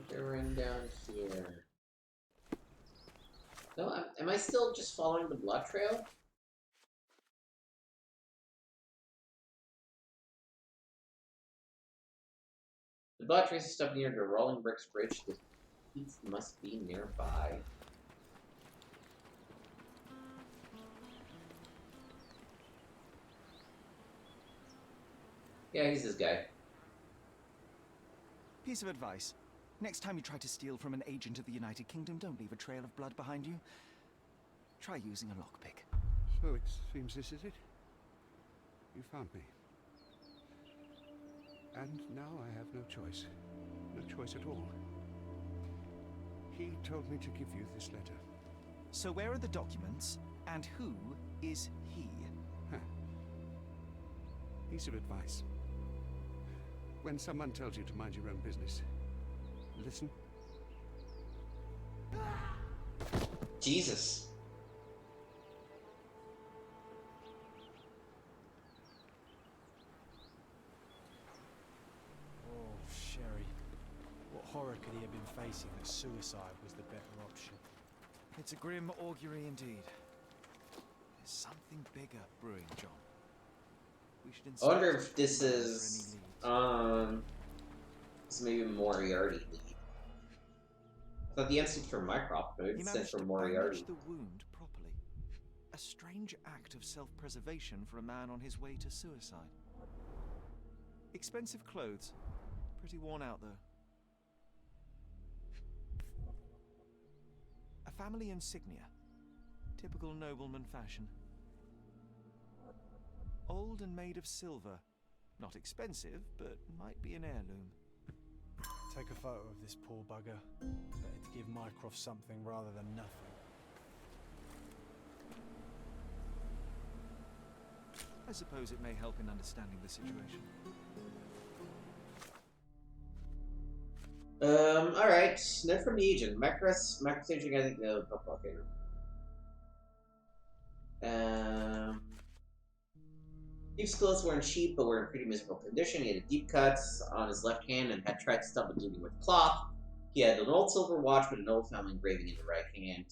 They're in down here. No, am I still just following the blood trail? The blood trace is up near the Rolling Bricks Bridge. The thief must be nearby. Yeah, he's this guy. Piece of advice. Next time you try to steal from an agent of the United Kingdom, don't leave a trail of blood behind you. Try using a lockpick. So it seems this is it. You found me. And now I have no choice. No choice at all. He told me to give you this letter. So where are the documents, and who is he? Huh. Piece of advice. When someone tells you to mind your own business, listen. Jesus. Oh, Sherry. What horror could he have been facing that suicide was the better option? It's a grim augury indeed. There's something bigger brewing, John. We should I inspect wonder the if this ground for is, any leads. this is maybe Moriarty lead. I thought the answer for Mycroft, but He it said managed for to Moriarty. bandage the wound properly. A strange act of self-preservation for a man on his way to suicide. Expensive clothes. Pretty worn out, though. A family insignia. Typical nobleman fashion. Old and made of silver. Not expensive, but might be an heirloom. Take a photo of this poor bugger. Better to give Mycroft something rather than nothing. I suppose it may help in understanding the situation. Alright. Note from the agent. Macro's agent, I think, okay. Steve's clothes weren't cheap, but were in pretty miserable condition. He had deep cuts on his left hand and had tried to stop the bleeding with cloth. He had an old silver watch with an old family engraving in the right hand.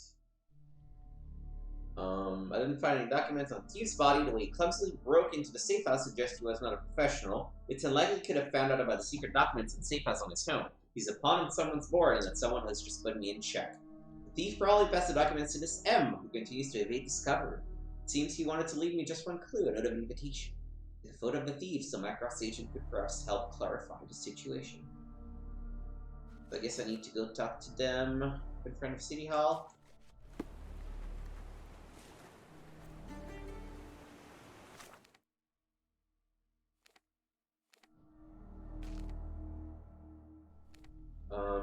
I didn't find any documents on Steve's body. The way he clumsily broke into the safe house suggests he was not a professional. It's unlikely he could have found out about the secret documents in the safe house on his own. He's a pawn on someone's board, and that someone has just put me in check. The thief probably passed the documents to this M, who continues to evade discovery. It seems he wanted to leave me just one clue, a note of invitation. The photo of the thief, so Macross agent could perhaps help clarify the situation. So I guess I need to go talk to them in front of City Hall.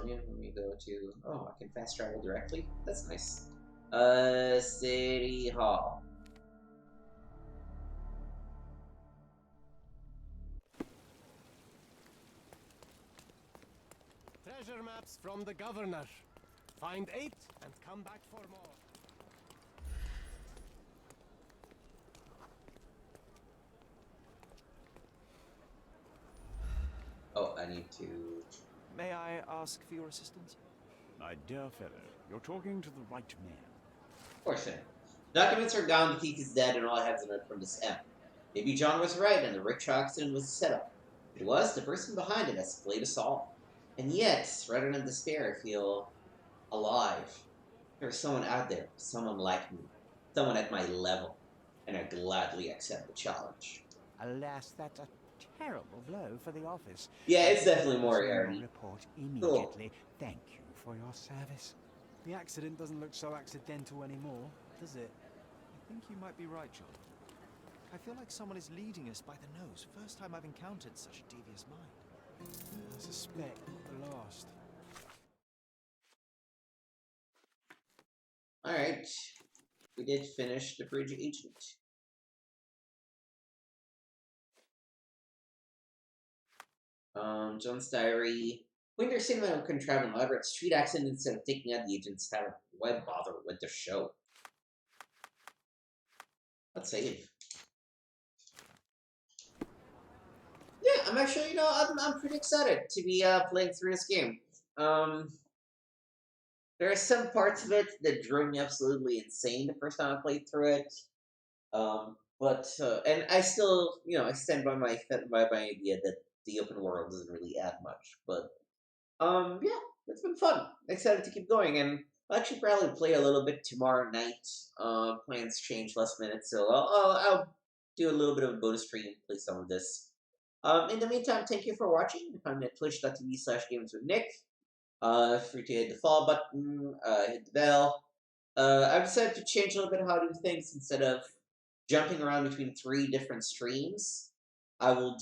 Yeah, let me go to... Oh, I can fast travel directly? That's nice. City Hall. Treasure maps from the governor. Find 8 and come back for more. Oh, I need to... May I ask for your assistance? My dear fellow, you're talking to the right man. Of course, sir. Documents are gone, the thief is dead, and all I have is a note from this M. Maybe John was right, and the rickshaw accident was a setup. If it was, the person behind it has played us all. And yet, rather than despair, I feel alive. There's someone out there, someone like me, someone at my level, and I gladly accept the challenge. Alas, that's a terrible blow for the office. Yeah, it's definitely Moriarty. Report immediately. Thank you for your service. The accident doesn't look so accidental anymore, does it? I think you might be right, John. I feel like someone is leading us by the nose. First time I've encountered such a devious mind. I suspect not the last. Alright. We did finish the bridge agent. John's diary. Winter Cinema couldn't travel an elaborate street accident instead of taking out the agent's tower. Why bother with the show? Let's save. Yeah, I'm actually, I'm pretty excited to be playing through this game. There are some parts of it that drove me absolutely insane the first time I played through it. And I still, I stand by my idea that the open world doesn't really add much. But, yeah, it's been fun. Excited to keep going, and I'll actually probably play a little bit tomorrow night. Plans change last minute, so I'll do a little bit of a bonus stream, play some of this. In the meantime, thank you for watching. Find me at twitch.tv/gameswithnick. Free to hit the follow button, hit the bell. I've decided to change a little bit how I do things. Instead of jumping around between 3 different streams, I will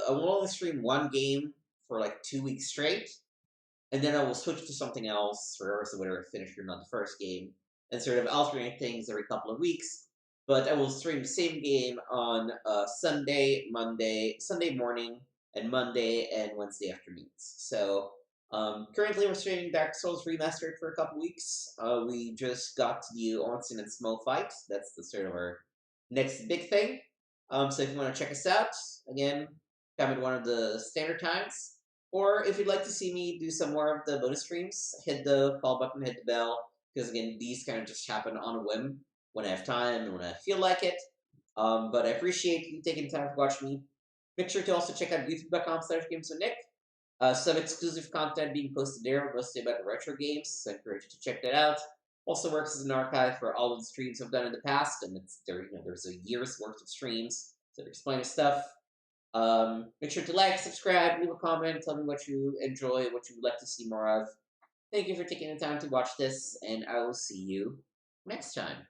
only stream one game for like 2 weeks straight, and then I will switch to something else, regardless of whether I finish or not the first game, and sort of alternate things every couple of weeks. But I will stream the same game on Sunday morning, and Monday and Wednesday afternoons. So currently we're streaming Dark Souls Remastered for a couple weeks. We just got the Ornstein and Smo fight. That's the sort of our next big thing. So if you want to check us out, again, come at one of the standard times. Or if you'd like to see me do some more of the bonus streams, hit the follow button, hit the bell, because again, these kind of just happen on a whim when I have time and when I feel like it. But I appreciate you taking the time to watch me. Make sure to also check out youtube.com/gameswithnick. Some exclusive content being posted there, mostly about the retro games, so I encourage you to check that out. Also works as an archive for all of the streams I've done in the past, and there's a year's worth of streams, so there's plenty of stuff. Make sure to like, subscribe, leave a comment, tell me what you enjoy, what you would like to see more of. Thank you for taking the time to watch this, and I will see you next time.